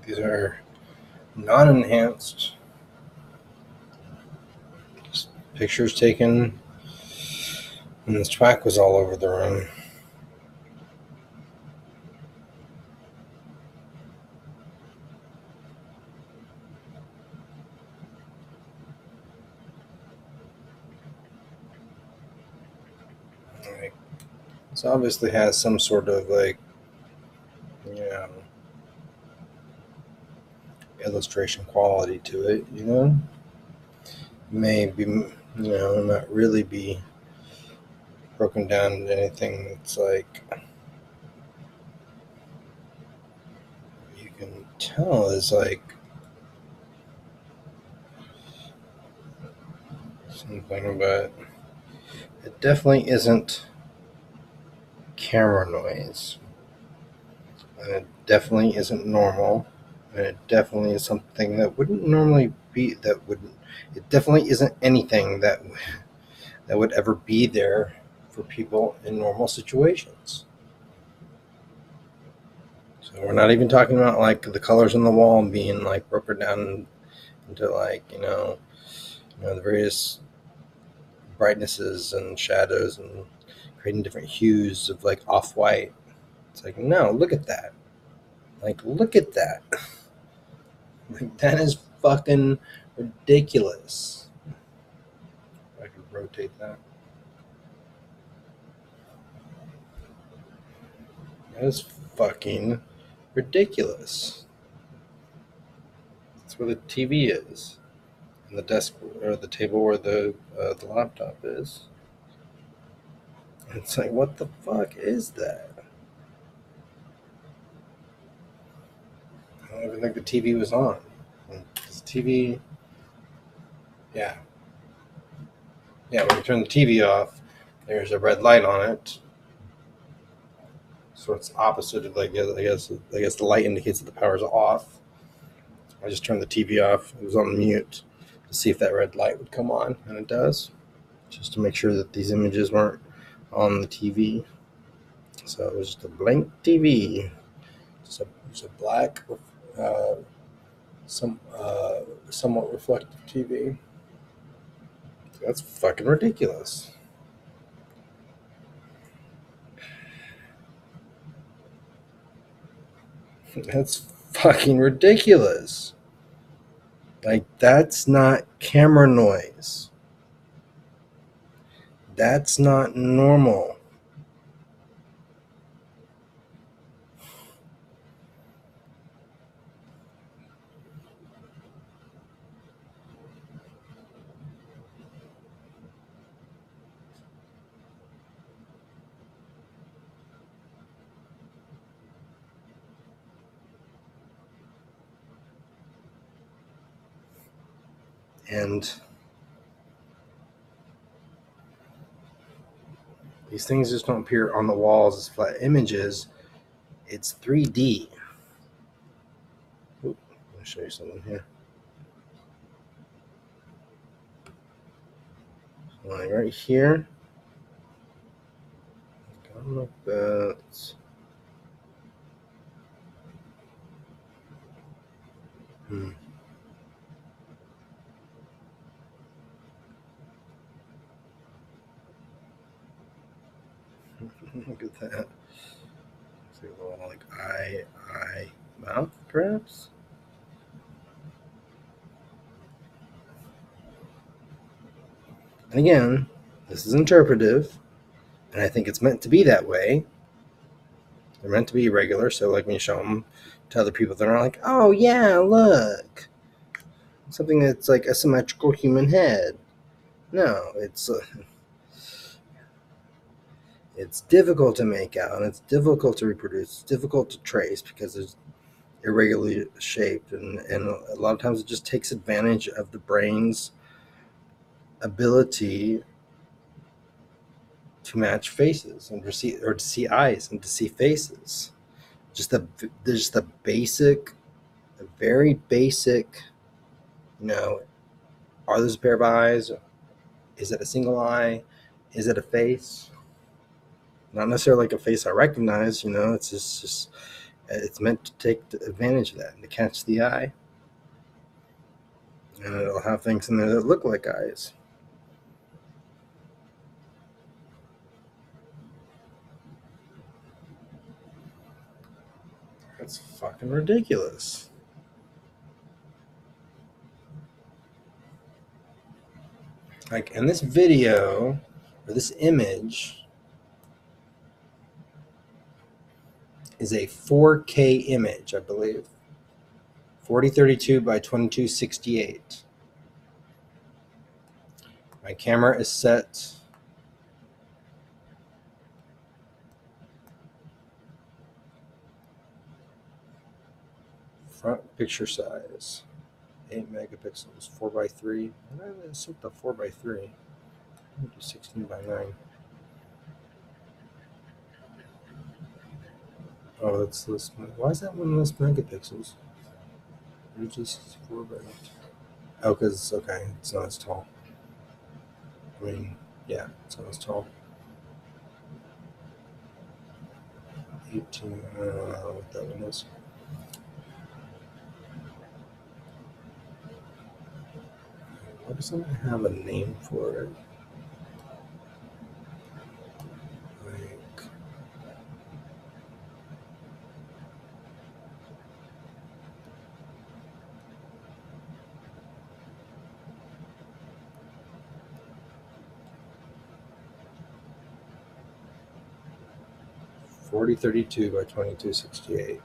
These are non-enhanced pictures taken when the twack was all over the room. This obviously has some sort of illustration quality to it, Maybe, not really be broken down into anything that's you can tell is something, but it definitely isn't camera noise. And it definitely isn't normal. And it definitely is something that wouldn't normally be, it definitely isn't anything that would ever be there for people in normal situations. So we're not even talking about the colors on the wall being broken down into the various brightnesses and shadows and creating different hues of off-white. It's no, look at that. Look at that. That is fucking ridiculous. I could rotate that. That is fucking ridiculous. That's where the TV is. And the desk or the table where the laptop is. It's what the fuck is that? I don't even think the TV was on. This TV, yeah, when you turn the TV off, there's a red light on it. So it's opposite of I guess the light indicates that the power's off. I just turned the TV off. It was on mute to see if that red light would come on, and it does. Just to make sure that these images weren't on the TV. So it was just a blank TV. It's a black, somewhat reflective TV. That's fucking ridiculous. That's fucking ridiculous. That's not camera noise. That's not normal. And these things just don't appear on the walls as flat images. It's 3D. Oop, let me show you something here. Right here. I don't know if that's... Look at that. See a little eye mouth, perhaps? And again, this is interpretive, and I think it's meant to be that way. They're meant to be irregular, so when you show them to other people, they're not oh yeah, look, something that's a symmetrical human head. No, it's difficult to make out, and it's difficult to reproduce. It's difficult to trace because it's irregularly shaped, and a lot of times it just takes advantage of the brain's ability to match faces and to see eyes and to see faces. There's the very basic, are those a pair of eyes? Is it a single eye? Is it a face? Not necessarily a face I recognize, it's just It's meant to take advantage of that and to catch the eye. And it'll have things in there that look like eyes. That's fucking ridiculous. Like in this video, or this image, is a 4K image, I believe. 4032 by 2268. My camera is set front picture size, 8 megapixels, 4x3. Why did I set the 4x3? 16 by 9. Oh, that's this. Why is that one less megapixels? It's just 4 by 8. Oh, because, okay, it's not as tall. I mean, yeah, it's not as tall. 18, I don't know what that one is. Why doesn't it have a name for it? Like, $40.32 by $22.68.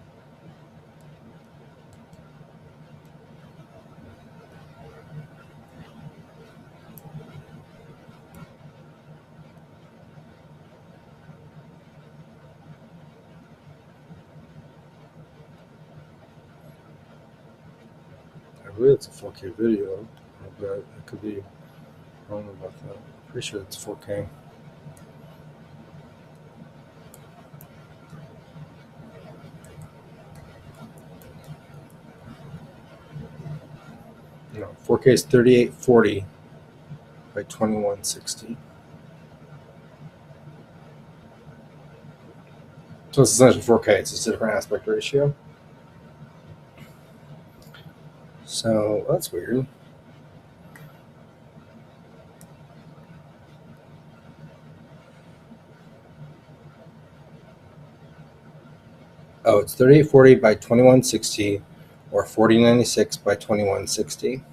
I believe it's a 4K video, but I could be wrong about that. I'm pretty sure it's 4K. No, 4K is 3840 by 2160. So it's essentially 4K. It's just a different aspect ratio. So that's weird. Oh, it's 3840 by 2160 or 4096 by 2160.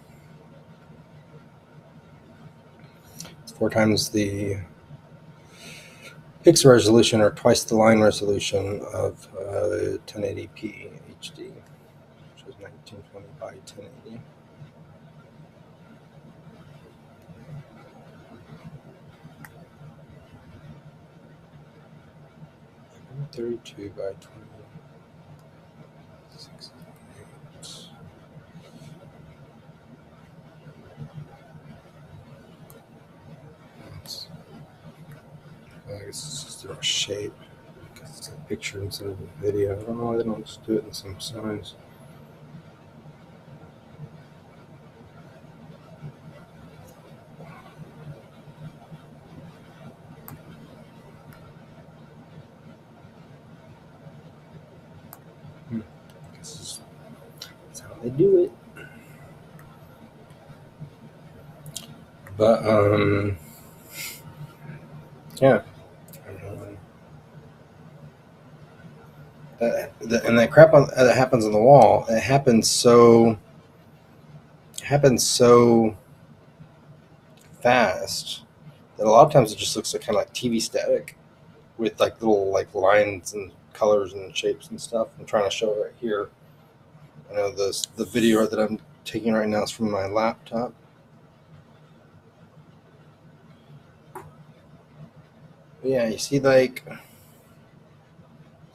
It's 4 times the pixel resolution or twice the line resolution of 1080p HD, which is 1920 by 1080. 32 by 26. I guess it's just a shape. Because it's a picture instead of a video. I don't know why they don't just do it in some size. That's how they do it. But yeah. And that crap that happens on the wall, it happens so fast that a lot of times it just looks like kind of like TV static with like little like lines and colors and shapes and stuff. I'm trying to show it right here. I know the video that I'm taking right now is from my laptop. But yeah, you see like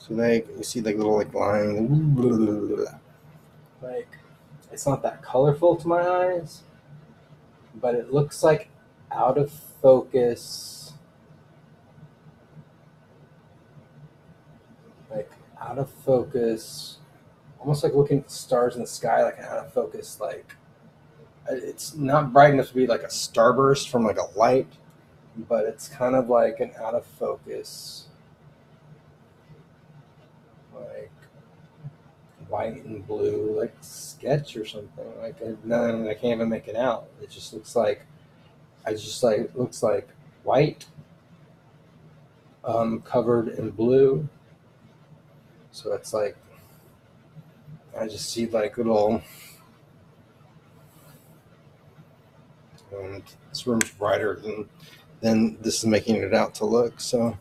little like lines. Like it's not that colorful to my eyes, but it looks like out of focus. Like out of focus, almost like looking at the stars in the sky, like an out of focus. Like it's not bright enough to be like a starburst from like a light, but it's kind of like an out of focus. Like white and blue, like sketch or something. Like none, I can't even make it out. It just looks like looks like white, covered in blue. So it's like I just see like little. This room's brighter than this is making it out to look. So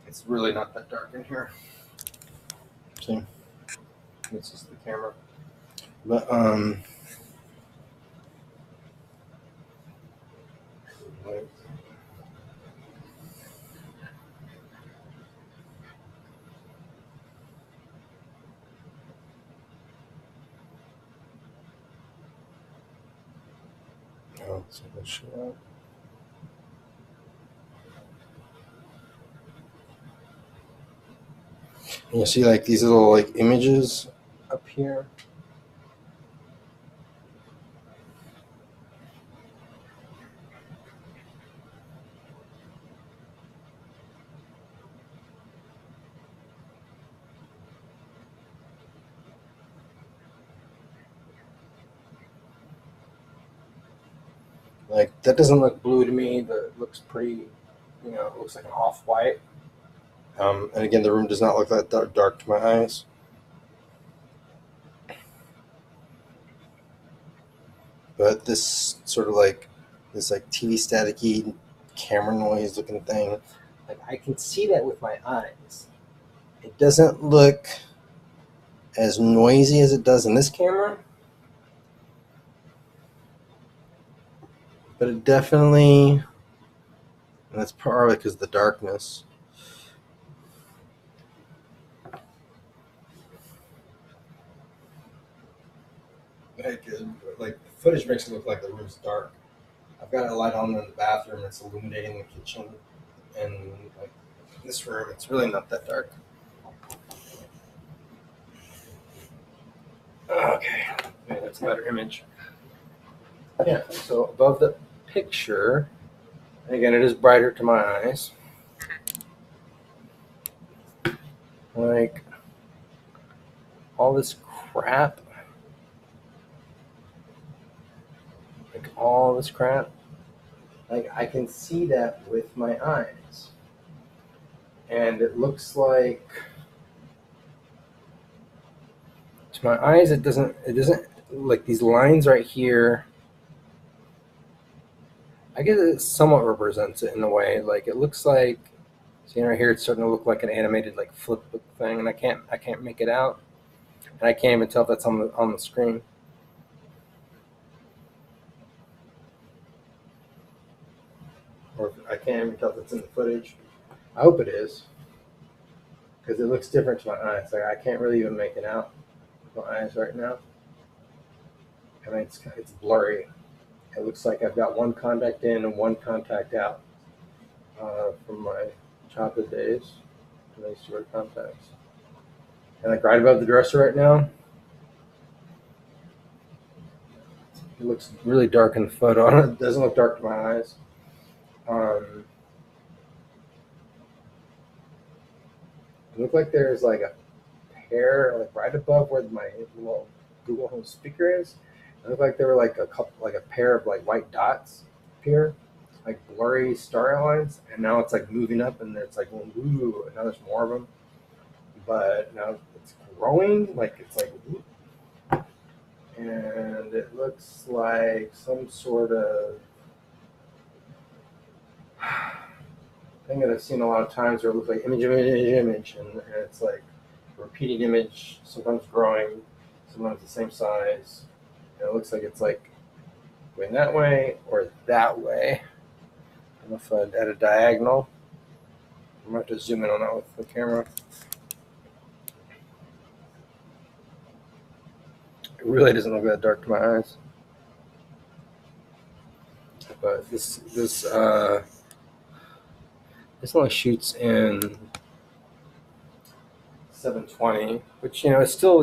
it's really not that dark in here. See, this is the camera, but like, oh, so let's show that. And you see like these little like images up here. Like that doesn't look blue to me. That looks pretty, it looks like an off-white. And again, the room does not look that dark to my eyes. But this sort of like this like TV staticky camera noise looking thing, like I can see that with my eyes. It doesn't look as noisy as it does in this camera, but it definitely, and that's probably because of the darkness. Like the footage makes it look like the room's dark. I've got a light on in the bathroom. It's illuminating the kitchen, and like this room, it's really not that dark. Okay, maybe that's a better image. Yeah. So above the picture, again, it is brighter to my eyes. Like all this crap. Like I can see that with my eyes, and it looks like to my eyes it doesn't like these lines right here. I guess it somewhat represents it in a way. Like it looks like, see right here, it's starting to look like an animated like flip book thing, and I can't make it out, and I can't even tell if that's on the screen. Or I can't even tell if it's in the footage. I hope it is, because it looks different to my eyes. Like I can't really even make it out with my eyes right now. I mean, it's blurry. It looks like I've got one contact in and one contact out from my childhood days. I used to wear contacts. And like right above the dresser right now, it looks really dark in the photo. It doesn't look dark to my eyes. It looked like there's like a pair, like right above where my little Google Home speaker is. It looked like there were like a pair of like white dots here, like blurry star lines, and now it's like moving up, and it's like ooh, and now there's more of them. But now it's growing, like it's like, ooh, and it looks like some sort of thing that I've seen a lot of times, where it looks like image, and it's like a repeating image, sometimes growing, sometimes the same size. And it looks like it's like going that way or that way. I don't know if I'd add a diagonal. I'm going to have to zoom in on that with the camera. It really doesn't look that dark to my eyes. But this only shoots in 720, which is still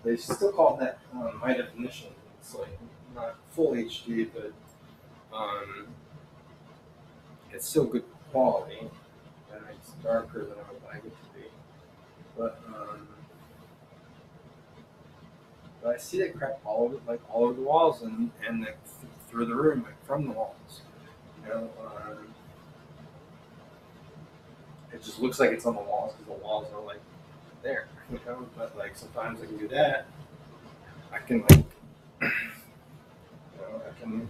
they still call that high definition. It's like not full HD, but it's still good quality, and it's darker than I would like it to be. But But I see that crap all over the walls and through the room, like from the walls. You know, it just looks like it's on the walls because the walls are like there. You know, but like sometimes I can do that. I can like, you know, I can.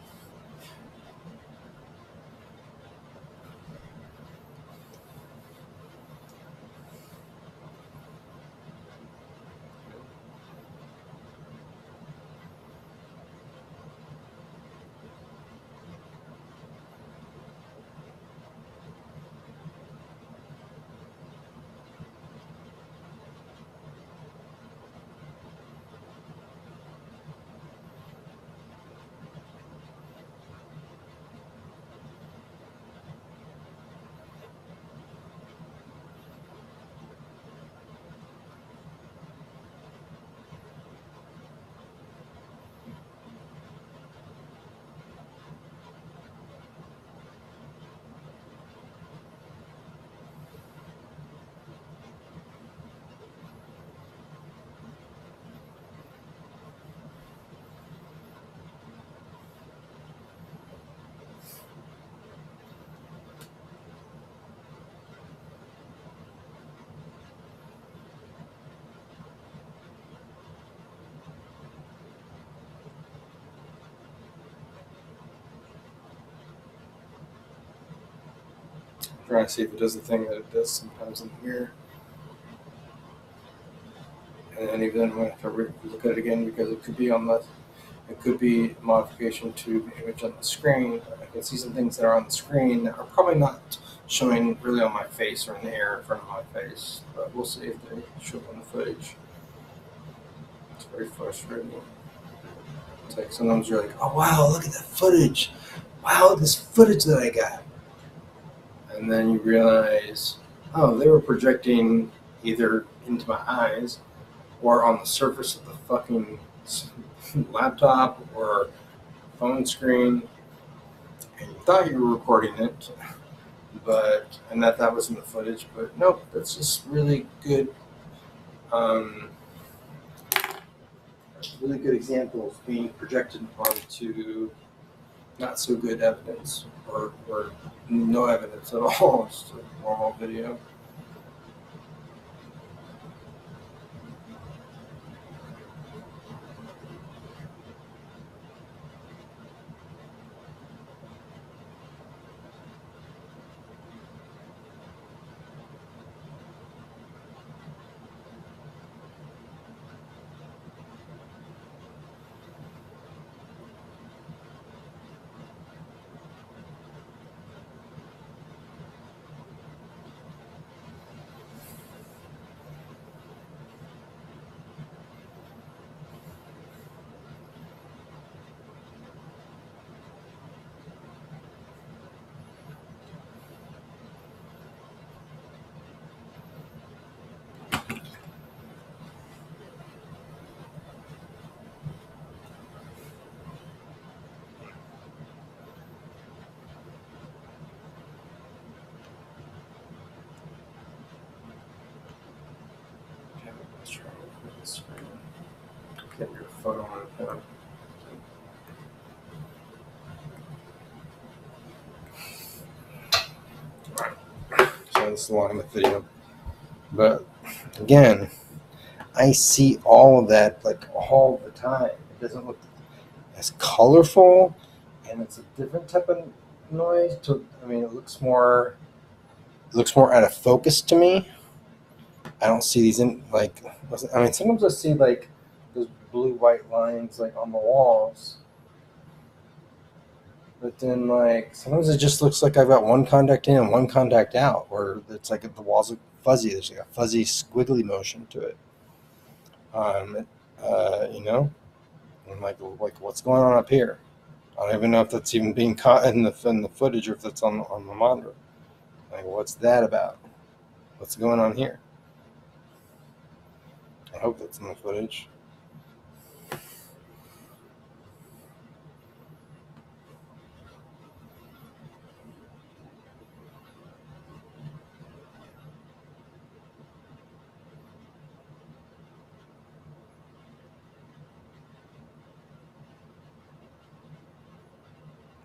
Trying to see if it does the thing that it does sometimes in here. And then even when I look at it again, because it could be it could be a modification to the image on the screen. I can see some things that are on the screen that are probably not showing really on my face or in the air in front of my face. But we'll see if they show up on the footage. It's very frustrating. It's like sometimes you're like, oh wow, look at that footage. Wow, this footage that I got. And then you realize, oh, they were projecting either into my eyes or on the surface of the fucking laptop or phone screen, and you thought you were recording it, and that was in the footage, but nope, that's just really good, really good examples being projected onto not so good evidence or no evidence at all, just a normal video. Let's try this. Get your photo on it now. So this is a Lambeth video, but again, I see all of that like all the time. It doesn't look as colorful, and it's a different type of noise. It looks more out of focus to me. I don't see these in like. Sometimes I see like those blue white lines like on the walls, but then like sometimes it just looks like I've got one contact in and one contact out, or it's like the walls look fuzzy. There's like a fuzzy squiggly motion to it. You know, I'm like what's going on up here? I don't even know if that's even being caught in the footage or if that's on the monitor. Like, what's that about? What's going on here? I hope that's in the footage.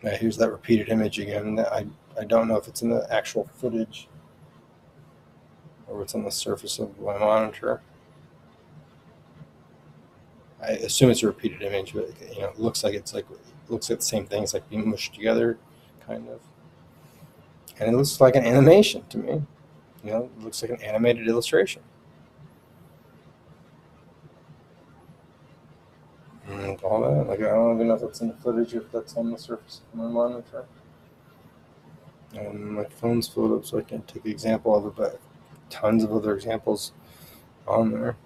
Now here's that repeated image again. I don't know if it's in the actual footage or it's on the surface of my monitor. I assume it's a repeated image, but it looks like looks at the same things like being mushed together, kind of. And it looks like an animation to me. It looks like an animated illustration. And all that. Like, I don't even know if that's in the footage, if that's on the surface of my monitor. And my phone's filled up, so I can't take an example of it, but tons of other examples on there.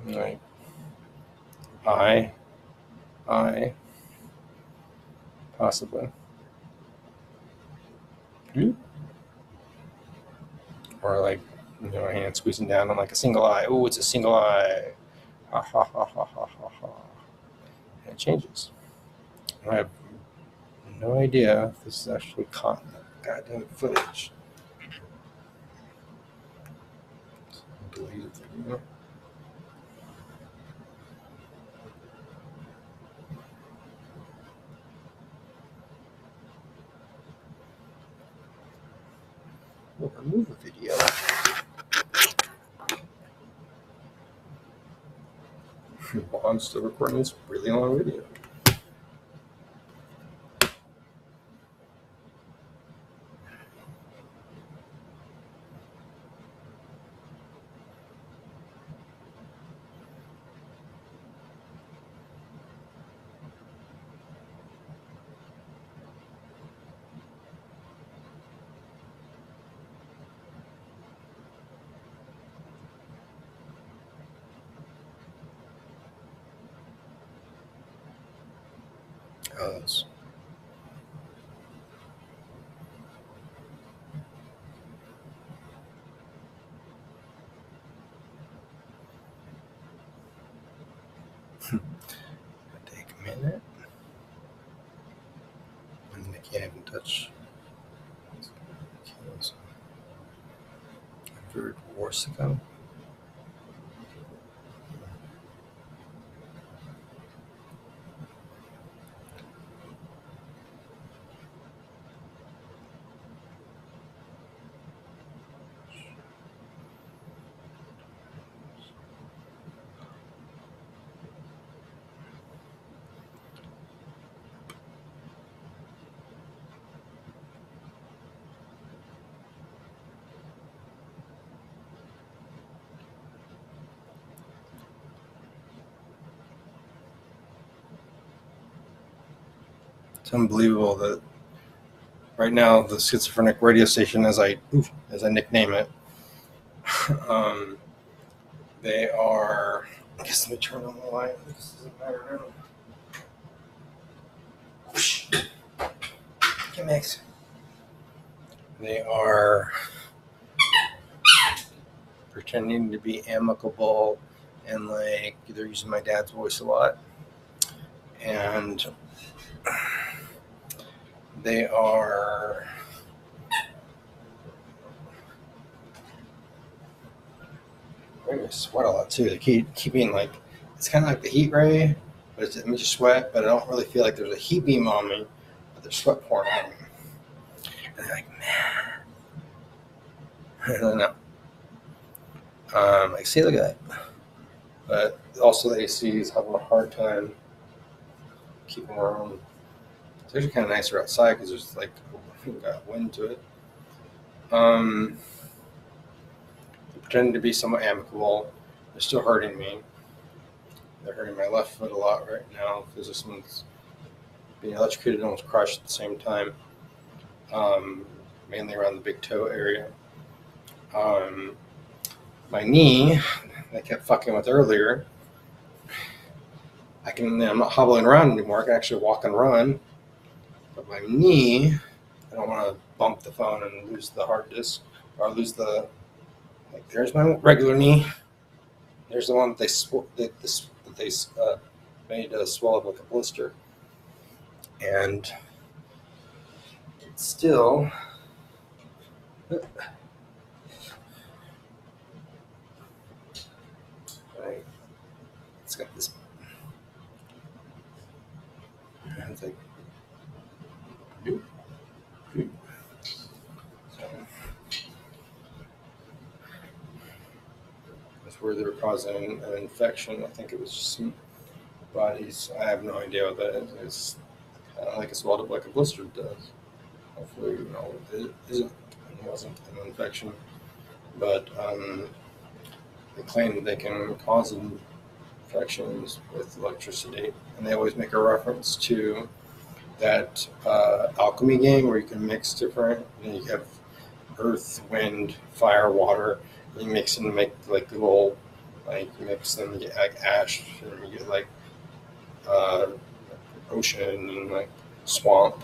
Like, I, possibly. Or like, a hand squeezing down on like a single eye. Oh, it's a single eye. Ha ha ha ha ha ha ha. And it changes. I have no idea if this is actually caught in the goddamn footage. Delete it. We'll remove the video. While I'm still recording this really long video. That's take a minute. And I can't even touch. Vertigo. It's unbelievable that right now the schizophrenic radio station, as I nickname it, they are. I guess let me turn on the light. This doesn't matter now. Whoosh. Get mixed. They are pretending to be amicable, and like they're using my dad's voice a lot, and they are they're gonna sweat a lot too. They keep being like, it's kind of like the heat ray, but it makes you sweat, but I don't really feel like there's a heat beam on me, but there's sweat pouring out of me. And they're like, man, I don't know. Like, see, look at that. But also the AC is having a hard time keeping warm. It's actually kind of nicer outside because there's like got wind to it. They're pretending to be somewhat amicable. They're still hurting me. They're hurting my left foot a lot right now because this one's being electrocuted and almost crushed at the same time. Mainly around the big toe area. My knee, I kept fucking with earlier. I'm not hobbling around anymore. I can actually walk and run. But my knee, I don't want to bump the phone and lose the hard disk or lose the. Like, there's my regular knee. There's the one that they made swell up like a blister, and it's still. Right. It's got this it's like, doop, doop. So that's where they were causing an infection. I think it was just some bodies. I have no idea what that is. It's kind of like it swelled up like a blister does. Hopefully, it isn't. It wasn't an infection, but they claim that they can cause infections with electricity, and they always make a reference to that alchemy game where you can mix different. You have earth, wind, fire, water. And you mix and make like little, like you mix them, you get like ash, and you get like ocean and like swamp.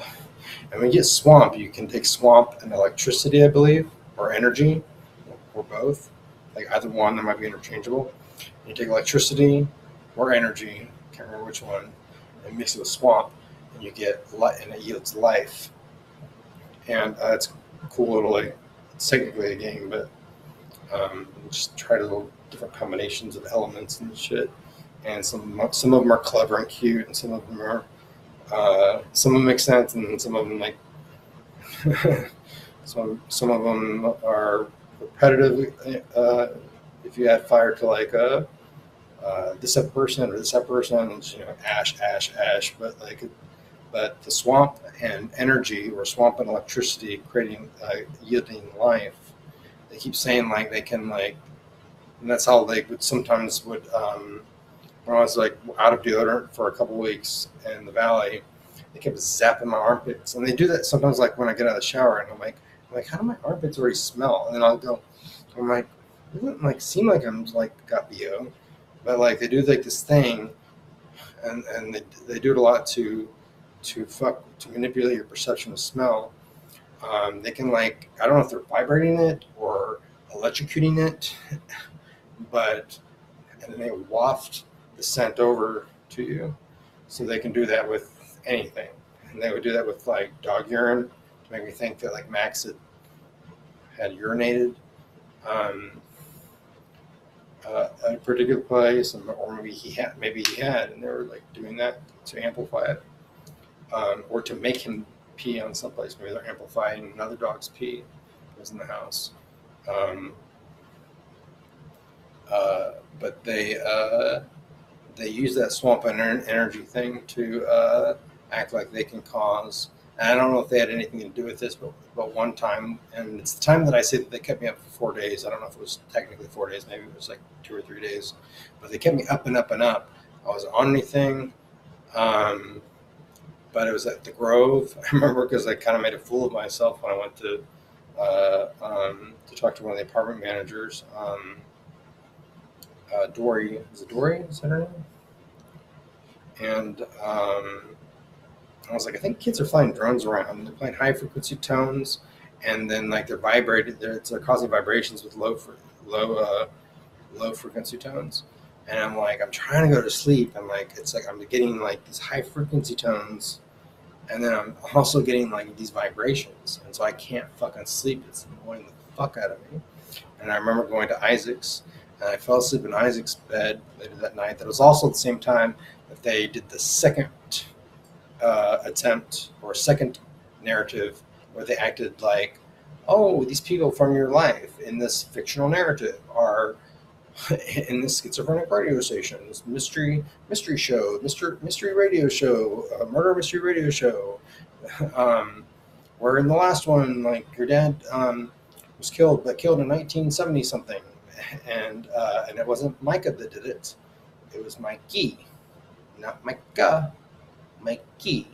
And when you get swamp, you can take swamp and electricity, I believe, or energy, or both. Like either one, that might be interchangeable. You take electricity or energy, can't remember which one, and mix it with swamp, and you get light, and it yields life. And it's a cool little, like, it's technically a game, but just try to little different combinations of elements and shit. And some of them are clever and cute, and some of them make sense, and some of them like some of them are repetitive. If you add fire to like this person or this person, it's, ash, but the swamp and energy, or swamp and electricity, creating yielding life. They keep saying like they can like, and that's how they would sometimes would. When I was like out of deodorant for a couple weeks in the valley, they kept zapping my armpits, and they do that sometimes. Like when I get out of the shower, and I'm like, how do my armpits already smell? And then I'm like, it doesn't like seem like I'm like got BO, but like they do like this thing, and they do it a lot to manipulate your perception of smell. They can like, I don't know if they're vibrating it or electrocuting it, and then they waft the scent over to you. So they can do that with anything. And they would do that with like dog urine to make me think that like Max had urinated at a particular place, or maybe he had, and they were like doing that to amplify it, or to make him pee on someplace. Maybe they're amplifying another dog's pee that was in the house. But they use that swamp and energy thing to act like they can cause. And I don't know if they had anything to do with this, but one time, and it's the time that I say that they kept me up for 4 days. I don't know if it was technically 4 days, maybe it was like 2 or 3 days, but they kept me up and up and up. I wasn't on anything, but it was at the Grove. I remember because I kind of made a fool of myself when I went to talk to one of the apartment managers. Dory, is it Dory? Is that her name? And I was like, I think kids are flying drones around. They're playing high frequency tones, and then like they're vibrated. They're causing vibrations with low frequency tones. And I'm like, I'm trying to go to sleep, and like it's like I'm getting like these high frequency tones, and then I'm also getting like these vibrations, and so I can't fucking sleep. It's annoying the fuck out of me. And I remember going to Isaac's. And I fell asleep in Isaac's bed later that night. That was also at the same time that they did the second attempt, or second narrative, where they acted like, oh, these people from your life in this fictional narrative are in this schizophrenic radio station, this mystery show, mystery radio show, murder mystery radio show. Where in the last one, like your dad was killed in 1970 something. And it wasn't Micah that did it. It was Mikey, not Micah. Mikey.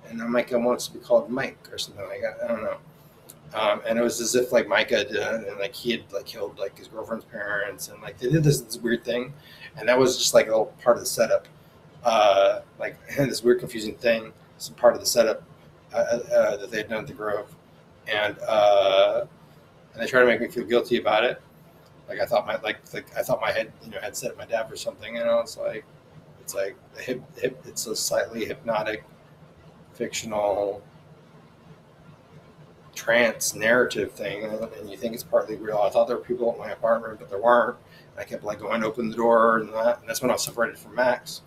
And now Micah wants to be called Mike or something like that. I don't know. And it was as if like Micah did it, and like he had like killed like his girlfriend's parents, and like they did this weird thing, and that was just like a little part of the setup. Like this weird confusing thing. Some part of the setup that they had done at the Grove, and they tried to make me feel guilty about it. Like I thought my head had set my dad for something, and I was like, it's like it's a slightly hypnotic, fictional, trance narrative thing, and you think it's partly real. I thought there were people at my apartment, but there weren't. I kept like going to open the door, and that's when I was separated from Max.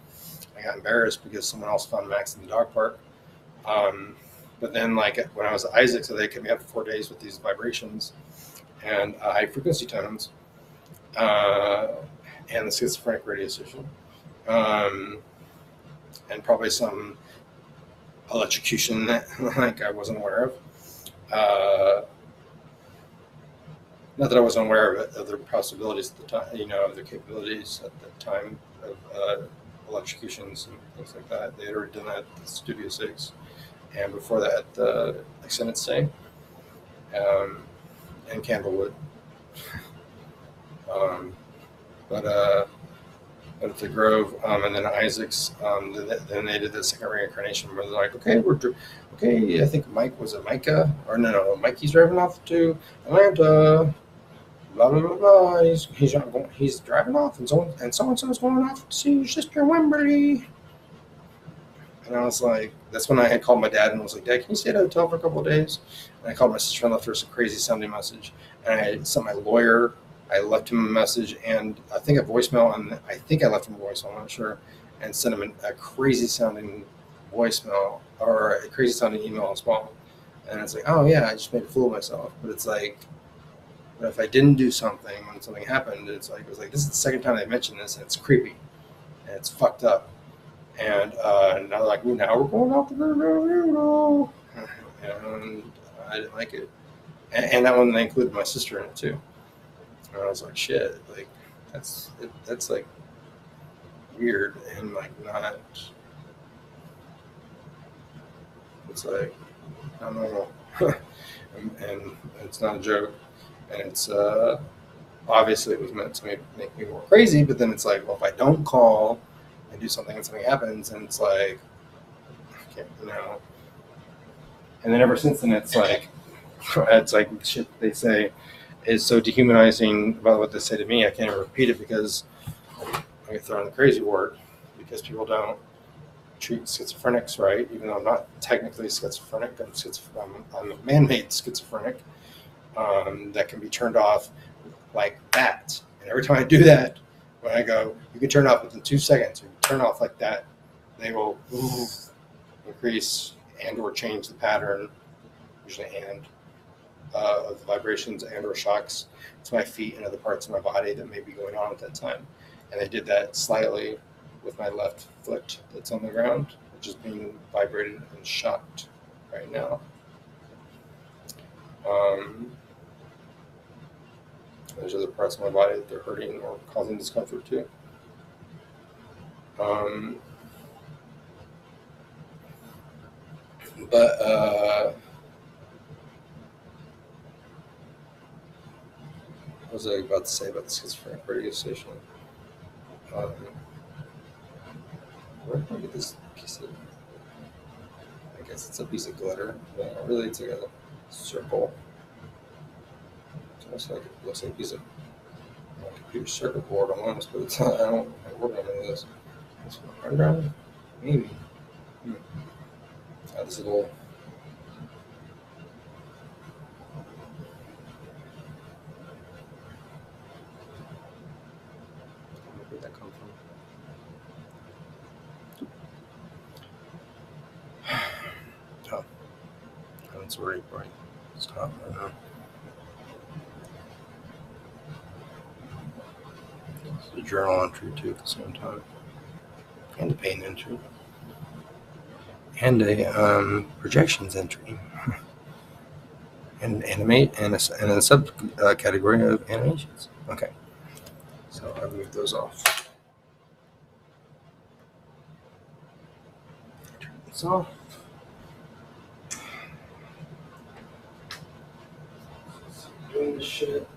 I got embarrassed because someone else found Max in the dog park, But then, like when I was at Isaac, so they kept me up for 4 days with these vibrations and high frequency tones, and the schizophrenic radio station, and probably some electrocution that like I wasn't aware of. Not that I wasn't aware of their possibilities at the time, of their capabilities at the time of electrocutions and things like that. They had already done that at the Studio 6, and before that, the extended stay, and Candlewood. But at the Grove, and then Isaac's, then they did the second reincarnation where they're like, okay, I think Mike was it Micah, or no, Mikey's driving off to Atlanta. Blah blah blah blah. He's driving off, and so and so's going off to see your sister in Wembley. And I was like, that's when I had called my dad and was like, Dad, can you stay at a hotel for a couple of days? And I called my sister and left her some crazy sounding message. And I sent my lawyer. I left him a message and I think a voicemail, and I think I left him a voicemail, I'm not sure, and sent him a crazy sounding voicemail or a crazy sounding email as well. And it's like, oh yeah, I just made a fool of myself. But it's like, but if I didn't do something when something happened, it was like this is the second time they mentioned this, and it's creepy and it's fucked up. And now they're like, well, now we're going off the road, and I didn't like it. And that one they included my sister in it too. And I was like, shit, like that's like weird and like not. It's like not normal, and it's not a joke. And it's obviously it was meant to make me more crazy. But then it's like, well, if I don't call and do something and something happens, and it's like, I can't, And then ever since then, it's like shit they say is so dehumanizing about what they say to me. I can't even repeat it because I get thrown in the crazy ward because people don't treat schizophrenics right, even though I'm not technically schizophrenic. I'm a man-made schizophrenic that can be turned off like that. And every time I do that, when I go, you can turn off within 2 seconds. You turn off like that, they will increase and or change the pattern, usually of the vibrations and or shocks to my feet and other parts of my body that may be going on at that time. And they did that slightly with my left foot that's on the ground, which is being vibrated and shocked right now. There's other parts of my body that they're hurting or causing discomfort too. But what was I about to say about the schizophrenic radio station? Where did I get this piece of? I guess it's a piece of glitter. No, really, it's like a circle. It's almost like it looks like a piece of computer circuit board almost, but it's not. I don't work on any of this. It's underground, maybe. This little. Where did that come from? Oh, it's already bright. Stop right now. It's a journal entry too at the same time, and a pain entry, and a projections entry, and animate, and a subcategory of animations. Okay, so I moved those off. Turn this off. Doing this shit.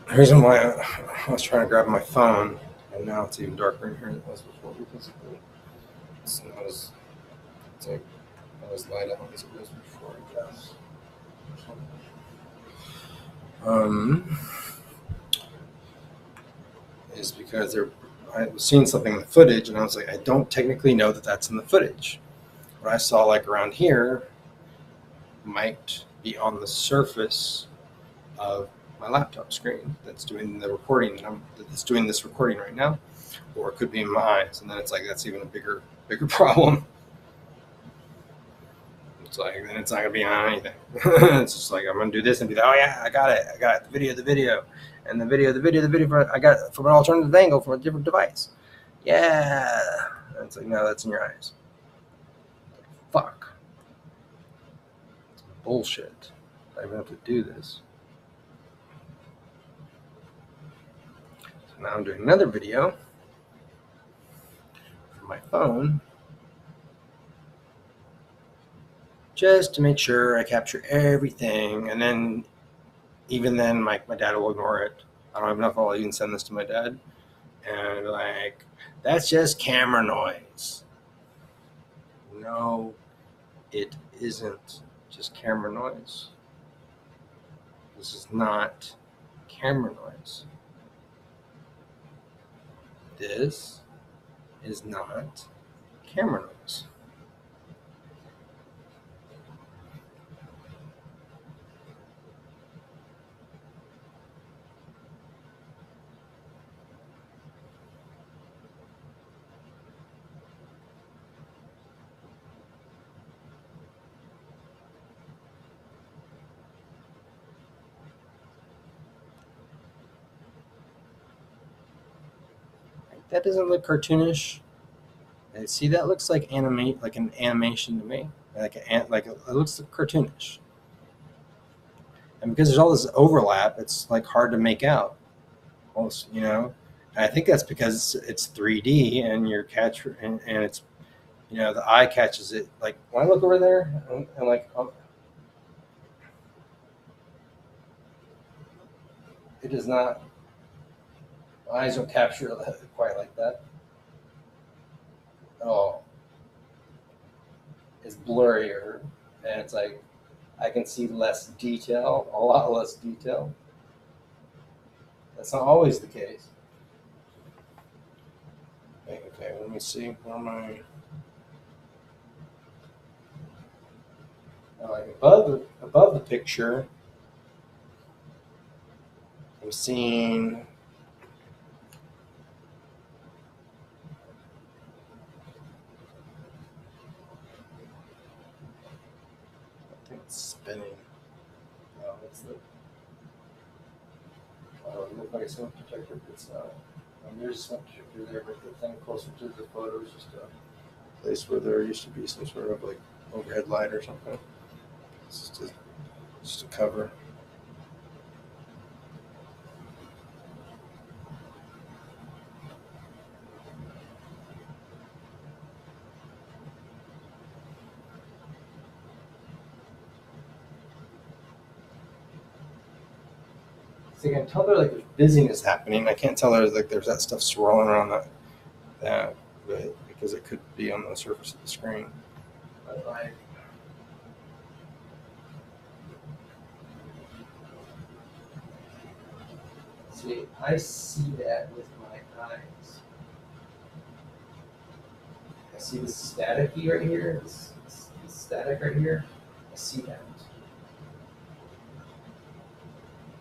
The reason why I was trying to grab my phone, and now it's even darker in here than it was before because it's not as light out as it was before, I guess. Is because I was seeing something in the footage, and I was like, I don't technically know that that's in the footage. What I saw like around here might be on the surface of my laptop screen that's doing the recording that's doing this recording right now, or it could be in my eyes, and then it's like that's even a bigger bigger problem. It's like, then it's not going to be on anything. It's just like, I'm going to do this and be like, oh yeah, I got it. The video. And the video, I got it from an alternative angle from a different device. Yeah. And it's like, no, that's in your eyes. Fuck. It's bullshit. I even have to do this. So now I'm doing another video from my phone, just to make sure I capture everything. And then, even then, my dad will ignore it. I don't even know if I'll even send this to my dad. And like, that's just camera noise. No, it isn't just camera noise. This is not camera noise. This is not camera noise. That doesn't look cartoonish. And see, that looks like like an animation to me. Like it looks cartoonish. And because there's all this overlap, it's like hard to make out. Almost, you know. And I think that's because it's 3D and and it's, you know, the eye catches it. Like when I look over there and like, it is not. Eyes don't capture it quite like that at all. It's blurrier, and it's like I can see less detail, a lot less detail. That's not always the case. Okay, let me see. Where am I? Like above the picture, I'm seeing. I think it's spinning. No, it's the. It looks like a smoke detector, but it's not. There's a smoke detector there, but the thing closer to the photo is just a place where there used to be some sort of like overhead light or something. It's just a cover. So you can tell there's like busyness happening. I can't tell there's that stuff swirling around that but because it could be on the surface of the screen. But like, see, I see that with my eyes. I see this staticky right here, this static right here. I see that.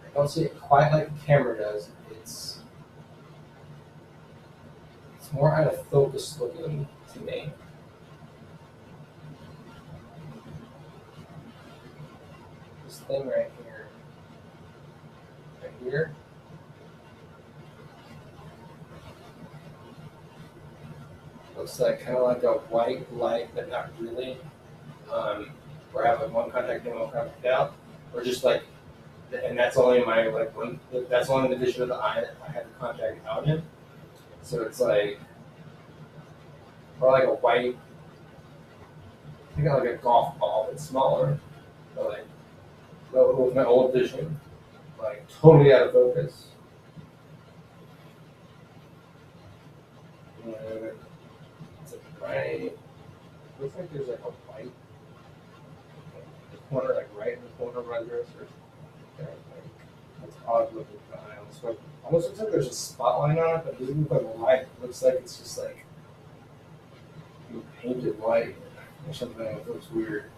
I don't see it quite like the camera does. It's more out of focus looking to me. This thing right here, looks like kind of like a white light, but not really. Where I have like one contact in, one contact out, or just like, and that's only my like one. That's only the vision of the eye that I have the contact out in. So it's like, or like a white. I think like a golf ball, but smaller. But like, with my old vision, like totally out of focus. And it's like right. Looks like there's like a white corner, like right in the corner of my wrist, or something. It's odd looking eye. Almost looks like there's a spotlight on it, but it doesn't look like light. It looks like it's just like painted white or something. It looks weird.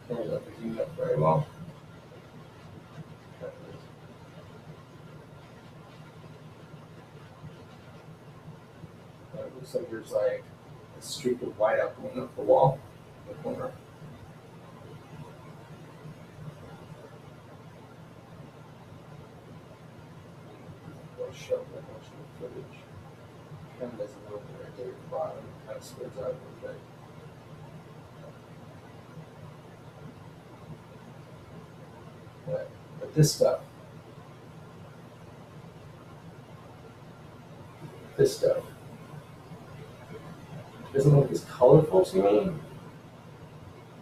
It doesn't zoom up very well. It looks like there's like a streak of white out going up the wall in the corner. I'll show that much of the footage. Kind of doesn't open right there at the bottom. It kind of spreads out a little bit. But this stuff doesn't look as colorful to me,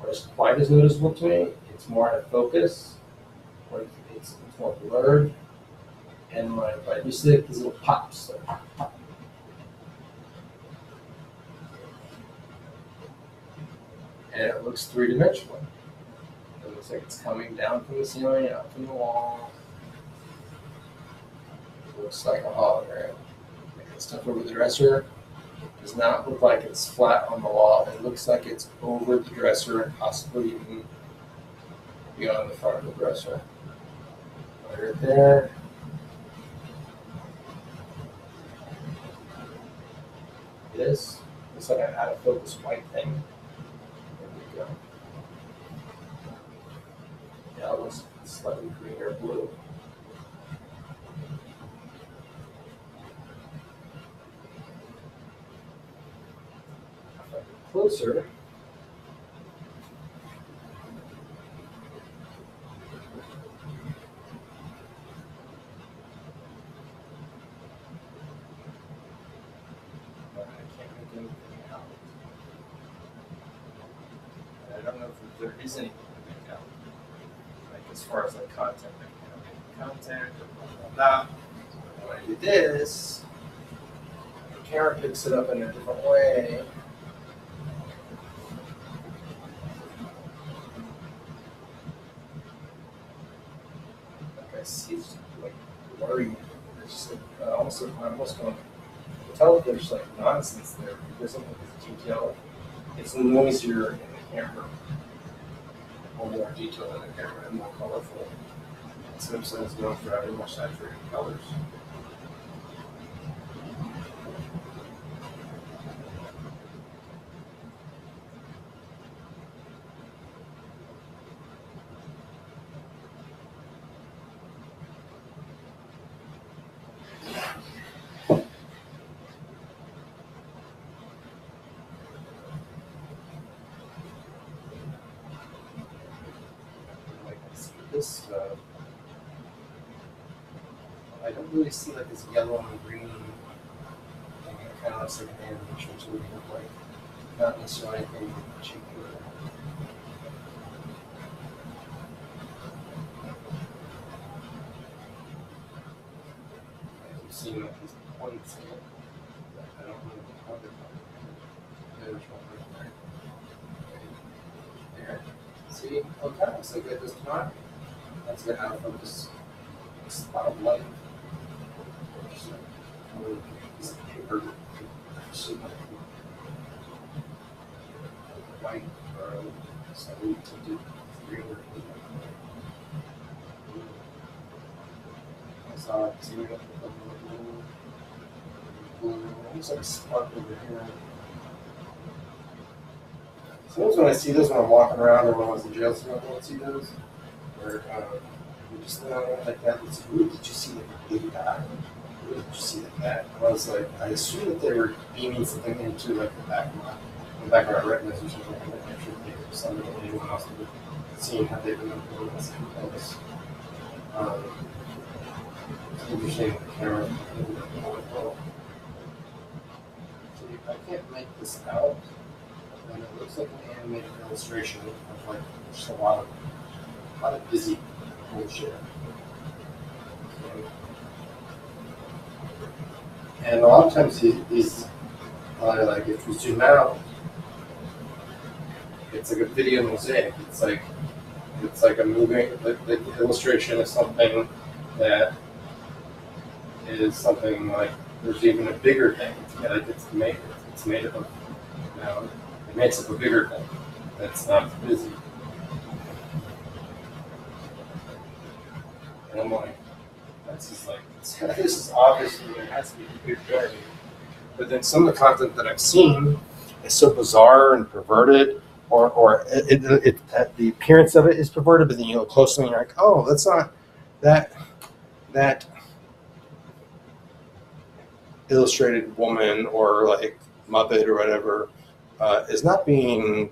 or as quite as noticeable to me. It's more out of focus, or it's more blurred, and like I do see like these little pops. And it looks three-dimensional. It looks like it's coming down from the ceiling, out from the wall. It looks like a hologram. Like the stuff over the dresser does not look like it's flat on the wall. It looks like it's over the dresser and possibly even beyond the front of the dresser. Right there. This looks like an out-of-focus white thing. There we go. Yeah, it looks slightly green or blue. If I get closer, there is anything to make out. Like as far as like content, like content or blah blah blah. When I do this, the camera picks it up in a different way. Like I see it's like blurry. It's just like, almost going to tell if there's like nonsense there. It doesn't look as detailed. It's noisier in the camera. More detailed in the camera and more colorful. Simpson is known for having more saturated colors. This stuff, I don't really see like this yellow and green thing. It kind of looks like an animation to me, like not necessarily anything in particular. I keep seeing like these points in it. I don't know how they're called. There's one right there. There. See? Okay, looks like it this time. That's the out of focus spot of light. Just a little piece of paper. White or slightly tinted green or I saw it. See, we got the blue. Looks like a spark over here. Sometimes when I see those when I'm walking around or when I was in jail, sometimes I don't see those. Or we just like that. It's like, did you see like a big guy? Did you see like that? I was like, I assumed that they were beaming something into like the back of my retinas or something. I'm not sure if they were something that anyone else would have seen had they been able to see this. It's interesting with the camera. So I can't make this out, and it looks like an animated illustration of like just a lot of busy bullshit. And a lot of times these like if you zoom out, it's like a video mosaic. It's like a moving the illustration of something that is something like there's even a bigger thing. It's made of it makes up a bigger thing that's not busy. And I'm like, that's just like, this is obviously, there has to be a good driving But then some of the content that I've seen is so bizarre and perverted, or the appearance of it is perverted, but then you look closely and you're like, oh, that's not that that illustrated woman or like Muppet or whatever is not being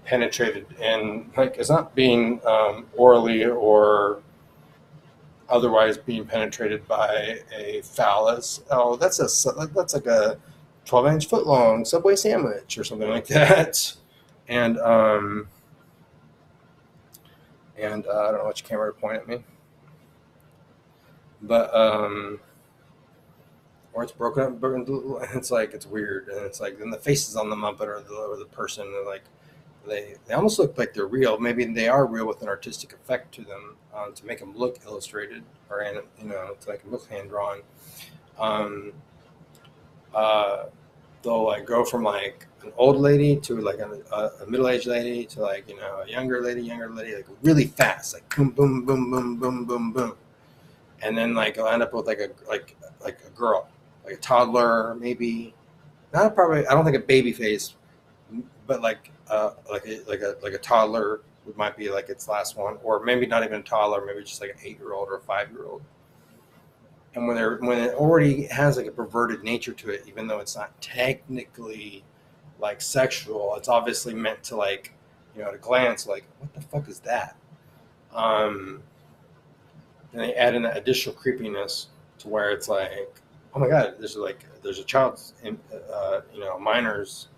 penetrated and like is not being orally or otherwise being penetrated by a phallus. Oh, that's like a 12-inch foot long Subway sandwich or something like that. And I don't know which camera to point at me, but or it's broken up, and it's like it's weird, and it's like then the faces on the Muppet or the person are like they almost look like they're real. Maybe they are real with an artistic effect to them to make them look illustrated or to make them look hand drawn. They'll like go from like an old lady to like a middle-aged lady to like a younger lady like really fast, like boom boom boom boom boom boom boom, and then like you'll end up with like a girl, like a toddler maybe, not probably I don't think a baby face, but like a toddler might be like its last one, or maybe not even a toddler, maybe just like an 8-year-old or a 5-year-old. And when it already has like a perverted nature to it, even though it's not technically like sexual, it's obviously meant to like at a glance like what the fuck is that? And they add in that additional creepiness to where it's like, oh my god, there's a child's minor's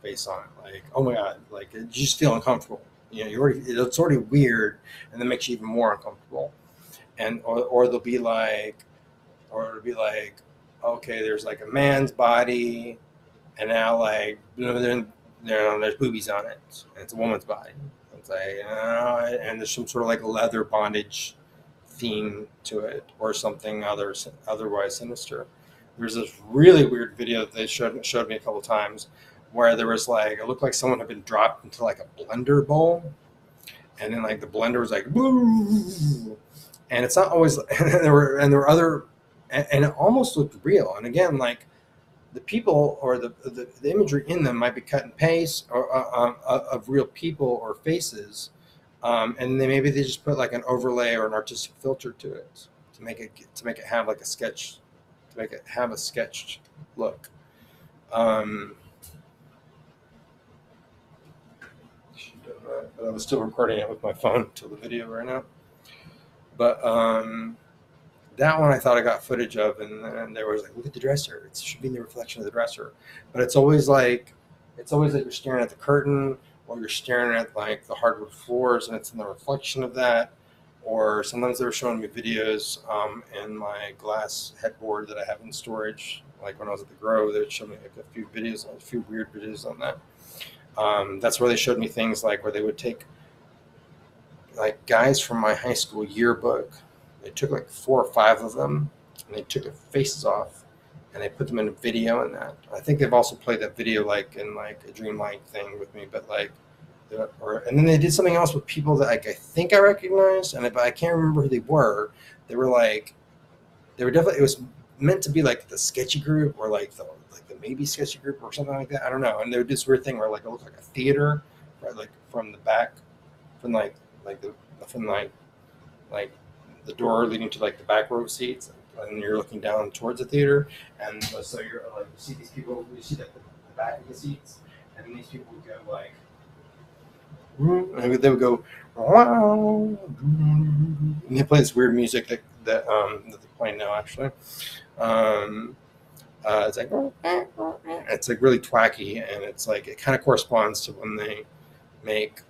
face on it. Like, oh my god, like you just feel uncomfortable. It's already weird, and that makes you even more uncomfortable. And or it'll be like, okay, there's like a man's body, and now like there's boobies on it, and it's a woman's body. It's like and there's some sort of like leather bondage theme to it, or something otherwise sinister. There's this really weird video that they showed me a couple times, where there was like it looked like someone had been dropped into like a blender bowl, and then like the blender was like woo, and it's not always and there were other and it almost looked real. And again, like the people or the imagery in them might be cut and paste or of real people or faces, and then maybe they just put like an overlay or an artistic filter to it to make it have like a sketch, to make it have a sketched look. But I was still recording it with my phone to the video right now. But that one I thought I got footage of, and there was like, look at the dresser. It should be in the reflection of the dresser. But it's always like you're staring at the curtain, or you're staring at like the hardwood floors, and it's in the reflection of that. Or sometimes they were showing me videos in my glass headboard that I have in storage. Like when I was at the Grove, they would show me like a few weird videos on that. That's where they showed me things like where they would take like guys from my high school yearbook. They took like 4 or 5 of them, and they took their faces off, and they put them in a video in that. I think they've also played that video like in like a dreamlike thing with me, but like, and then they did something else with people that like I think I recognized, and I can't remember who they were. They were definitely, it was meant to be like the sketchy group or like the maybe sketchy group or something like that. I don't know. And they would do this weird thing where like it looked like a theater, right? Like from the back, from the door leading to like the back row seats, and you're looking down towards the theater, and so you're like you see these people, you see like the back of the seats, and then these people would go like, and they would go, and they play this weird music that they're playing now actually. It's like really twacky, and it's like it kind of corresponds to when they make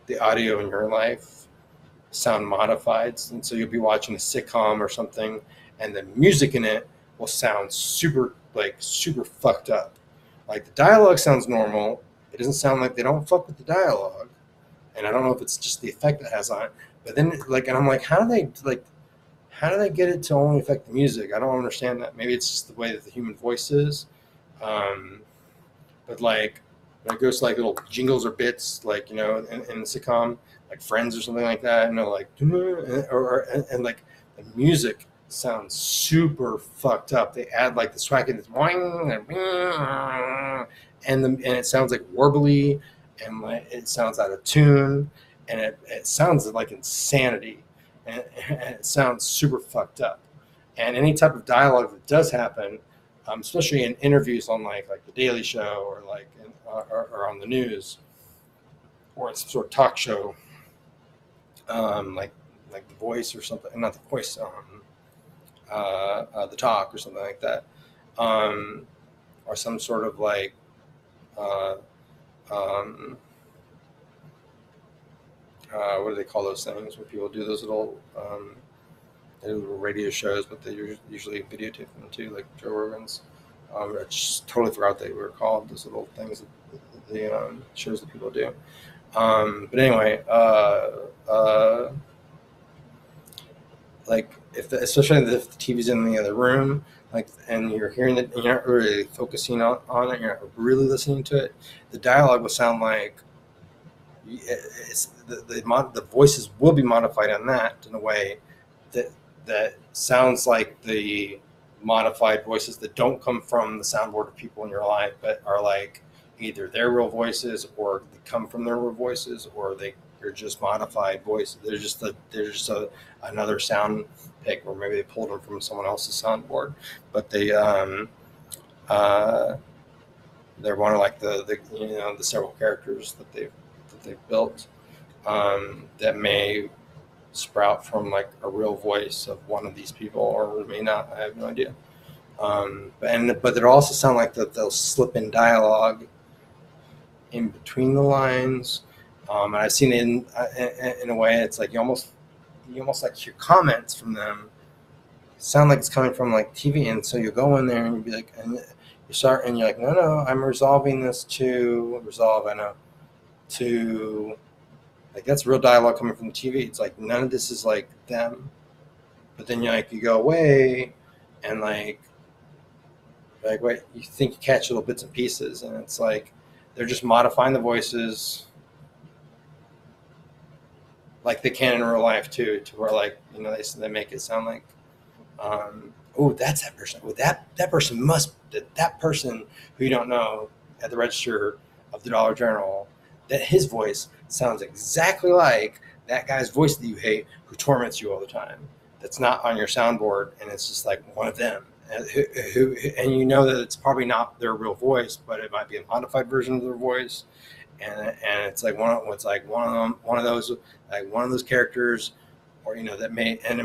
the audio in your life sound modified, and so you'll be watching a sitcom or something, and the music in it will sound super fucked up. Like the dialogue sounds normal, it doesn't sound like they don't fuck with the dialogue, and I don't know if it's just the effect it has on it. But then and I'm like, how do they get it to only affect the music? I don't understand that. Maybe it's just the way that the human voice is. But like when it goes to like little jingles or bits, like in the sitcom, like Friends or something like that, like and like the music sounds super fucked up. They add like the swackiness, and it sounds like warbly, and like it sounds out of tune, and it sounds like insanity, and it sounds super fucked up. And any type of dialogue that does happen, especially in interviews on like the Daily Show or or on the news or in some sort of talk show, like The Voice or something, not The Voice, The Talk or something like that, or some sort of like uh, um, what do they call those things when people do those little they do little radio shows, but they usually videotape them too, like Joe Rogan's. I just totally forgot what they were called. Those little things, the shows that people do. But anyway, like especially if the TV's in the other room, like, and you're hearing it, and you're not really focusing on it, you're not really listening to it. The dialogue will sound like the voices will be modified on that in a way that sounds like the modified voices that don't come from the soundboard of people in your life, but are like either their real voices or they come from their real voices, or they're just modified voices. They're just another sound pick, or maybe they pulled them from someone else's soundboard, but they're one of like the several characters that they've built that may sprout from like a real voice of one of these people, or may not. I have no idea. But it'll also sound like that they'll slip in dialogue in between the lines. And I've seen it in a way. It's like you almost like hear comments from them sound like it's coming from like TV, and so you go in there and you be like, and you start, and you're like, no, I'm resolving this to resolve. I know to like that's real dialogue coming from the TV. It's like none of this is like them. But then you go away, and like wait, you think you catch little bits and pieces, and it's like they're just modifying the voices like they can in real life too, to where like they make it sound like oh, that's that person. Oh, that person who you don't know at the register of the Dollar General, that his voice sounds exactly like that guy's voice that you hate, who torments you all the time. That's not on your soundboard, and it's just like one of them. And you know that it's probably not their real voice, but it might be a modified version of their voice, and it's like one of those characters, or that it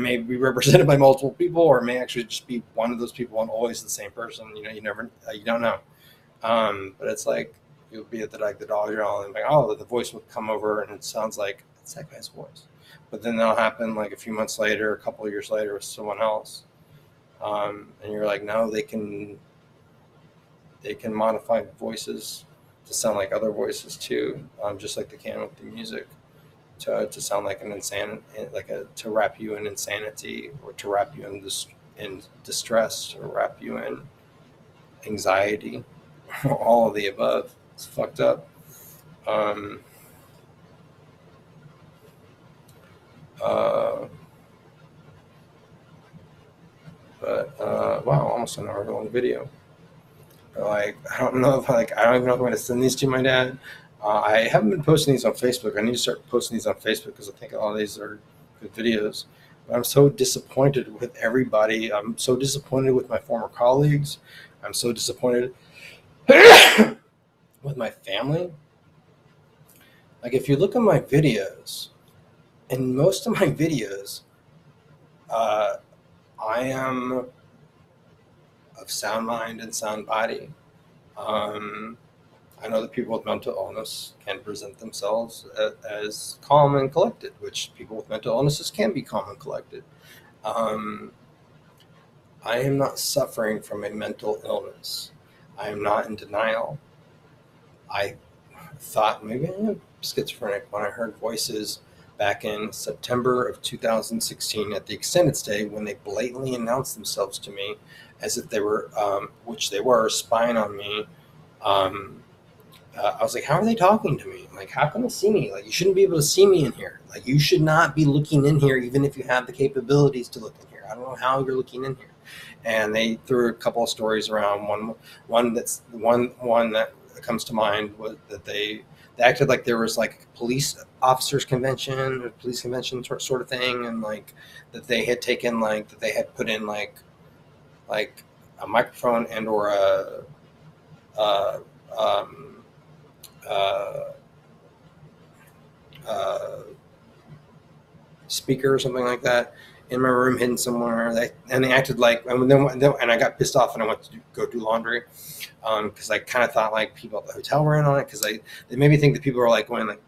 may be represented by multiple people, or it may actually just be one of those people and always the same person. You don't know. But it's like you'll be at the Dollar General, and like, the voice will come over and it sounds like it's that guy's voice. But then that'll happen like a few months later, a couple of years later, with someone else, and you're like, no, they can modify voices to sound like other voices too, just like they can with the music. To sound like an insane, to wrap you in insanity, or to wrap you in distress, or wrap you in anxiety, all of the above. It's fucked up. Wow, almost an hour long video. Like, I don't even know if I'm going to send these to my dad. I haven't been posting these on Facebook. I need to start posting these on Facebook because I think a lot of these are good videos. But I'm so disappointed with everybody. I'm so disappointed with my former colleagues. I'm so disappointed with my family. Like, if you look at my videos, in most of my videos, I am of sound mind and sound body. I know that people with mental illness can present themselves as calm and collected, which people with mental illnesses can be calm and collected. I am not suffering from a mental illness. I am not in denial. I thought maybe I'm schizophrenic when I heard voices back in September of 2016 at the extended stay, when they blatantly announced themselves to me as if they were, which they were, spying on me. I was like, how are they talking to me? Like, how can they see me? Like, you shouldn't be able to see me in here. Like, you should not be looking in here, even if you have the capabilities to look in here. I don't know how you're looking in here. And they threw a couple of stories around. One that comes to mind was that they acted like there was like a police officers convention or police convention sort of thing, and like that they had taken like that they had put in like a microphone and or uh, um, uh, uh, speaker or something like that in my room hidden somewhere. And they acted like, and I got pissed off and I went to go do laundry because I kind of thought like people at the hotel were in on it because they made me think that people were like going like,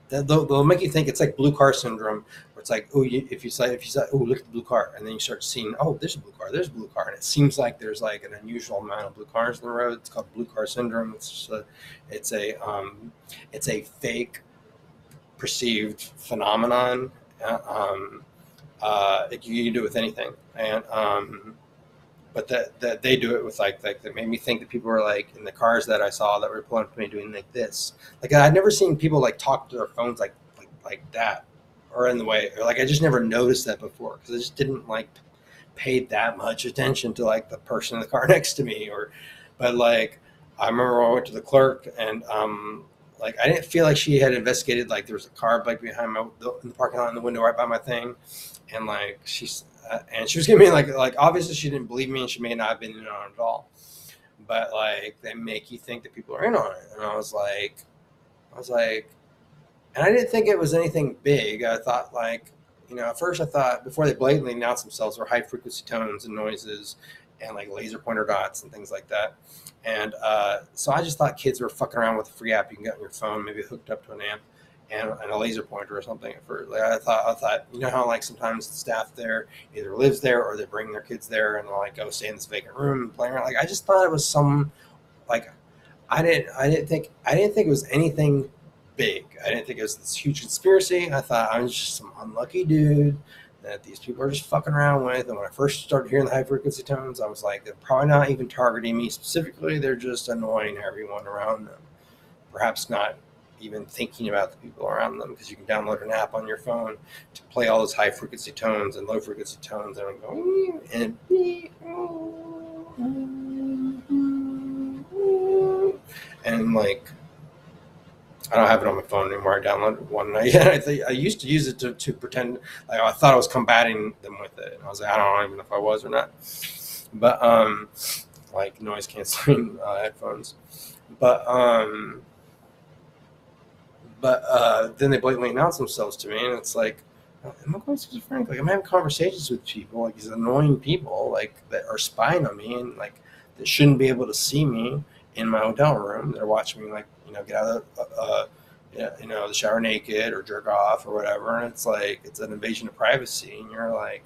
they'll make you think it's like blue car syndrome, where it's like, oh, if you say, oh, look at the blue car, and then you start seeing, oh, there's a blue car, and it seems like there's like an unusual amount of blue cars on the road. It's called blue car syndrome. It's a fake perceived phenomenon. You can do it with anything, and but that they do it with like that made me think that people were like in the cars that I saw that were pulling up to me doing like this. Like I'd never seen people like talk to their phones like that, or in the way, or like I just never noticed that before because I just didn't like pay that much attention to like the person in the car next to me. But like I remember when I went to the clerk and like I didn't feel like she had investigated like there was a car like behind in the parking lot in the window right by my thing, and like she was giving me like obviously she didn't believe me and she may not have been in on it at all, but like they make you think that people are in on it, and I was like, and I didn't think it was anything big. I thought like, at first I thought before they blatantly announced themselves were high frequency tones and noises and like laser pointer dots and things like that. And so I just thought kids were fucking around with a free app you can get on your phone, maybe hooked up to an amp and a laser pointer or something. Like I thought, how like sometimes the staff there either lives there or they bring their kids there and they're like, go stay in this vacant room and play around. Like I just thought it was some like I didn't think it was anything big. I didn't think it was this huge conspiracy. I thought I was just some unlucky dude that these people are just fucking around with. And when I first started hearing the high frequency tones, I was like, they're probably not even targeting me specifically. They're just annoying everyone around them. Perhaps not even thinking about the people around them, because you can download an app on your phone to play all those high frequency tones and low frequency tones and go and like I don't have it on my phone anymore. I downloaded one and I used to use it to pretend like I thought I was combating them with it. And I was like, I don't even know if I was or not. But like noise canceling headphones. But then they blatantly announce themselves to me, and it's like, am I going schizophrenic? Like I'm having conversations with people, like these annoying people, like that are spying on me, and like that shouldn't be able to see me in my hotel room. They're watching me, like get out of the shower naked or jerk off or whatever, and it's like it's an invasion of privacy. And you're like,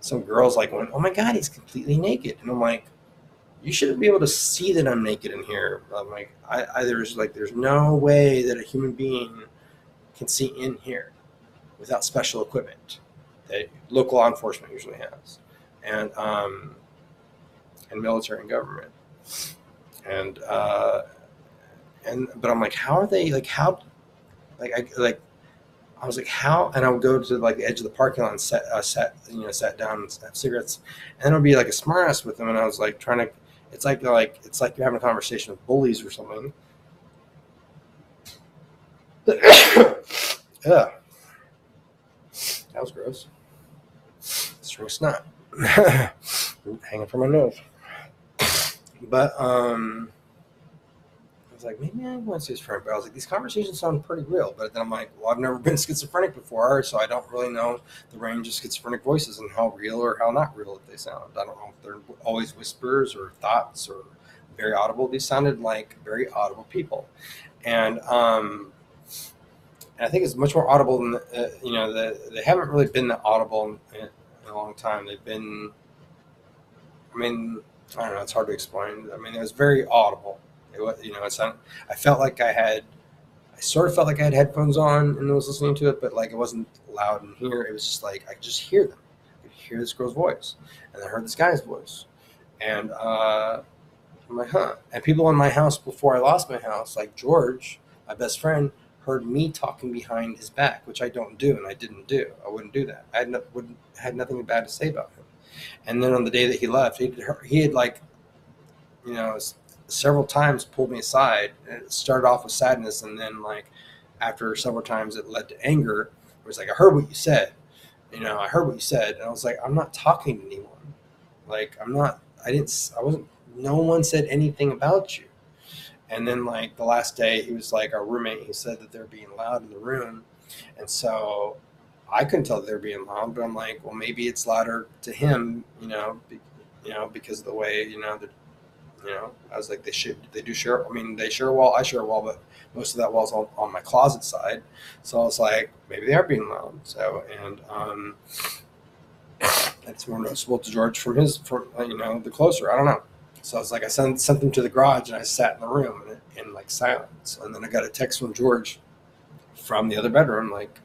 some girls like going, oh my god, he's completely naked, and I'm like, you shouldn't be able to see that I'm naked in here. I'm like, there's no way that a human being can see in here without special equipment that local law enforcement usually has, and military and government, and but I'm like, how are they like how like I was like, how? And I would go to like the edge of the parking lot and sat down and have cigarettes, and it would be like a smart ass with them, and I was like trying to. It's like you're having a conversation with bullies or something. Yeah, that was gross. String snot hanging from my nose. But I was like, maybe I want schizophrenic. But I was like, these conversations sound pretty real. But then I'm like, well, I've never been schizophrenic before, so I don't really know the range of schizophrenic voices and how real or how not real they sound. I don't know if they're always whispers or thoughts or very audible. These sounded like very audible people, and I think it's much more audible than they haven't really been that audible in a long time. They've been, I mean, I don't know. It's hard to explain. I mean, it was very audible. It was, I felt like I sort of felt like I had headphones on and was listening to it, but like it wasn't loud in here. It was just like I could just hear them. I could hear this girl's voice, and I heard this guy's voice, and I'm like, huh. And people in my house before I lost my house, like George, my best friend, heard me talking behind his back, which I don't do, and I didn't do. I wouldn't do that. I had nothing bad to say about him. And then on the day that he left, he had like, several times pulled me aside. And it started off with sadness, and then like after several times it led to anger. It was like, I heard what you said. I heard what you said, and I was like, I'm not talking to anyone. Like, I wasn't. No one said anything about you. And then like the last day, he was like our roommate. He said that they're being loud in the room, and so I couldn't tell that they're being loud. But I'm like, well, maybe it's louder to him, because of the way, I was like, they do share. I mean, they share a wall. I share a wall, but most of that wall's on my closet side. So I was like, maybe they are being loud. So, and it's more noticeable to George from the closer. I don't know. So I was like, I sent them to the garage, and I sat in the room in like silence. And then I got a text from George from the other bedroom, like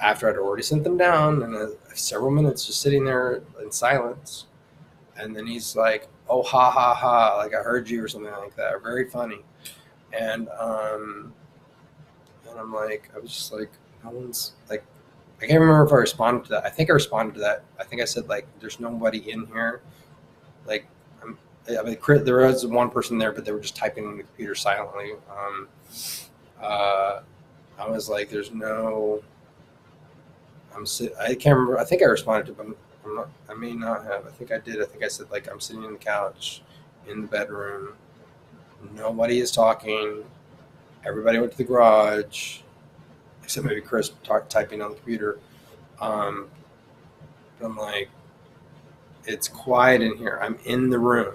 after I'd already sent them down, and several minutes just sitting there in silence. And then he's like, oh, ha, ha, ha, like I heard you or something like that. Very funny. And I'm like, I was just like, no one's like, I can't remember if I responded to that. I think I responded to that. I think I said like, there's nobody in here. Like, there was one person there, but they were just typing on the computer silently. I was like, there's no, I can't remember. I think I responded to them. I may not have. I think I did. I think I said like, I'm sitting on the couch in the bedroom. Nobody is talking. Everybody went to the garage, except maybe Chris typing on the computer. But I'm like, it's quiet in here. I'm in the room.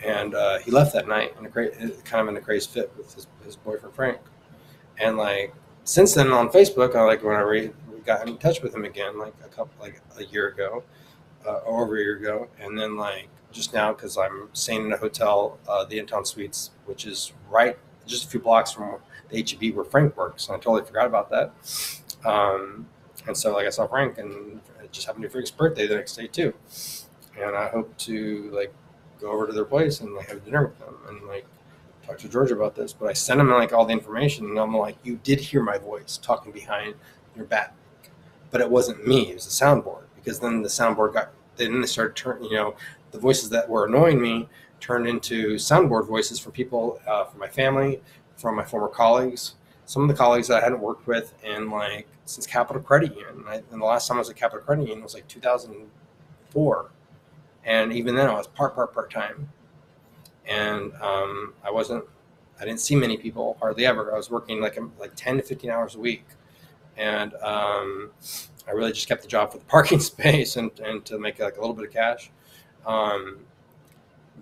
And he left that night in a crazy fit with his boyfriend Frank. And like since then on Facebook, when we got in touch with him again, like a year ago, or over a year ago, and then like just now because I'm staying in a hotel, the In-Town Suites, which is right just a few blocks from the HEB where Frank works, and I totally forgot about that. And so like I saw Frank, and it just happened to be Frank's birthday the next day too, and I hope to like go over to their place and like have dinner with them and like talk to George about this. But I sent him like all the information, and I'm like, you did hear my voice talking behind your back, but it wasn't me. It was the soundboard, because then the soundboard then they started turning, the voices that were annoying me turned into soundboard voices from people, from my family, from my former colleagues, some of the colleagues that I hadn't worked with in like since Capital Credit Union. And the last time I was at Capital Credit Union was like 2004. And even then I was part-time. And I didn't see many people, hardly ever. I was working like 10 to 15 hours a week. And I really just kept the job for the parking space and to make like a little bit of cash.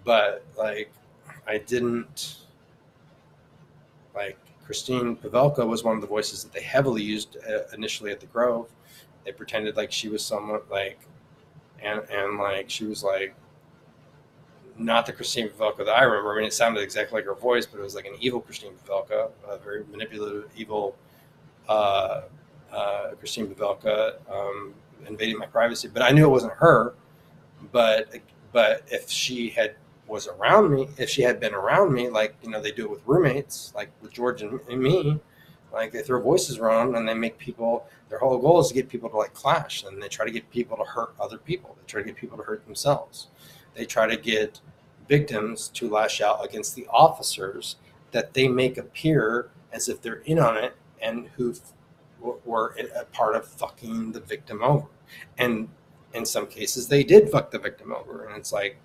But like, I didn't, like, Christine Pavelka was one of the voices that they heavily used initially at the Grove. They pretended like she was someone like, and like she was like not the Christine Pavelka that I remember. I mean, it sounded exactly like her voice, but it was like an evil Christine Pavelka, a very manipulative, evil Christine Pavelka, invading my privacy. But I knew it wasn't her. But if she had been around me, like, they do it with roommates, like with George and me, like they throw voices around and they make people, their whole goal is to get people to like clash, and they try to get people to hurt other people. They try to get people to hurt themselves. They try to get victims to lash out against the officers that they make appear as if they're in on it and who were a part of fucking the victim over. And in some cases they did fuck the victim over. And it's like,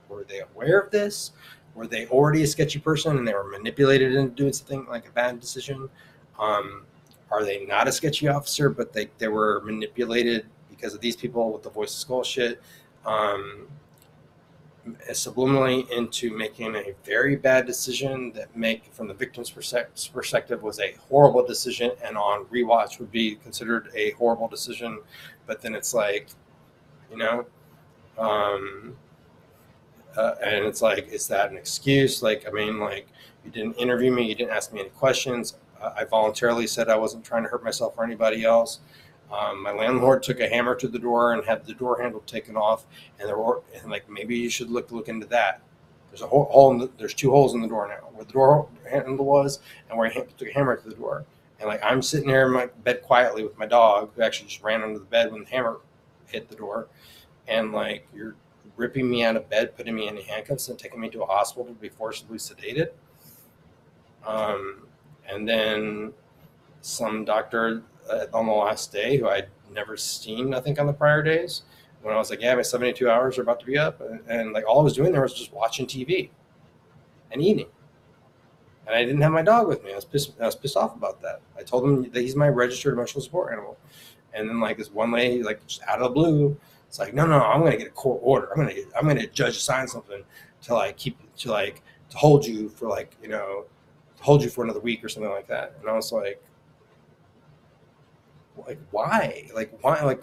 were they aware of this? Were they already a sketchy person and they were manipulated into doing something like a bad decision? Are they not a sketchy officer, but they were manipulated because of these people with the VoiceToSkull shit, subliminally into making a very bad decision that from the victim's perspective was a horrible decision, and on rewatch would be considered a horrible decision. But then it's like, and it's like, is that an excuse? Like, I mean, like, you didn't interview me, you didn't ask me any questions. I voluntarily said I wasn't trying to hurt myself or anybody else. My landlord took a hammer to the door and had the door handle taken off, and like, maybe you should look into that. There's a hole there's two holes in the door now, where the door handle was and where he took a hammer to the door. And like, I'm sitting there in my bed quietly with my dog, who actually just ran under the bed when the hammer hit the door, and like you're ripping me out of bed, putting me in handcuffs, and taking me to a hospital to be forcibly sedated. And then some doctor on the last day who I'd never seen, I think, on the prior days, when I was like, yeah, my 72 hours are about to be up. And like all I was doing there was just watching TV and eating. And I didn't have my dog with me. I was pissed off about that. I told him that he's my registered emotional support animal. And then like this one lady, like just out of the blue, it's like, no, I'm going to get a court order. I'm going to judge assign something to hold you for like, hold you for another week or something like that. And I was like why? Why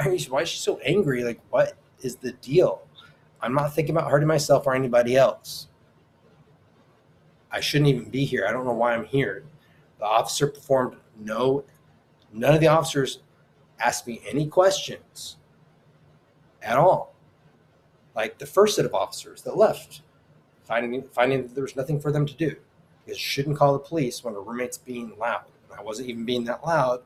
is she so angry? Like, what is the deal? I'm not thinking about hurting myself or anybody else. I shouldn't even be here. I don't know why I'm here. The officer performed none of the officers asked me any questions at all. Like the first set of officers that left, finding that there was nothing for them to do. Because you shouldn't call the police when a roommate's being loud. And I wasn't even being that loud,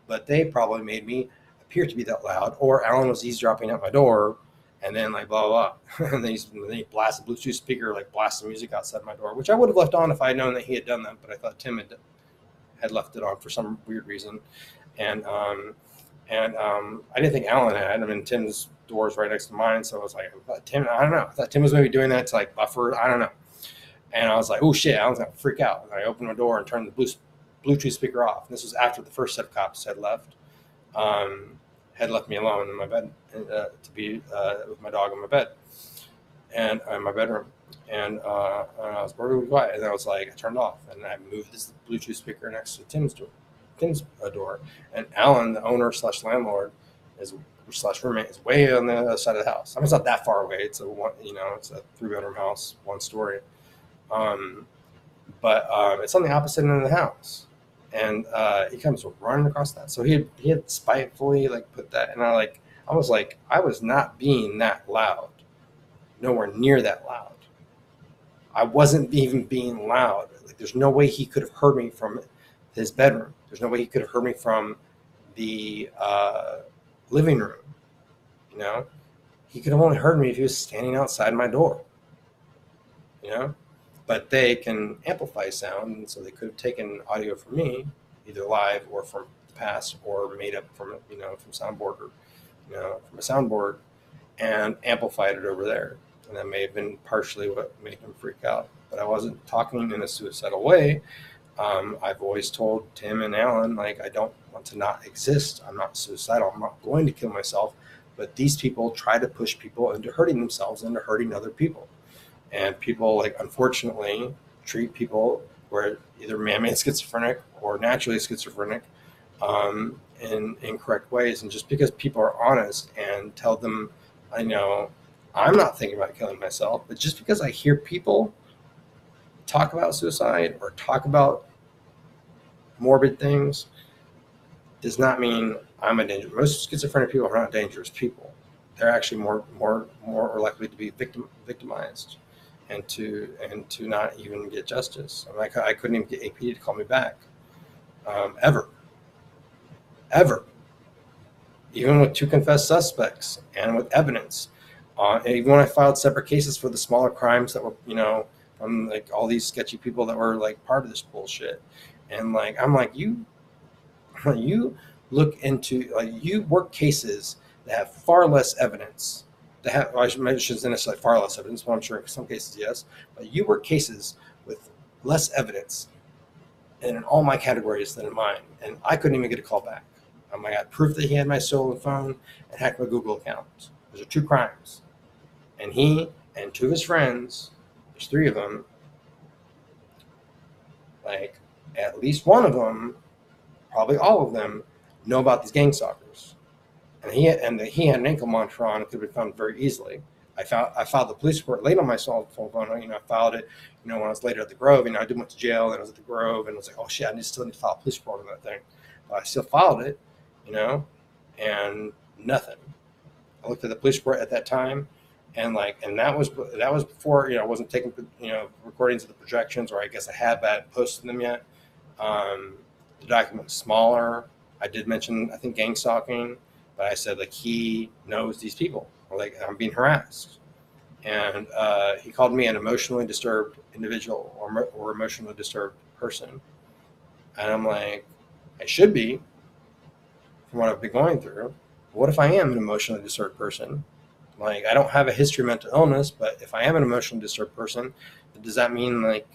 but they probably made me appear to be that loud. Or Alan was eavesdropping at my door, and then like blah blah blah, and then he blasted Bluetooth speaker, like blasting music outside my door, which I would have left on if I had known that he had done that. But I thought Tim had left it on for some weird reason, and I didn't think Alan had. I mean, Tim's door is right next to mine, so I was like, Tim, I don't know. I thought Tim was maybe doing that to like buffer. I don't know. And I was like, oh shit, Alan's gonna freak out. And I opened my door and turned the Bluetooth speaker off. And this was after the first set of cops had left me alone in my bed to be with my dog in my bed and in my bedroom. And I was very quiet. And I was like, I turned off and I moved this Bluetooth speaker next to Tim's door. And Alan, the owner / landlord, / roommate, is way on the other side of the house. I mean, it's not that far away. It's a 3-bedroom house, 1 story. But it's on the opposite end of the house, and he comes running across that. So he had spitefully like put that, and I was not being that loud, nowhere near that loud. I wasn't even being loud. Like there's no way he could have heard me from his bedroom. There's no way he could have heard me from the living room. He could have only heard me if he was standing outside my door. But they can amplify sound, and so they could have taken audio from me, either live or from the past, or made up from from soundboard or from a soundboard, and amplified it over there. And that may have been partially what made him freak out. But I wasn't talking in a suicidal way. I've always told Tim and Alan, like, I don't want to not exist. I'm not suicidal. I'm not going to kill myself. But these people try to push people into hurting themselves, into hurting other people. And people, like, unfortunately, treat people who are either man-made schizophrenic or naturally schizophrenic in incorrect ways. And just because people are honest and tell them, I'm not thinking about killing myself, but just because I hear people talk about suicide or talk about morbid things does not mean I'm a danger. Most schizophrenic people are not dangerous people. They're actually more likely to be victimized. And to not even get justice. I couldn't even get AP to call me back, ever. Even with 2 confessed suspects and with evidence. And even when I filed separate cases for the smaller crimes that were, from like all these sketchy people that were like part of this bullshit. And like, I'm like, you look into, like, you work cases that have far less evidence. I shouldn't necessarily far less evidence, but I'm sure in some cases, yes. But you work cases with less evidence in all my categories than in mine. And I couldn't even get a call back. I got proof that he had my stolen phone and hacked my Google account. Those are 2 crimes. And he and 2 of his friends, there's 3 of them, like at least one of them, probably all of them, know about these Gangstalkers. And he had an ankle monitor on. It could have been found very easily. I filed the police report late on my cell phone. I filed it, when I was later at the Grove. I went to jail, and I was at the Grove, and I was like, oh shit, I still need to file a police report on that thing. But I still filed it, and nothing. I looked at the police report at that time, and that was before I wasn't taking recordings of the projections, or I guess I hadn't posted them yet. The document was smaller. I did mention, I think, gangstalking. but I said, like, he knows these people, or like I'm being harassed. And he called me an emotionally disturbed individual, or emotionally disturbed person. And I'm like, I should be, from what I've been going through. What if I am an emotionally disturbed person? Like, I don't have a history of mental illness, but if I am an emotionally disturbed person, does that mean like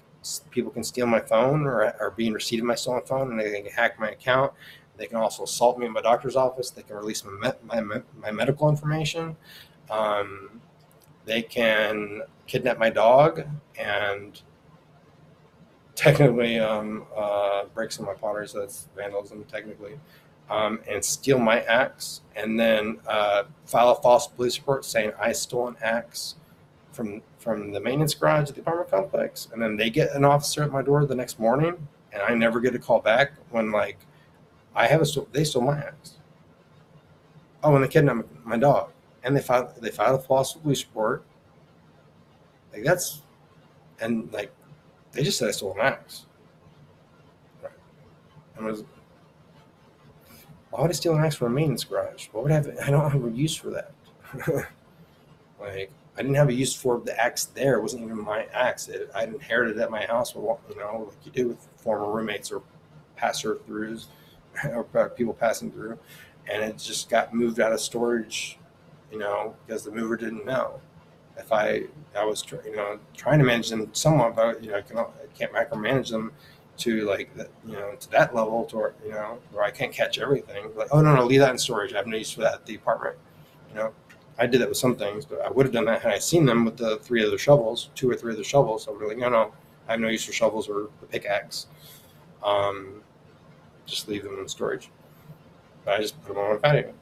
people can steal my phone, or be in receipt of my stolen phone, and they can hack my account? They can also assault me in my doctor's office. They can release my medical information. Um, they can kidnap my dog and technically break some of my pottery, so that's vandalism technically, and steal my axe, and then file a false police report saying I stole an axe from the maintenance garage at the apartment complex, and then they get an officer at my door the next morning, and I never get a call back when like they stole my axe. Oh, and they kidnapped my dog, and they filed a false police report. Like that's and like they just said I stole an axe. And I was, why would I steal an axe from a maintenance garage? What would I have? I don't have a use for that. Like, I didn't have a use for the axe there. It wasn't even my axe. I inherited it at my house, like you do with former roommates or passer-throughs or people passing through. And it just got moved out of storage, because the mover didn't know. If I was, trying to manage them somewhat, but, I can't micromanage them to like, to that level to where I can't catch everything. Like, oh, no, leave that in storage. I have no use for that at the apartment. I did that with some things, but I would have done that had I seen them with the 2 or 3 other shovels. I would be like, no, I have no use for shovels or the pickaxe. Just leave them in storage. But I just put them on my patio,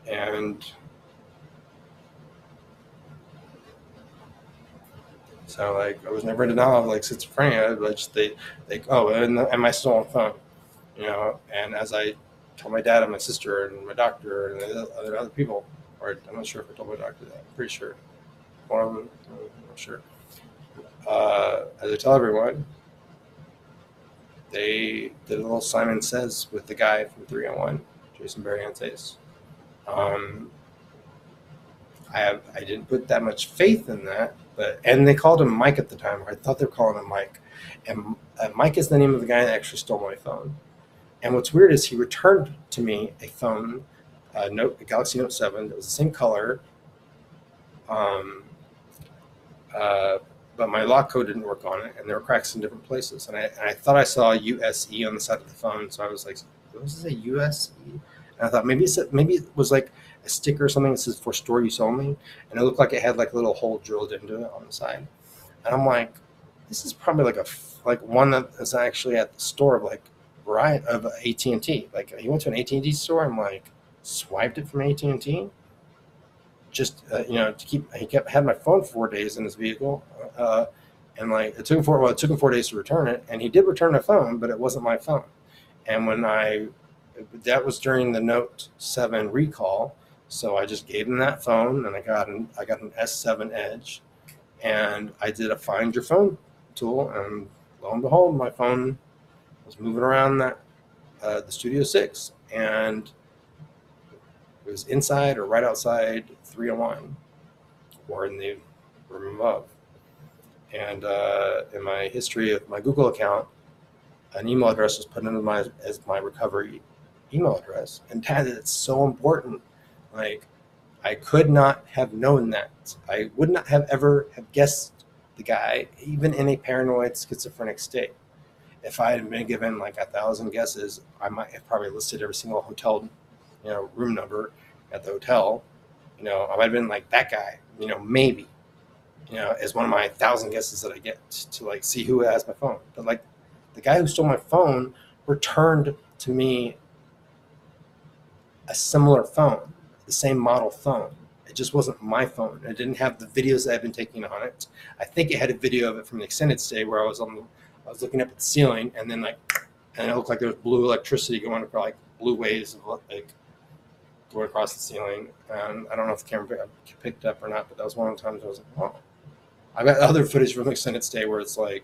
And so, like, I was never in denial of like schizophrenia, but just and my stolen phone, And as I told my dad and my sister and my doctor and the other people, or I'm not sure if I told my doctor that. I'm pretty sure. One of them, I'm not sure. As I tell everyone, they did a little Simon Says with the guy from 301, Jason Barrientos. I didn't put that much faith in that, and they called him Mike at the time. Or I thought they were calling him Mike, and Mike is the name of the guy that actually stole my phone. And what's weird is he returned to me a phone, a Galaxy Note 7 that was the same color, but my lock code didn't work on it, and there were cracks in different places. And I thought I saw USE on the side of the phone, so I was like, "What does it say, USE?" And I thought maybe it was like a sticker or something that says "For store use only," and it looked like it had like a little hole drilled into it on the side. And I'm like, this is probably like one that is actually at the store of AT&T. Like, he went to an AT&T store and like swiped it from AT&T. Just had my phone for 4 days in his vehicle, and like it took him 4 days to return it, and he did return the phone, but it wasn't my phone. And that was during the Note 7 recall, so I just gave him that phone, and I got an S7 Edge, and I did a find your phone tool, and lo and behold, my phone was moving around the Studio 6, and it was inside or right outside 301, or in the room above. And in my history of my Google account, an email address was put in as my recovery email address. And Dad, it's so important. Like, I could not have known that. I would not have ever have guessed the guy, even in a paranoid schizophrenic state. If I had been given like 1,000 guesses, I might have probably listed every single hotel, room number at the hotel. I might have been like that guy, maybe, as one of my 1,000 guesses that I get to like see who has my phone. But like the guy who stole my phone returned to me a similar phone, the same model phone. It just wasn't my phone. It didn't have the videos that I've been taking on it. I think it had a video of it from the extended stay where I was looking up at the ceiling, and then and it looked like there was blue electricity going across, like blue waves of like going across the ceiling. And I don't know if the camera picked up or not, but that was one of the times I was like, oh. I got other footage from the extended stay where it's like,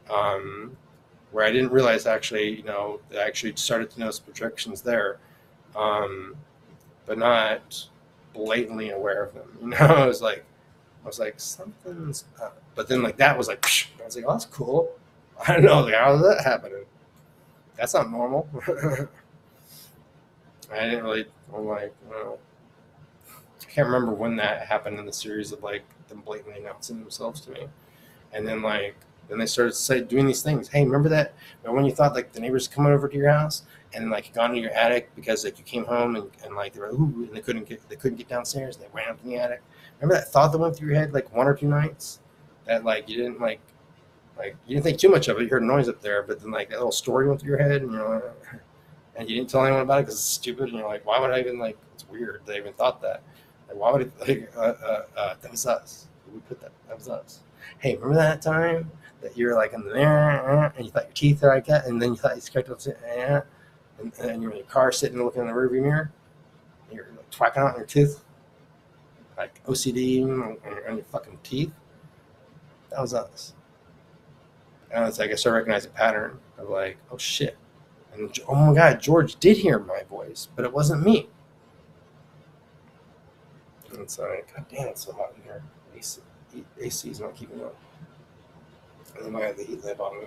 where I didn't realize actually, I actually started to notice projections there. but not blatantly aware of them. You know, I was like something's up. But then like that was like, psh, I was like, oh, that's cool. I don't know, like, how is that happening? That's not normal. I didn't really. I'm like, well, I can't remember when that happened in the series of like them blatantly announcing themselves to me, and then they started doing these things. Hey, remember that? Remember when you thought like the neighbors coming over to your house and like gone to your attic because like you came home and like they were ooh and they couldn't get downstairs. And they ran up in the attic. Remember that thought that went through your head like one or two nights that like you didn't like you didn't think too much of it. You heard a noise up there, but then like that little story went through your head and you're like, and you didn't tell anyone about it because it's stupid. And you're like, why would I even like? It's weird. They even thought that. Like, why would it? Like, that was us. We put that. That was us. Hey, remember that time that you were like in the mirror and you thought your teeth were like that, and then you thought you scratched and then you're in your car sitting looking in the rearview mirror, and you're like twacking out your tooth, like OCD on your fucking teeth. That was us. And it's like I started recognizing a pattern of like, oh shit. And oh my God, George did hear my voice, but it wasn't me. And it's like, God damn, it's so hot in here. AC is not keeping up. And they might have the heat lamp on me.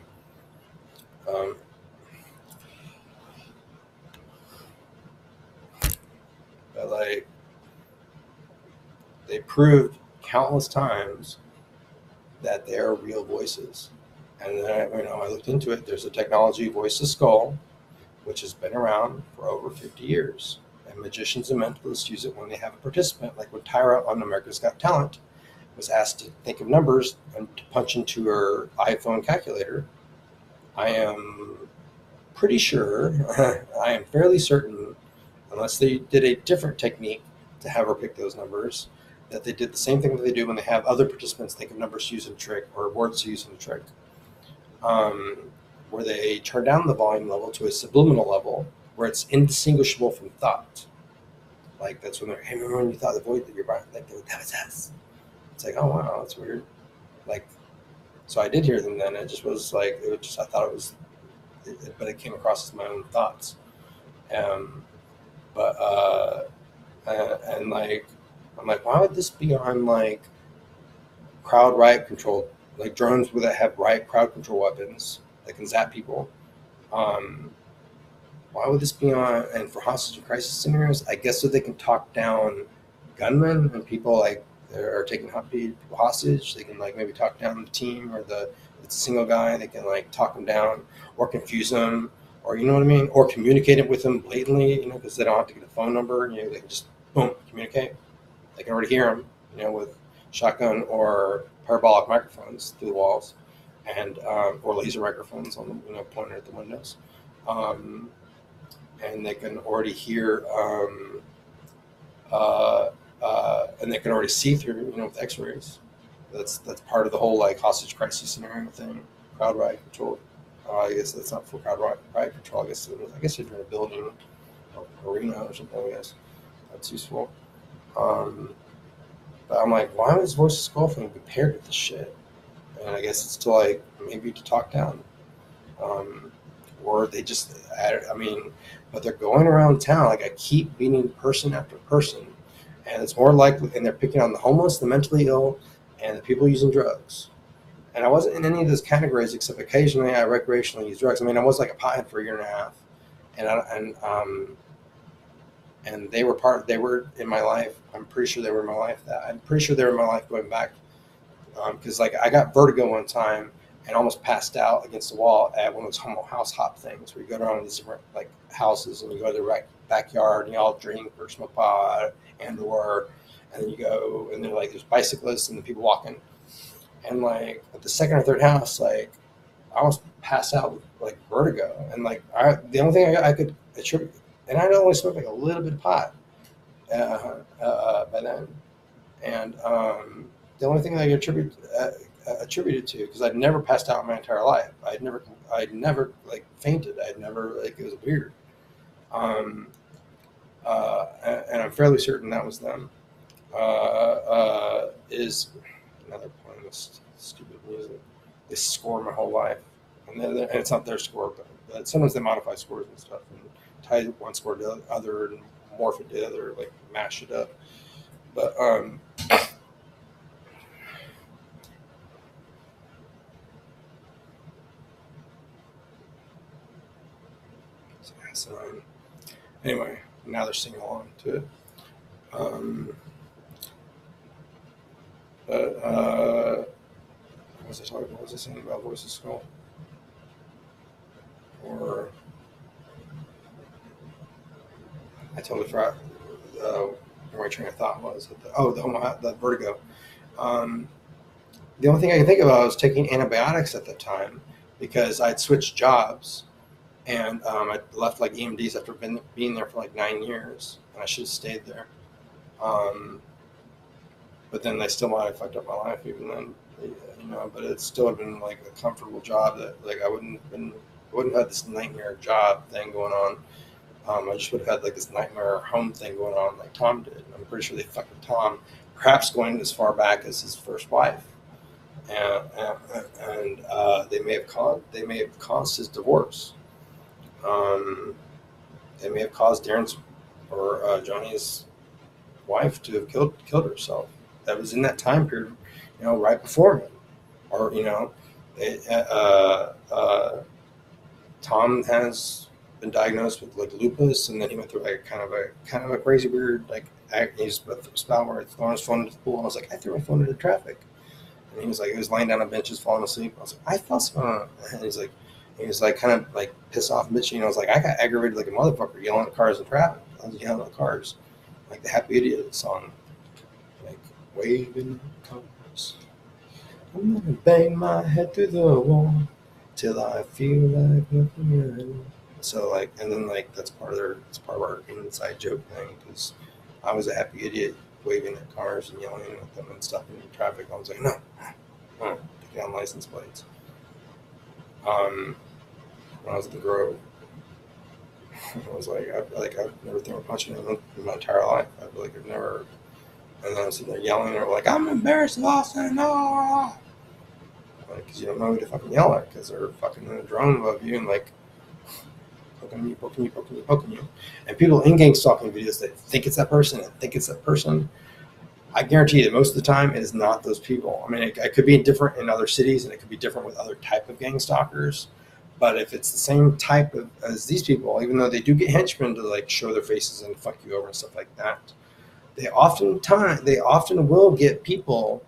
But like, they proved countless times that they are real voices. And then I looked into it. There's a technology, VoiceToSkull, which has been around for over 50 years. And magicians and mentalists use it when they have a participant, like when Tyra on America's Got Talent was asked to think of numbers and to punch into her iPhone calculator. I am pretty sure, I am fairly certain, unless they did a different technique to have her pick those numbers, that they did the same thing that they do when they have other participants think of numbers to use in a trick or words to use in a trick, where they turn down the volume level to a subliminal level where it's indistinguishable from thought. Like that's when they're, hey, remember when you thought the void that you're buying, like that was us. It's like, oh wow, that's weird. Like, so I did hear them then. It just was like, it was just, I thought it was, but it came across as my own thoughts. Um, but, and like, I'm like, why would this be on like crowd riot control, like drones that have riot crowd control weapons that can zap people? Why would this be on? And for hostage and crisis scenarios, I guess so they can talk down gunmen and people like that are taking people hostage. They can like maybe talk down the team or it's a single guy. They can like talk them down or confuse them, or you know what I mean, or communicate it with them blatantly. You know, because they don't have to get a phone number. You know, they can just boom communicate. They can already hear them. You know, with shotgun or parabolic microphones through the walls, and or laser microphones on the pointed at the windows. And they can already hear, and they can already see through, with X-rays. That's part of the whole like hostage crisis scenario thing. Crowd riot control. I guess that's not for crowd riot control. I guess if you're in a building, or arena or something, I guess that's useful. But I'm like, why was VoiceToSkull thing prepared with this shit? And I guess it's to like maybe to talk down. Or they just, but they're going around town. Like I keep meeting person after person, and it's more likely, and they're picking on the homeless, the mentally ill, and the people using drugs. And I wasn't in any of those categories except occasionally I recreationally use drugs. I mean, I was like a pothead for a year and a half, and they were in my life. I'm pretty sure they were in my life. I'm pretty sure they were in my life going back, because like I got vertigo one time and almost passed out against the wall at one of those Homo house hop things where you go around these different like houses and you go to the backyard and you all drink or smoke pot and then you go and then like there's bicyclists and the people walking, and like at the second or third house, like I almost passed out with like vertigo, and like the only thing I could attribute, and I'd only smoked like a little bit of pot by then, and the only thing that I could attributed to, because I'd never passed out in my entire life. I'd never like fainted. I'd never like, it was weird. And I'm fairly certain that was them. Is another point of this stupid music. They score my whole life, and it's not their score, but sometimes they modify scores and stuff. And tie one score to the other and morph it to the other, like mash it up. But so, anyway, now they're singing along to it. But what was I talking? What was I saying about VoiceToSkull? Or I totally forgot where my train of thought was. The Vertigo. The only thing I can think about was taking antibiotics at the time because I'd switched jobs and I left like EMDs after being there for like 9 years, and I should have stayed there. But then they still might have fucked up my life even then, you know. But it's still been like a comfortable job that like I wouldn't have this nightmare job thing going on. I just would have had like this nightmare home thing going on like Tom did. I'm pretty sure they fucked with Tom, perhaps going as far back as his first wife, and they may have caused his divorce. They may have caused Darren's or Johnny's wife to have killed herself. That was in that time period, you know, right before me, or you know, Tom has been diagnosed with like lupus, and then he went through like kind of a crazy weird like he's spell where he's throwing his phone into the pool. And I was like, I threw my phone into traffic, and he was lying down on benches falling asleep. I was like, I fell asleep, and he was like kind of like pissed off and bitching. I was like, I got aggravated like a motherfucker yelling at cars in traffic. I was yelling at cars, like the Happy Idiot song, like waving cars. I'm gonna bang my head through the wall till I feel like nothing else. So like, and then like that's part of our inside joke thing because I was a happy idiot waving at cars and yelling at them and stuff in traffic. I was like, no, taking on license plates. When I was at the Grove, I was like, I've never thrown a punch in anyone in my entire life. I've never. And then I'm sitting there yelling, and like, I'm embarrassed of Austin, no. Because you don't know who to fucking yell at because they're fucking in a drone above you and like poking you. And people in Gangstalking videos that think it's that person, I guarantee you that most of the time it is not those people. I mean, it could be different in other cities and it could be different with other type of Gangstalkers. But if it's the same type as these people, even though they do get henchmen to like show their faces and fuck you over and stuff like that, they often will get people,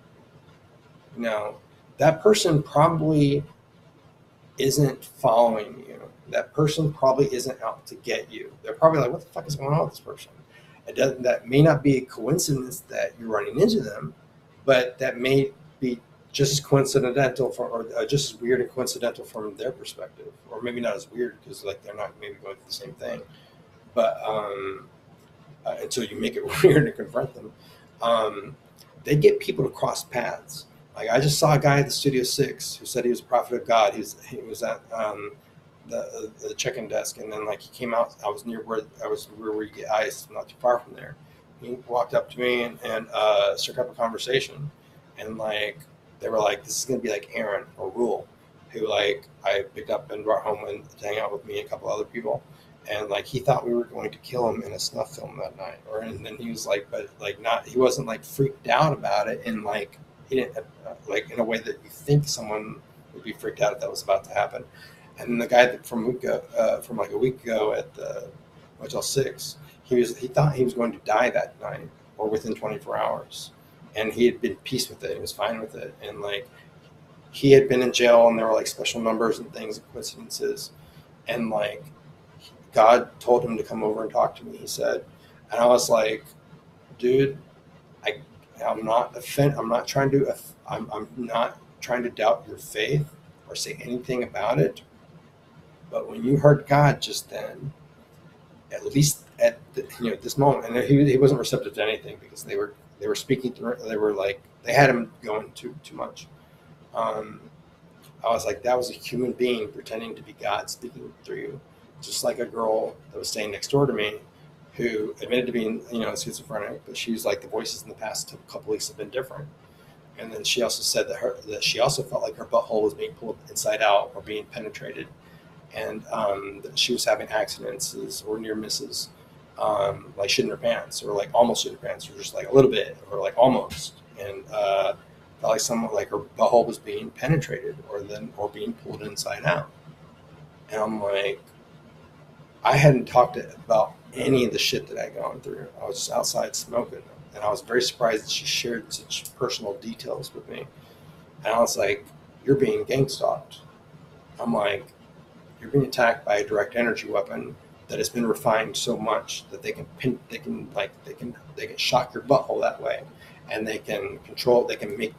you know, that person probably isn't following you. That person probably isn't out to get you. They're probably like, what the fuck is going on with this person? That may not be a coincidence that you're running into them, but that may be just as coincidental or just as weird and coincidental from their perspective, or maybe not as weird because like they're not maybe going through the same thing. But until you make it weird and confront them, they get people to cross paths. Like I just saw a guy at the Studio 6 who said he was a prophet of God. He was at the check-in desk, and then like he came out. I was near where you get ice, not too far from there. He walked up to me and struck up a conversation, and like they were like, "This is gonna be like Aaron or Rule, who like I picked up and brought home and to hang out with me and a couple other people." And like he thought we were going to kill him in a snuff film that night, and then he was like, but like not. He wasn't like freaked out about it, and like he didn't like in a way that you think someone would be freaked out if that was about to happen. And then the guy that from like a week ago at the Motel 6, he thought he was going to die that night or within 24 hours, and he had been at peace with it. He was fine with it, and like he had been in jail, and there were like special numbers and things and coincidences, and like God told him to come over and talk to me. He said, and I was like, dude, I'm not trying to doubt your faith or say anything about it. But when you heard God just then, at least at this moment, and he wasn't receptive to anything because they were speaking through. They were like they had him going too much. I was like, that was a human being pretending to be God speaking through you, just like a girl that was staying next door to me, who admitted to being schizophrenic, but she was like the voices in the past couple weeks have been different. And then she also said that she also felt like her butthole was being pulled inside out or being penetrated. and she was having accidents or near misses, like shitting her pants, or like almost shitting her pants, or just like a little bit, or like almost, and felt like someone, like her butthole was being penetrated or being pulled inside out. And I'm like, I hadn't talked about any of the shit that I'd gone through. I was just outside smoking, and I was very surprised that she shared such personal details with me. And I was like, "You're being gangstalked." I'm like, "You're being attacked by a direct energy weapon that has been refined so much that they can shock your butthole that way, and they can control. They can make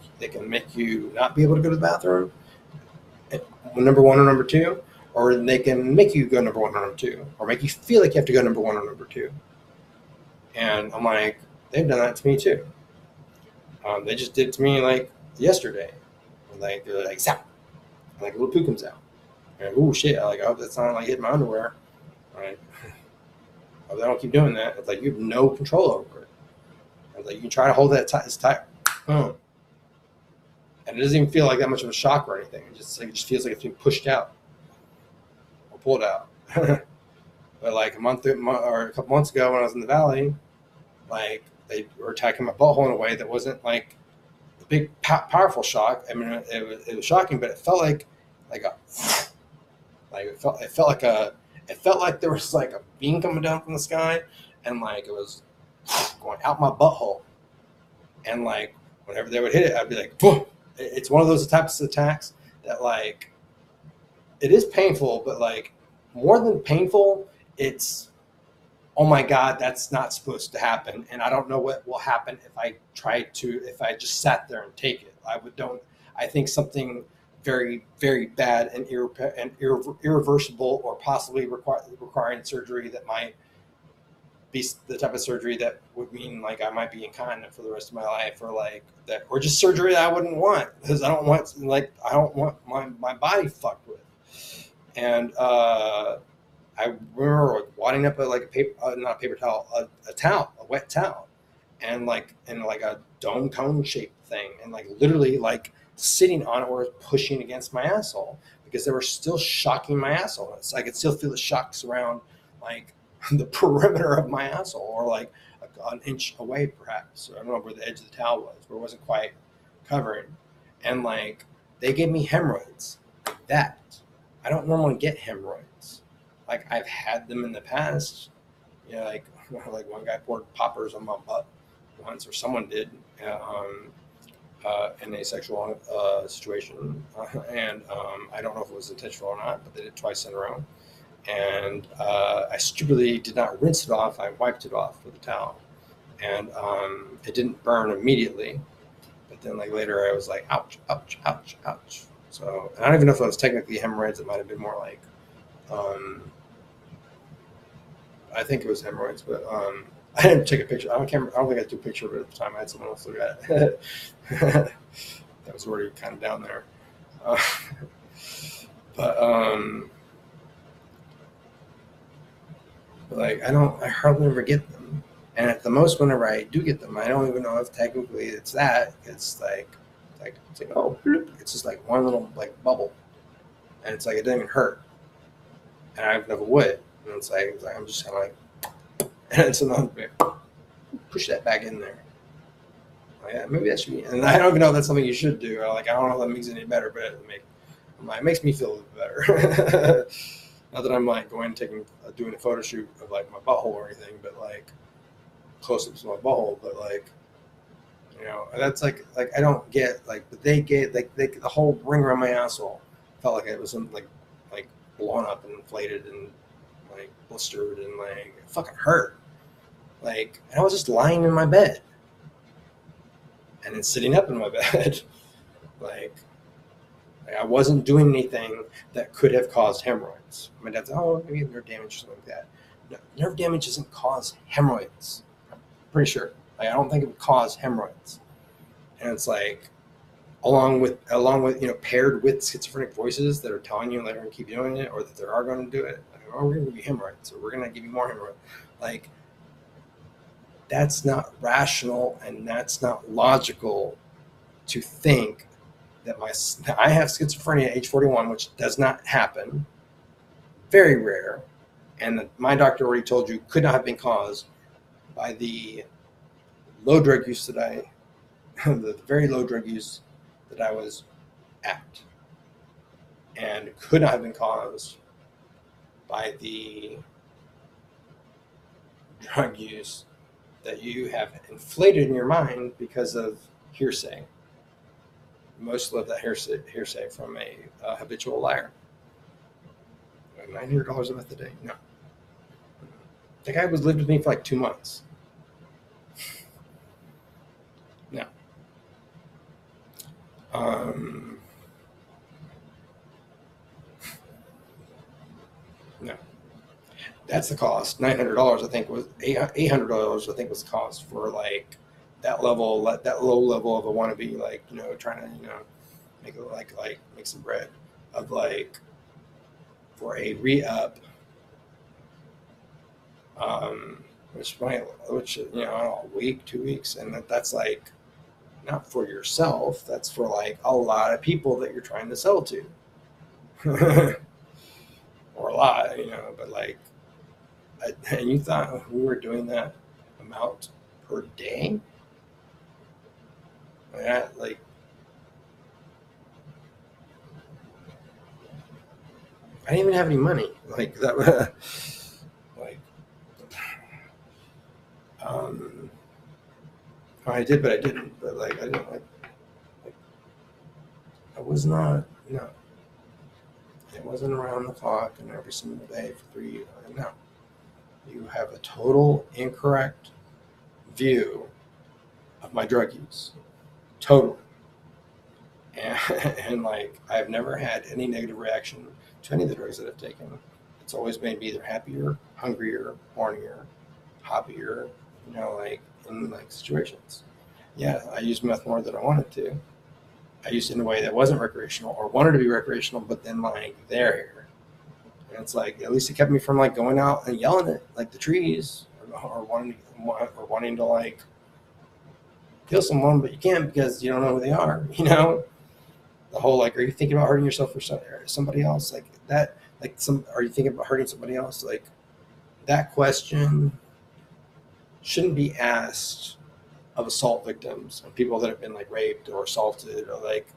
you not be able to go to the bathroom, number one or number two, or they can make you go number one or number two, or make you feel like you have to go number one or number two." And I'm like, they've done that to me too. They just did it to me like yesterday. Like they're like zap, like a little poo comes out. And oh shit! I hope that's not like hitting my underwear. Right? I hope they don't keep doing that. It's like you have no control over it. I was like, you can try to hold that tight, it's tight. Boom. And it doesn't even feel like that much of a shock or anything. It just feels like it's being pushed out or pulled out. But like a couple months ago when I was in the valley, like they were attacking my butthole in a way that wasn't like a big powerful shock. I mean, it was shocking, but it felt like it felt like there was like a beam coming down from the sky, and like it was going out my butthole. And like whenever they would hit it, I'd be like, boom. It's one of those types of attacks that like it is painful, but like more than painful, it's, oh my God, that's not supposed to happen. And I don't know what will happen if I just sat there and take it. I think something very, very bad and irreversible, or possibly requiring surgery that might be the type of surgery that would mean like I might be incontinent for the rest of my life, or like that, or just surgery that I wouldn't want, because I don't want my body fucked with. And I remember wadding up not a paper towel, a wet towel, and like in like a dome cone shaped thing, and like literally like sitting on it or pushing against my asshole, because they were still shocking my asshole. I could still feel the shocks around like the perimeter of my asshole, or like an inch away perhaps. I don't know where the edge of the towel was, where it wasn't quite covering. And like they gave me hemorrhoids like that. I don't normally get hemorrhoids. Like I've had them in the past. You know, like one guy poured poppers on my butt once, or someone did in a sexual situation, and I don't know if it was intentional or not, but they did it twice in a row. And I stupidly did not rinse it off. I wiped it off with a towel, and it didn't burn immediately. But then, like later, I was like, "Ouch, ouch, ouch, ouch." So I don't even know if it was technically hemorrhoids. It might have been more like, I think it was hemorrhoids, but I didn't take a picture. I don't think I took a picture of it at the time. I had someone else look at it. That was already kind of down there. But like I hardly ever get them. And at the most, whenever I do get them, I don't even know if technically it's that. It's like oh, it's just like one little like bubble, and it's like it doesn't even hurt, and I've never would. And it's like I'm just kind of like, and it's another bit. Push that back in there. Like, yeah, maybe that should be. And I don't even know if that's something you should do. I don't know if that makes it any better, but it makes me feel a little better. Not that I'm like doing a photo shoot of like my butthole or anything, but like close-ups of my butthole. But like, you know, that's like I don't get like, but they get like the whole ring around my asshole felt like it was like blown up and inflated and like blistered, and like it fucking hurt. Like, and I was just lying in my bed and then sitting up in my bed. like I wasn't doing anything that could have caused hemorrhoids. My dad's, oh, maybe nerve damage or something like that. No, nerve damage doesn't cause hemorrhoids. I'm pretty sure. Like, I don't think it would cause hemorrhoids. And it's like, along with paired with schizophrenic voices that are telling you they're going to keep doing it, or that they are going to do it. Like, oh, we're going to give you hemorrhoids, or we're going to give you more hemorrhoids. Like, that's not rational, and that's not logical to think that I have schizophrenia at age 41, which does not happen. very rare, and my doctor already told you could not have been caused by the low drug use that the very low drug use that I was at, and could not have been caused by the drug use that you have inflated in your mind because of hearsay. Most of that hearsay from a habitual liar. $900 a month a day? No. The guy lived with me for like 2 months. No. No. That's the cost. $900 I think was $800 I think was the cost for like that level, that low level of a wannabe, like, trying to, make it like make some bread of like for a re-up, which a week, 2 weeks, and that's like not for yourself, that's for like a lot of people that you're trying to sell to. Or a lot, but like, and you thought we were doing that amount per day? Like, I didn't even have any money. Like that, like, I did, but I didn't. But like, I didn't like I was not, it wasn't around the clock and every single day for 3 years. No, you have a total incorrect view of my drug use. Total. And like, I've never had any negative reaction to any of the drugs that I've taken. It's always made me either happier, hungrier, hornier, hoppier, like in like situations. Yeah, I used meth more than I wanted to. I used it in a way that wasn't recreational or wanted to be recreational, but then like there. And it's like, at least it kept me from like going out and yelling at like the trees or wanting to like kill someone, but you can't because you don't know who they are, The whole like, are you thinking about hurting yourself or somebody else? Like that, like are you thinking about hurting somebody else? Like that question shouldn't be asked of assault victims and people that have been like raped or assaulted or like,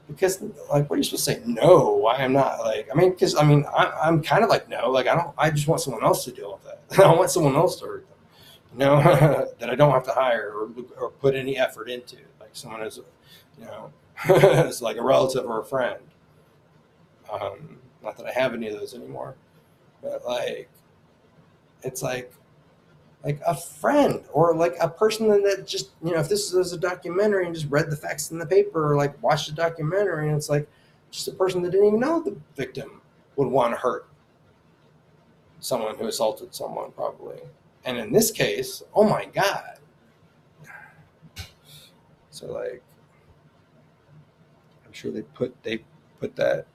because like, what are you supposed to say? No, why I'm not like, because I'm kind of like, no, like I just want someone else to deal with that. I want someone else to hurt them, that I don't have to hire or put any effort into, like someone is, it's like a relative or a friend. Not that I have any of those anymore, but like, it's like a friend or like a person that just, if this was a documentary and just read the facts in the paper or like watched the documentary, and it's like just a person that didn't even know the victim would want to hurt someone who assaulted someone probably. And in this case, oh my God. So like, I'm sure they put that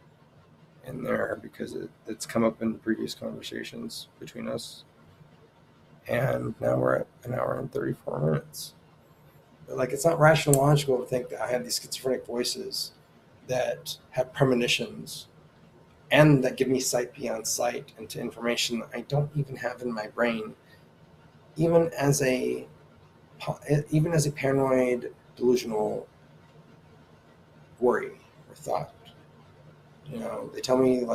in there because it's come up in previous conversations between us. And now we're at an hour and 34 minutes. But like, it's not rational logical to think that I have these schizophrenic voices that have premonitions and that give me sight beyond sight into information that I don't even have in my brain, even as a paranoid, delusional worry or thought. They tell me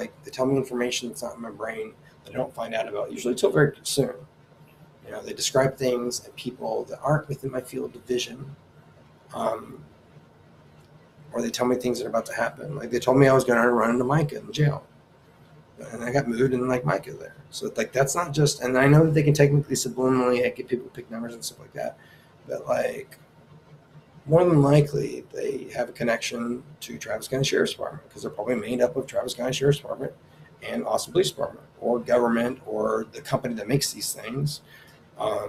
information that's not in my brain that I don't find out about usually until very soon. They describe things and people that aren't within my field of vision, or they tell me things that are about to happen. Like they told me I was going to run into Micah in jail, and I got moved and like Micah there. So like, that's not just, and I know that they can technically subliminally get people to pick numbers and stuff like that, but like, more than likely they have a connection to Travis County Sheriff's Department because they're probably made up of Travis County Sheriff's Department and Austin Police Department or government or the company that makes these things. At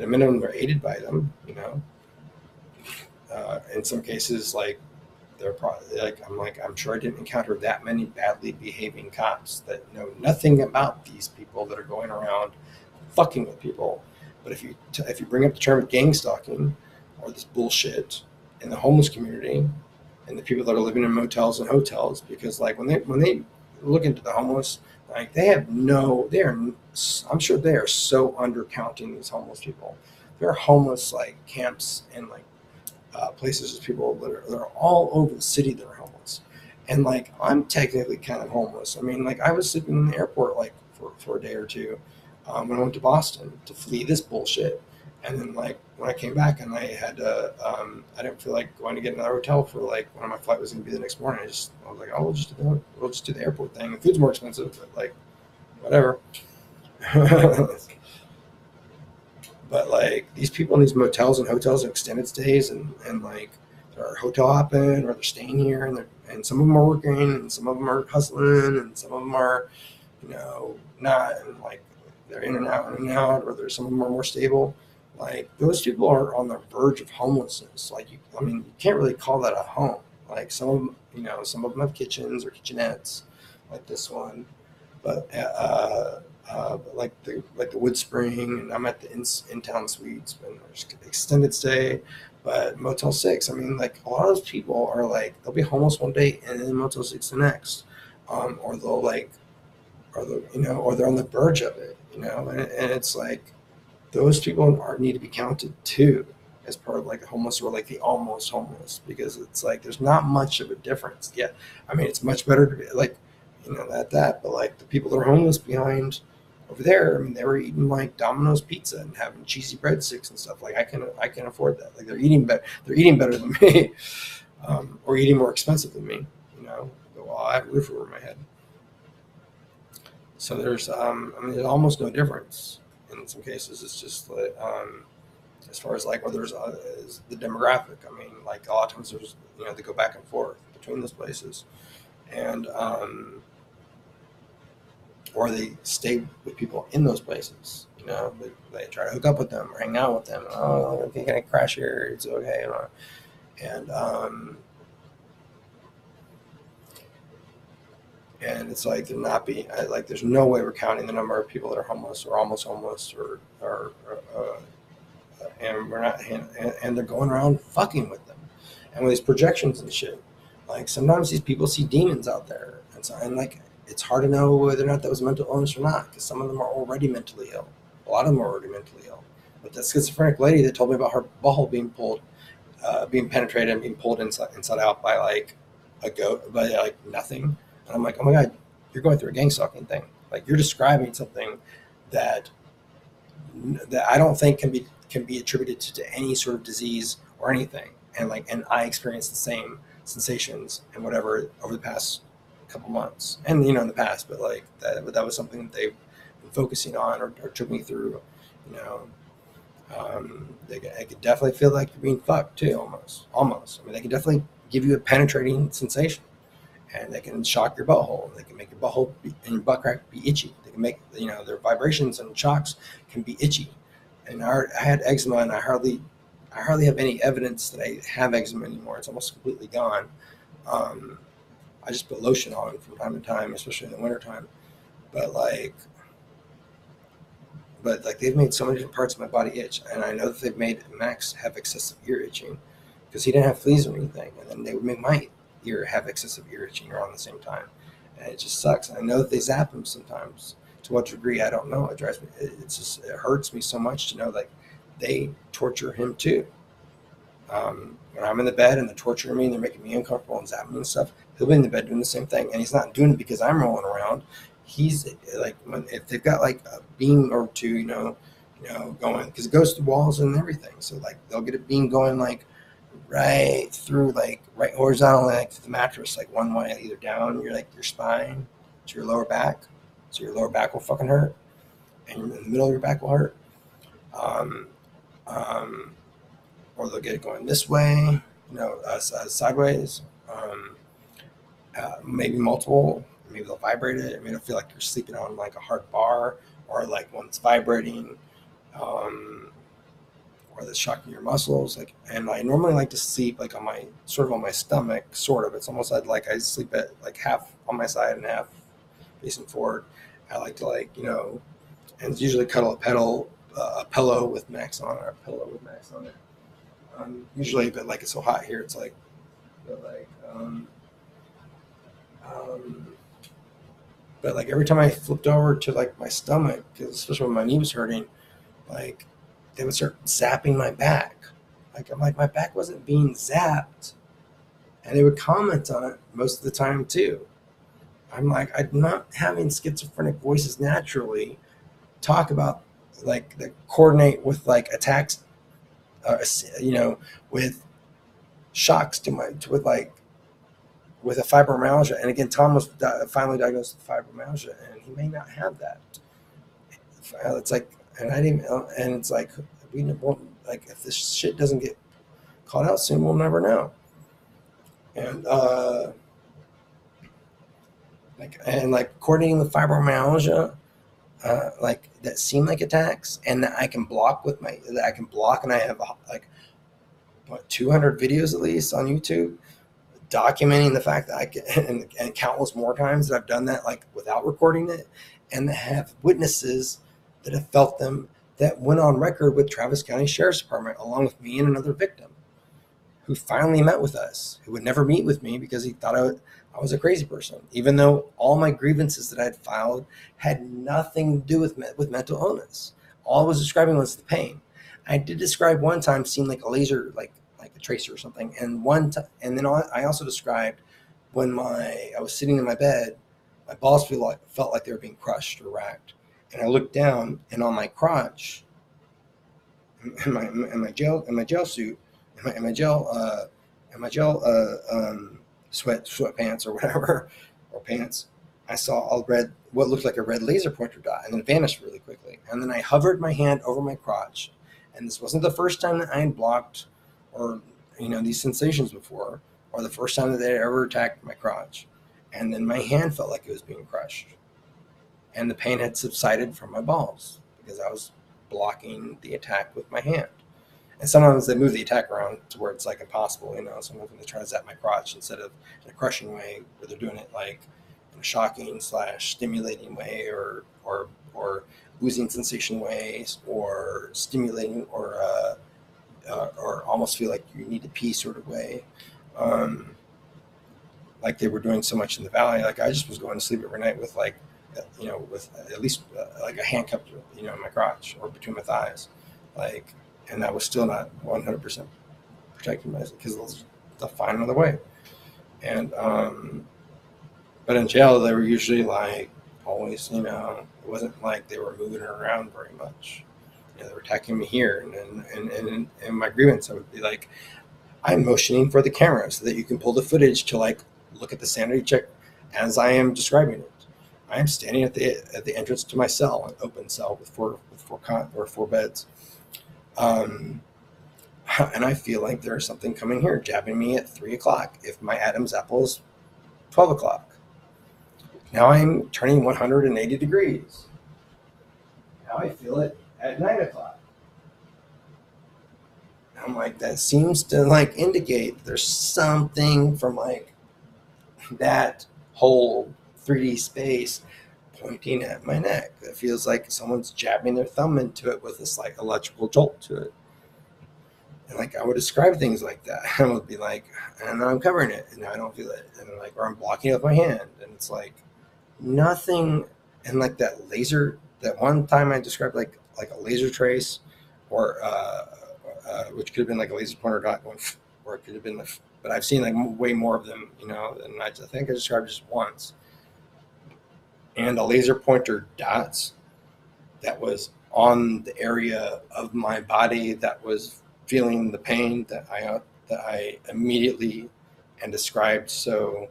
a minimum, they're aided by them. In some cases, like they're probably like, I'm sure I didn't encounter that many badly behaving cops that know nothing about these people that are going around fucking with people. But if you bring up the term gang stalking or this bullshit in the homeless community, and the people that are living in motels and hotels, because like when they look into the homeless, like I'm sure they are so undercounting these homeless people. There are homeless like camps and like places with people that are all over the city that are homeless. And like I'm technically kind of homeless. I mean, like I was sleeping in the airport like for a day or two when I went to Boston to flee this bullshit. And then like when I came back and I had to, I didn't feel like going to get another hotel for like when my flight was going to be the next morning. I was like, oh, we'll just do the airport thing. The food's more expensive, but like whatever. But like these people in these motels and hotels and extended stays and like they're hotel hopping or they're staying here and some of them are working and some of them are hustling and some of them are, not, and like they're in and out, or there's some of them are more stable. Like those people are on the verge of homelessness. Like you can't really call that a home. Like some of them, some of them have kitchens or kitchenettes, like this one, but like the Wood Spring, and I'm at the in town suites, and there's extended stay, but Motel 6. I mean, like a lot of those people are like they'll be homeless one day and then Motel 6 the next, or they'll like, or they're on the verge of it, and it's like those people need to be counted too as part of like the homeless or like the almost homeless, because it's like there's not much of a difference. Yeah, I mean it's much better to be like, that, but like the people that are homeless behind over there, I mean they were eating like Domino's pizza and having cheesy breadsticks and stuff. Like I can afford that. Like they're eating better than me, or eating more expensive than me. Well, I have a roof over my head. So there's there's almost no difference in some cases. It's just like as far as like whether is the demographic. I mean, like a lot of times there's they go back and forth between those places, and or they stay with people in those places. They try to hook up with them or hang out with them. Oh, okay, can I crash here? It's okay, and it's like they're not being like there's no way we're counting the number of people that are homeless or almost homeless or and we're not and they're going around fucking with them and with these projections and shit. Like sometimes these people see demons out there, and like it's hard to know whether or not that was mental illness or not, because some of them are already mentally ill. A lot of them are already mentally ill. But that schizophrenic lady that told me about her butthole being penetrated and being pulled inside out by like a goat, by like nothing. And I'm like, oh my God, you're going through a gangstalking thing. Like you're describing something that I don't think can be attributed to any sort of disease or anything. And I experienced the same sensations and whatever over the past couple months, and in the past, but like that was something that they've been focusing on or took me through. I could definitely feel like you're being fucked too, almost. I mean, they can definitely give you a penetrating sensation, and they can shock your butthole. And they can make your butthole and your butt crack be itchy. They can make their vibrations and shocks can be itchy. And I had eczema, and I hardly have any evidence that I have eczema anymore. It's almost completely gone. I just put lotion on from time to time, especially in the wintertime. But they've made so many different parts of my body itch, and I know that they've made Max have excessive ear itching because he didn't have fleas or anything, and then they would make my ear have excessive ear itching around the same time, and it just sucks. And I know that they zap him sometimes. To what degree, I don't know. It drives me. It hurts me so much to know like they torture him too. When I'm in the bed and they're torturing me and they're making me uncomfortable and zapping me and stuff, he'll be in the bed doing the same thing, and he's not doing it because I'm rolling around. He's like, if they've got like a beam or two, going, because it goes through walls and everything. So like they'll get a beam going like right through, like right horizontally, like to the mattress, like one way, either down your spine to your lower back. So your lower back will fucking hurt, and in the middle of your back will hurt. Um, um, or they'll get it going this way, sideways. Maybe multiple. Maybe they'll vibrate it. Maybe it'll feel like you're sleeping on like a hard bar, or like one that's vibrating, or that's shocking your muscles. Like, and I normally like to sleep like on my stomach, sort of. It's almost like I sleep at like half on my side and half facing forward. I like to and it's usually cuddle a pillow with Max on it, or a pillow with Max on it. Usually, but like it's so hot here, it's like but but like every time I flipped over to like my stomach, 'cause especially when my knee was hurting, like they would start zapping my back. Like I'm like my back wasn't being zapped, and they would comment on it most of the time too. I'm like I'm not having schizophrenic voices naturally talk about like that coordinate with like attacks, you know, with shocks to my with like with a fibromyalgia. And again, Tom was finally diagnosed with fibromyalgia, and he may not have that. It's like, and I didn't, and it's like we won't like if this shit doesn't get caught out soon, we'll never know. And like coordinating with fibromyalgia, like that seem like attacks, and that I can block with my that I can block, and I have like what 200 videos at least on YouTube documenting the fact that I can, and countless more times that I've done that like without recording it, and have witnesses that have felt them that went on record with Travis County Sheriff's Department along with me and another victim who finally met with us, who would never meet with me because he thought I was a crazy person, even though all my grievances that I had filed had nothing to do with mental illness. All I was describing was the pain. I did describe one time seeing like a laser, like a tracer or something, and and then I also described when I was sitting in my bed, my balls felt like they were being crushed or racked, and I looked down, and on my crotch, in my jail suit, in my gel sweatpants or whatever, or pants, I saw what looked like a red laser pointer dot, and then it vanished really quickly. And then I hovered my hand over my crotch, and this wasn't the first time that I had blocked or these sensations before, or the first time that they had ever attacked my crotch. And then my hand felt like it was being crushed, and the pain had subsided from my balls because I was blocking the attack with my hand. And sometimes they move the attack around to where it's like impossible, sometimes when they try to zap my crotch instead of in a crushing way, where they're doing it like in a shocking / stimulating way, or oozing sensation ways, or stimulating, or almost feel like you need to pee sort of way. Like they were doing so much in the valley. Like I just was going to sleep every night with like, with at least like a hand cupped, in my crotch or between my thighs, like, and that was still not 100% protecting myself because they'll find another way. And but in jail they were usually like always, it wasn't like they were moving around very much. They were attacking me here, and my grievance, I would be like, I'm motioning for the camera so that you can pull the footage to like look at the sanity check as I am describing it. I am standing at the entrance to my cell, an open cell with four beds. And I feel like there's something coming here, jabbing me at 3:00 if my Adam's apple is 12:00. Now I'm turning 180 degrees. Now I feel it at 9:00. I'm like, that seems to like indicate there's something from like that whole 3D space pointing at my neck. It feels like someone's jabbing their thumb into it with this like electrical jolt to it. And like I would describe things like that. I would be like, and I'm covering it, and I don't feel it, and like, or I'm blocking it with my hand, and it's like nothing. And like that laser, that one time I described like a laser trace, or which could have been like a laser pointer dot going, or it could have been, but I've seen like way more of them, and I think I described just once. And a laser pointer dots that was on the area of my body that was feeling the pain that I immediately and described. So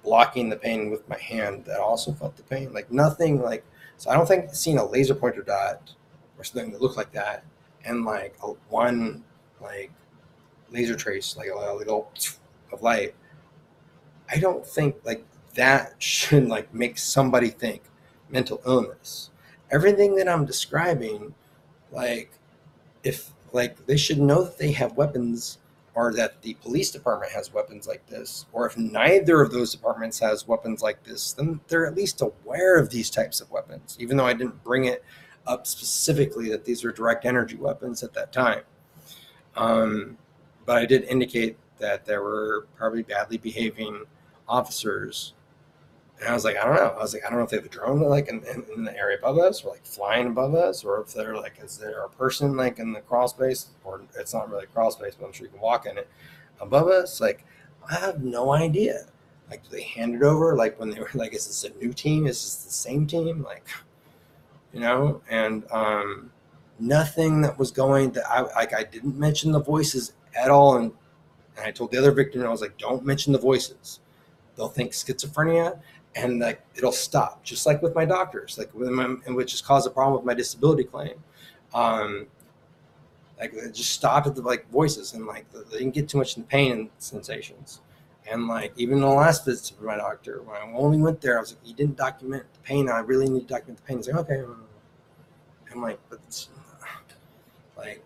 blocking the pain with my hand that also felt the pain, like nothing like, so I don't think seeing a laser pointer dot or something that looked like that, and like one like laser trace, like a little of light, I don't think like that should like make somebody think mental illness. Everything that I'm describing, like if like they should know that they have weapons, or that the police department has weapons like this, or if neither of those departments has weapons like this, then they're at least aware of these types of weapons, even though I didn't bring it up specifically that these are direct energy weapons at that time. But I did indicate that there were probably badly behaving officers. And I was like, I don't know. I was like, I don't know if they have a drone like in the area above us, or like flying above us, or if they're like, is there a person like in the crawl space, or it's not really crawl space, but I'm sure you can walk in it above us. Like, I have no idea. Like, do they hand it over? Like when they were like, is this a new team? Is this the same team? Like, and nothing that was going to, I didn't mention the voices at all. And I told the other victim, I was like, don't mention the voices. They'll think schizophrenia, and like it'll stop. Just like with my doctors, like which has caused a problem with my disability claim. Like it just stopped at the like voices, and like they didn't get too much in pain and sensations. And like even the last visit for my doctor, when I only went there, I was like, you didn't document the pain. I really need to document the pain. He's like, okay. I'm like, but it's like,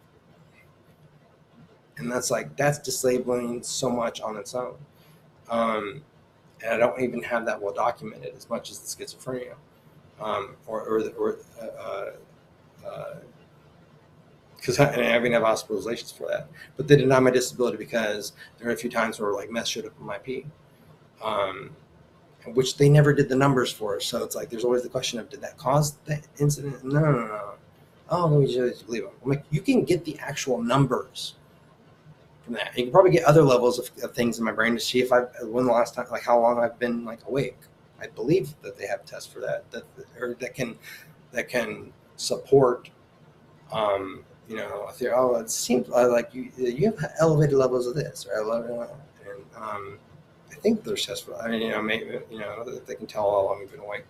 and that's disabling so much on its own. And I don't even have that well documented as much as the schizophrenia, because I even have hospitalizations for that. But they denied my disability because there were a few times where like meth showed up in my pee, which they never did the numbers for. So it's like there's always the question of, did that cause the incident? No. Oh, no, we just believe them. I'm like, you can get the actual numbers from that. You can probably get other levels of things in my brain to see if when the last time, like how long I've been like awake. I believe that they have tests for that that can support, a theory. Oh, it seems like you have elevated levels of this, or and I think there's tests for that. I mean, maybe they can tell how long you've been awake.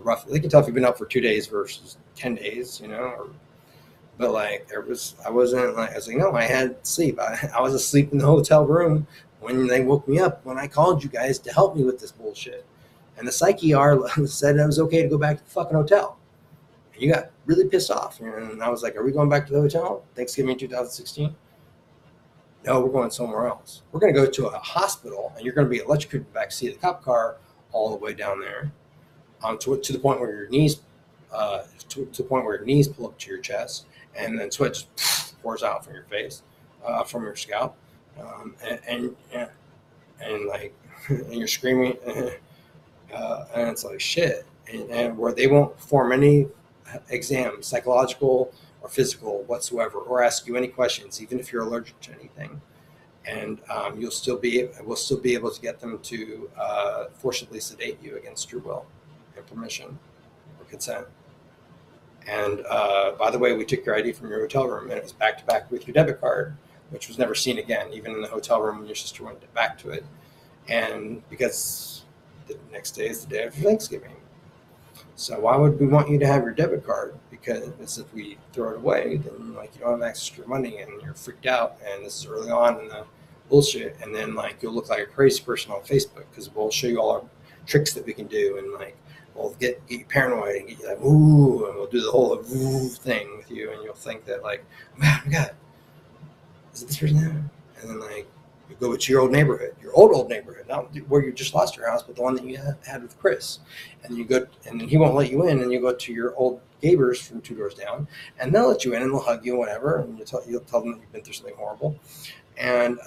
Roughly, they can tell if you've been up for 2 days versus 10 days. But like I wasn't like, I was like, no, I had sleep. I was asleep in the hotel room when they woke me up when I called you guys to help me with this bullshit. And the psyche R said it was okay to go back to the fucking hotel. And you got really pissed off. And I was like, are we going back to the hotel? Thanksgiving 2016? No, we're going somewhere else. We're going to go to a hospital, and you're going to be electrocuted back seat of the cop car all the way down there, to the point where your knees, to the point where your knees pull up to your chest, and then sweat just pours out from your face, from your scalp, and like, and you're screaming, and it's like shit, and where they won't perform any exam, psychological or physical whatsoever, or ask you any questions, even if you're allergic to anything, and we'll still be able to get them to forcibly sedate you against your will and permission or consent. And by the way, we took your ID from your hotel room, and it was back to back with your debit card, which was never seen again, even in the hotel room when your sister went back to it. And because the next day is the day after Thanksgiving. So why would we want you to have your debit card? Because if we throw it away, then like you don't have access to your money, and you're freaked out. And this is early on in the bullshit. And then like you'll look like a crazy person on Facebook, because we'll show you all our tricks that we can do, and like we'll get you paranoid and get you like ooh, and we'll do the whole ooh thing with you, and you'll think that like, oh my God, is it this person there? And then like you go to your old neighborhood, not where you just lost your house, but the one that you had with Chris. And you go, and then he won't let you in, and you go to your old neighbors from 2 doors down, and they'll let you in, and they'll hug you, and whatever, and you'll tell them that you've been through something horrible, and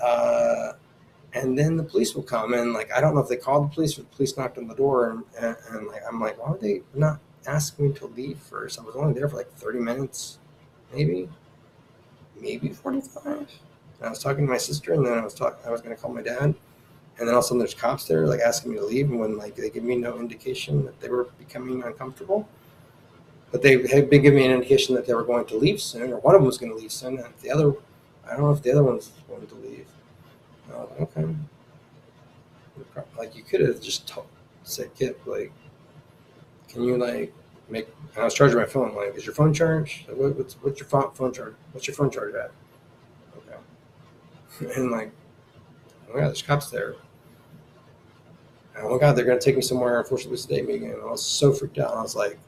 then the police will come, and like I don't know if they called the police or the police knocked on the door, and like I'm like, why would they not ask me to leave first? I was only there for like 30 minutes, maybe 45. And I was talking to my sister, and then I was going to call my dad, and then all of a sudden there's cops there like asking me to leave, and when like they give me no indication that they were becoming uncomfortable, but they had been giving me an indication that they were going to leave soon, or one of them was going to leave soon, and I don't know if the other one was going to leave. And I was like, okay, like you could have just said, kid, like, can you like make? And I was charging my phone. Like, is your phone charged? Like, what's your phone charge? What's your phone charge at? Okay. And like, oh yeah, there's cops there. And, oh God, they're gonna take me somewhere and forcibly sedate me again. And I was so freaked out. I was like,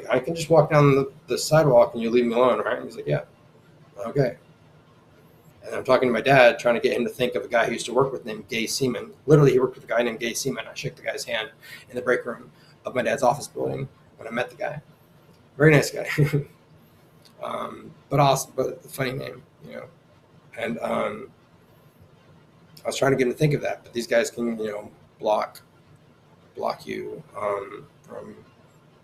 I can just walk down the sidewalk and you leave me alone, right? And he's like, yeah, okay. And I'm talking to my dad, trying to get him to think of a guy who used to work with named Gay Seaman. Literally, he worked with a guy named Gay Seaman. I shook the guy's hand in the break room of my dad's office building when I met the guy. Very nice guy. But awesome, but funny name, And I was trying to get him to think of that, but these guys can, block you from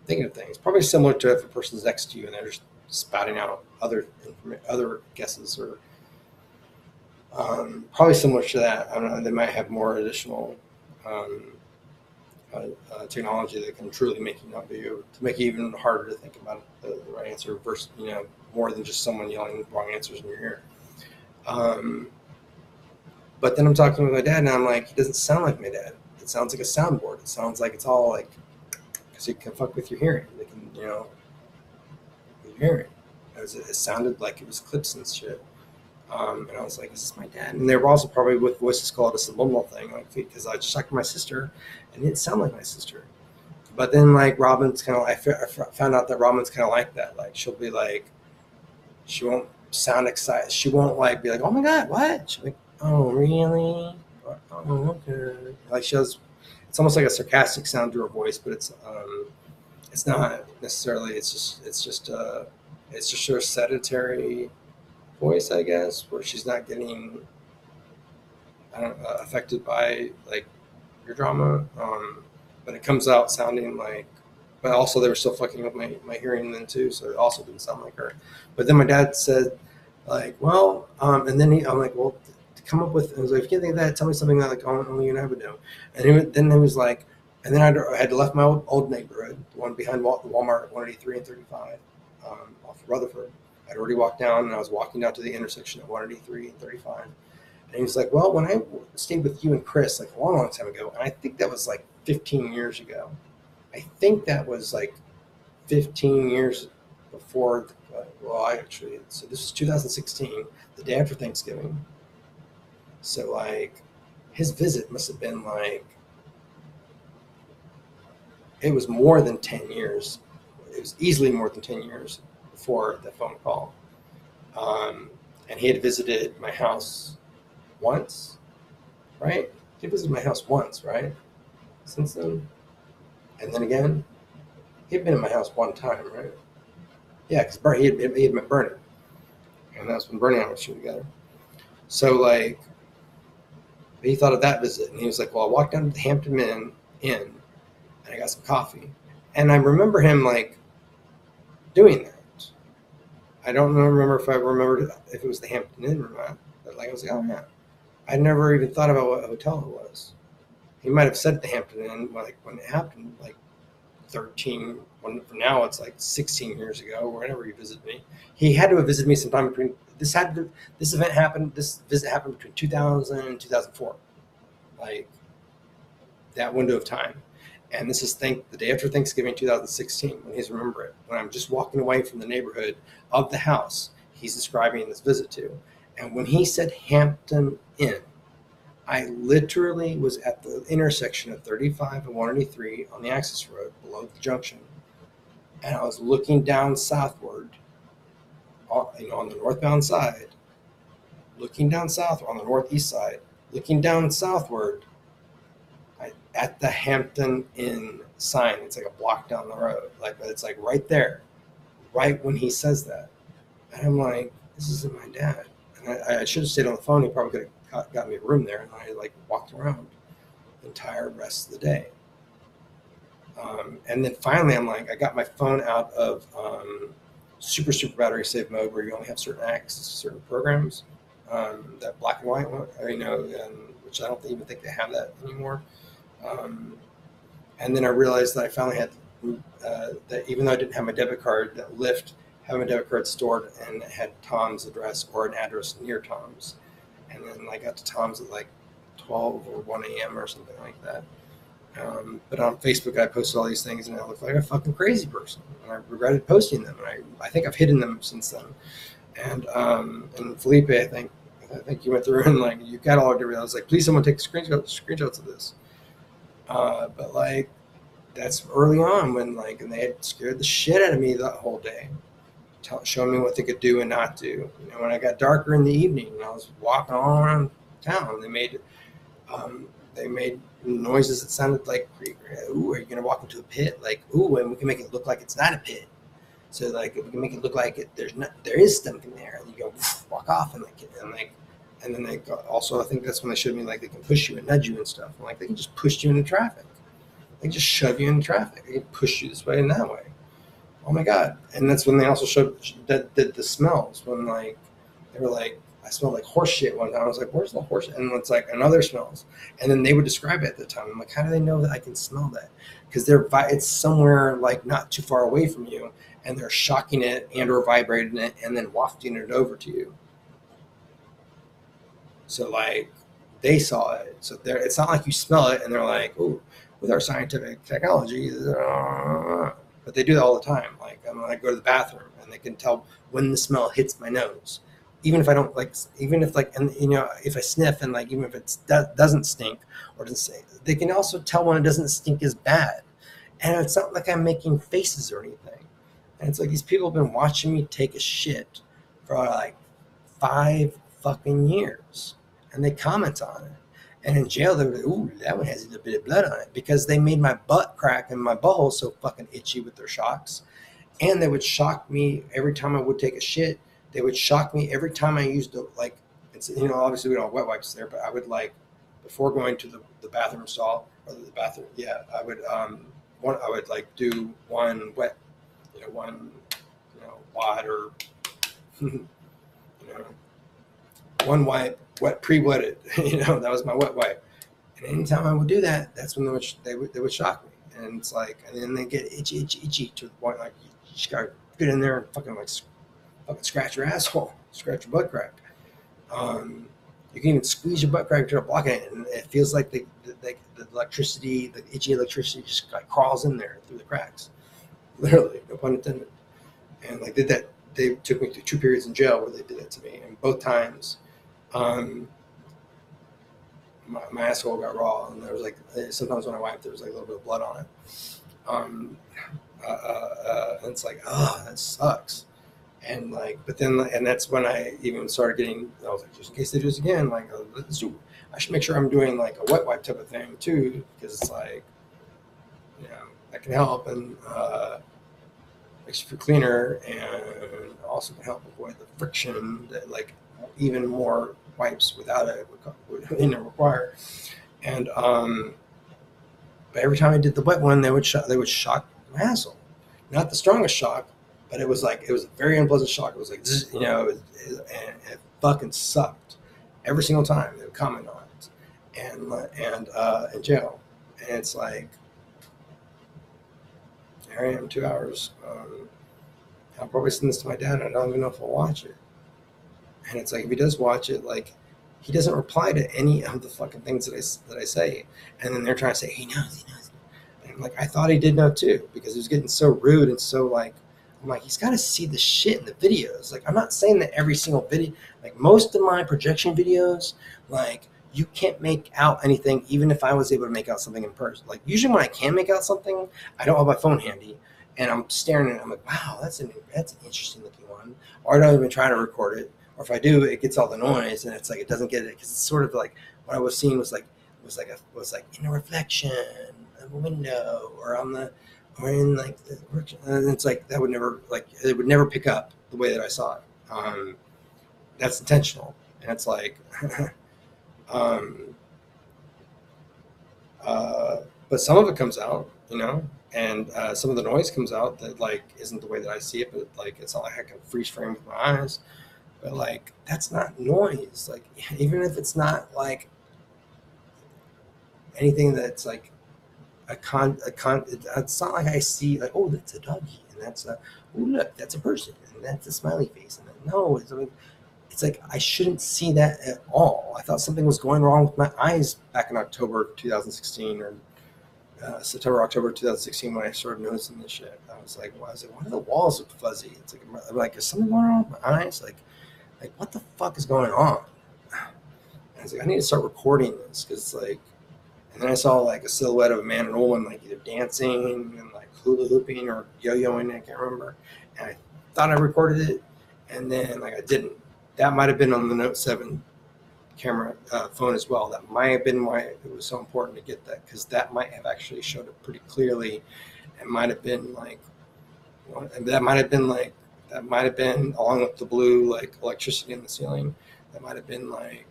thinking of things. Probably similar to if a person's next to you and they're just spouting out other guesses, or probably similar to that. I don't know. They might have more additional technology that can truly make you not be able to make it even harder to think about the right answer versus more than just someone yelling wrong answers in your ear. But then I'm talking with my dad, and I'm like, he doesn't sound like my dad. It sounds like a soundboard. It sounds like it's all like, because it can fuck with your hearing. They can, with your hearing. It sounded like it was clips and shit. And I was like, is this my dad? And they were also probably with VoiceToSkull, a subliminal thing, like, because I just talked to my sister, and it didn't sound like my sister. But then, like, Robin's kind of, I found out that Robin's kind of like that. Like, she'll be like, she won't sound excited. She won't, like, be like, oh my God, what? She'll be like, oh, really? Oh, okay. Like, she has, it's almost like a sarcastic sound to her voice, but it's not necessarily, it's just her sedentary voice, I guess, where she's not getting affected by like your drama, but it comes out sounding like, but also they were still fucking with my hearing then too, so it also didn't sound like her. But then my dad said like, well, and then I'm like, well, to come up with, I was like, if you can't think of that, tell me something that like only you and I would know. And then he was like, and then I had left my old neighborhood, the one behind Walmart, 183 and 35, off of Rutherford. I'd already walked down, and I was walking down to the intersection at 183 and 35. And he was like, well, when I stayed with you and Chris, like a long, long time ago, and I think that was like 15 years ago. I think that was like 15 years before, so this was 2016, the day after Thanksgiving. So like his visit must have been like, it was more than 10 years. It was easily more than 10 years before the phone call. And he had visited my house once, right? He visited my house once, right? Since then. And then again, he'd been in my house one time, right? Yeah, because he had met Bernie. And that's when Bernie and I were shooting together. So, like, he thought of that visit. And he was like, well, I walked down to the Hampton Inn, and I got some coffee. And I remember him, like, doing that. I don't remember if I remembered if it was the Hampton Inn or not. But, like, I was like, oh, yeah. I never even thought about what hotel it was. He might have said the Hampton Inn, like, when it happened, like, 13, now it's like 16 years ago, or whenever he visited me. He had to have visited me sometime between, this visit happened between 2000 and 2004. Like, that window of time. And this is the day after Thanksgiving 2016, when he's remember it. When I'm just walking away from the neighborhood of the house he's describing this visit to. And when he said Hampton Inn, I literally was at the intersection of 35 and 183 on the access road below the junction. And I was looking down southward, on the northbound side, looking down south on the northeast side, looking down southward at the Hampton Inn sign. It's like a block down the road, but it's like right there, right when he says that. And I'm like, this isn't my dad. And I should have stayed on the phone. He probably could have got me a room there, and I like walked around the entire rest of the day. And then finally, I'm like, I got my phone out of super battery safe mode, where you only have certain access to certain programs, that black and white one, which I don't even think they have that anymore. And then I realized that I finally had that even though I didn't have my debit card, that Lyft had my debit card stored and it had Tom's address or an address near Tom's. And then I got to Tom's at like 12 or 1 a.m. or something like that. But on Facebook, I posted all these things, and I looked like a fucking crazy person. And I regretted posting them, and I think I've hidden them since then. And Felipe, I think you went through and like you got all of it. I was like, please, someone take screenshots of this. But like that's early on when and they had scared the shit out of me that whole day, showing me what they could do and not do. When I got darker in the evening and I was walking all around town, they made noises that sounded like, ooh, are you going to walk into a pit? Like, ooh, and we can make it look like it's not a pit. So like, we can make it look like there is something there. And you go walk off and And then they got, also, I think that's when they showed me like they can push you and nudge you and stuff. I'm like, they can just push you into traffic. They can just shove you into traffic. They can push you this way and that way. Oh my God. And that's when they also showed that the smells, when like they were like, I smelled like horse shit one time. I was like, where's the horse? And it's like another smells. And then they would describe it at the time. I'm like, how do they know that I can smell that? Because it's somewhere like not too far away from you, and they're shocking it and or vibrating it and then wafting it over to you. So like they saw it. So it's not like you smell it and they're like, oh, with our scientific technology, but they do that all the time. Like when I go to the bathroom and they can tell when the smell hits my nose. Even if I don't like, even if like, and you know, if I sniff and like, even if it doesn't stink or doesn't say, they can also tell when it doesn't stink is bad. And it's not like I'm making faces or anything. And it's like these people have been watching me take a shit for like 5 fucking years, and they comment on it. And in jail, they were like, ooh, that one has a bit of blood on it, because they made my butt crack and my butthole so fucking itchy with their shocks. And they would shock me every time I would take a shit. They would shock me every time I used the, like, it's, you know, obviously we don't have wet wipes there, but I would like, before going to the bathroom stall or the bathroom, yeah, I would like do one wet, one, wad or, one wipe, pre-wetted, that was my wet wipe. And anytime I would do that, that's when they would shock me. And it's like, and then they get itchy to the point like you just gotta get in there and fucking scratch your asshole, scratch your butt crack. You can even squeeze your butt crack to block it, and it feels like the electricity, the itchy electricity, just like crawls in there through the cracks. Literally, no pun intended. And like did that. They took me through 2 periods in jail where they did that to me, and both times, my asshole got raw, and there was like sometimes when I wiped, there was like a little bit of blood on it. And it's like, oh, that sucks. And like, but then, and that's when I even started getting, I was like, just in case they do this again, like, I should make sure I'm doing like a wet wipe type of thing too, because it's like, that can help, and makes you feel cleaner, and also can help avoid the friction that like even more wipes without it would require. And but every time I did the wet one, they would shock my asshole. Not the strongest shock, but it was a very unpleasant shock. It was like, and it fucking sucked every single time. They would comment on it, and in jail, and it's like, here I am, 2 hours. I'll probably send this to my dad. I don't even know if he'll watch it. And it's like, if he does watch it, like, he doesn't reply to any of the fucking things that I say. And then they're trying to say, he knows. And I'm like, I thought he did know too, because he was getting so rude and so like, I'm like, he's got to see the shit in the videos. Like, I'm not saying that every single video, like most of my projection videos, like, you can't make out anything, even if I was able to make out something in person. Like, usually when I can make out something, I don't have my phone handy, and I'm staring at it. I'm like, wow, that's an interesting looking one. Or I don't even try to record it. Or if I do, it gets all the noise, and it's like it doesn't get it, because it's sort of like what I was seeing was like in a reflection of a window, or in like the, and it's like that would never, like, it would never pick up the way that I saw it. That's intentional, and it's like. But some of it comes out, and some of the noise comes out that like isn't the way that I see it, but like it's not like I can freeze frame with my eyes, but like that's not noise. Like, even if it's not like anything that's like it's not like I see like, oh, that's a doggy, and that's oh, look, that's a person, and that's a smiley face, and then, no, it's like I shouldn't see that at all. I thought something was going wrong with my eyes back in October 2016, or October 2016, when I started noticing this shit. I was like, why do the walls look fuzzy? It's like, I'm like, is something going on with my eyes? Like what the fuck is going on? And I was like, I need to start recording this, because it's like, and then I saw like a silhouette of a man and a woman, like either dancing and like hula hooping or yo-yoing, I can't remember. And I thought I recorded it, and then like I didn't. That might have been on the Note 7 camera phone as well. That might have been why it was so important to get that, because that might have actually showed it pretty clearly. It might have been like, that might have been along with the blue like electricity in the ceiling. That might have been like,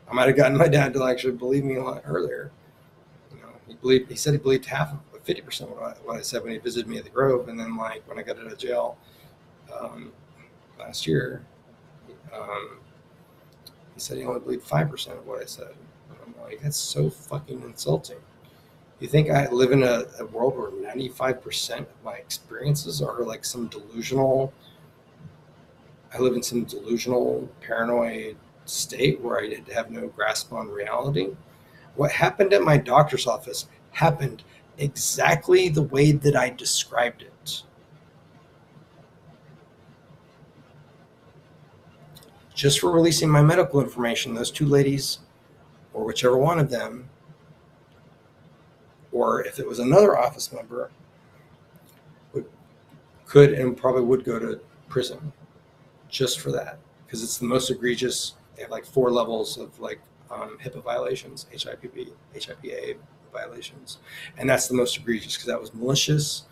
I might have gotten my dad to actually believe me a lot earlier. He said he believed half of 50% of what I said when he visited me at the Grove. And then like when I got out of jail last year, he said he only believed 5% of what I said. And I'm like, that's so fucking insulting. You think I live in a world where 95% of my experiences are like I live in some delusional, paranoid state where I have no grasp on reality? What happened at my doctor's office happened exactly the way that I described it. Just for releasing my medical information, those two ladies, or whichever one of them, or if it was another office member, could and probably would go to prison just for that, because it's the most egregious. They have like 4 levels of like HIPAA violations, HIPAA violations, and that's the most egregious because that was malicious.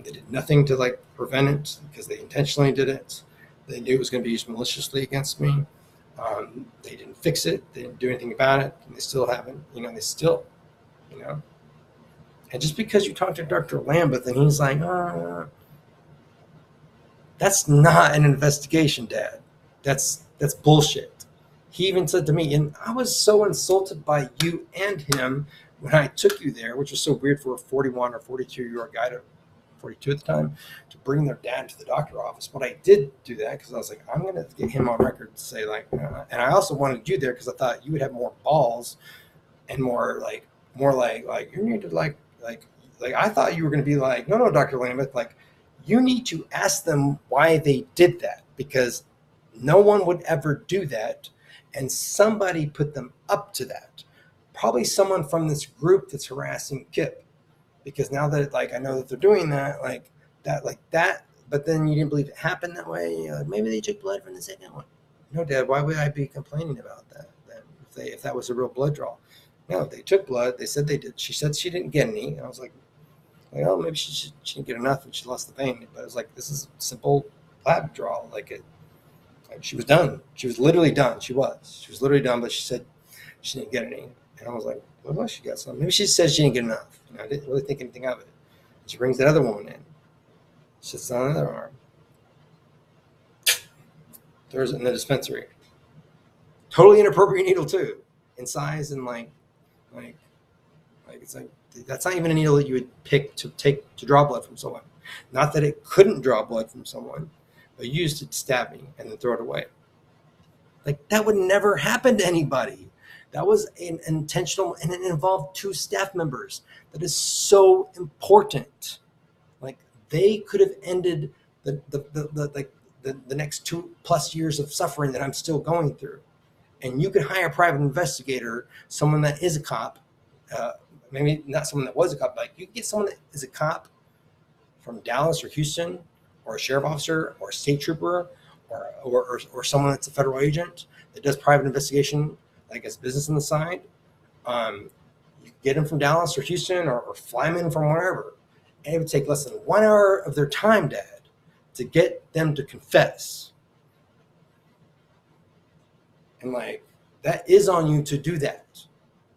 They did nothing to like prevent it because they intentionally did it. They knew it was going to be used maliciously against me. They didn't fix it. They didn't do anything about it, and they still haven't. And just because you talk to Dr. Lambeth and he's like, that's not an investigation, Dad. That's bullshit. He even said to me, and I was so insulted by you and him when I took you there, which was so weird for a 41 or 42-year-old guy, 42 at the time, to bring their dad to the doctor's office. But I did do that because I was like, I'm going to get him on record to say like, and I also wanted you there because I thought you would have more balls and more like you need to like I thought you were going to be like, no, Dr. Lambeth, like you need to ask them why they did that, because no one would ever do that. And somebody put them up to that. Probably someone from this group that's harassing Kip. Because now that like I know that they're doing that, but then you didn't believe it happened that way. Maybe they took blood from the second one. No, Dad, why would I be complaining about that then if that was a real blood draw? No, they took blood. They said they did. She said she didn't get any. And I was like, oh, maybe she didn't get enough and she lost the vein. But it was like, this is a simple lab draw. Like she was done. She was literally done. She was literally done, but she said she didn't get any. And I was like, well, she got some. Maybe she said she didn't get enough. I didn't really think anything of it. And she brings that other woman in. She sits on the other arm. Throws it in the dispensary. Totally inappropriate needle too, in size and like it's like that's not even a needle that you would pick to draw blood from someone. Not that it couldn't draw blood from someone, but you used it to stab me and then throw it away. Like that would never happen to anybody. That was an intentional, and it involved 2 staff members. That is so important. Like they could have ended the next 2+ years of suffering that I'm still going through. And you could hire a private investigator, someone that is a cop, maybe not someone that was a cop, but like you can get someone that is a cop from Dallas or Houston, or a sheriff officer or a state trooper, or someone that's a federal agent that does private investigation, like as business on the side. You get them from Dallas or Houston or fly them in from wherever. And it would take less than 1 hour of their time, Dad, to get them to confess. And like, that is on you to do that.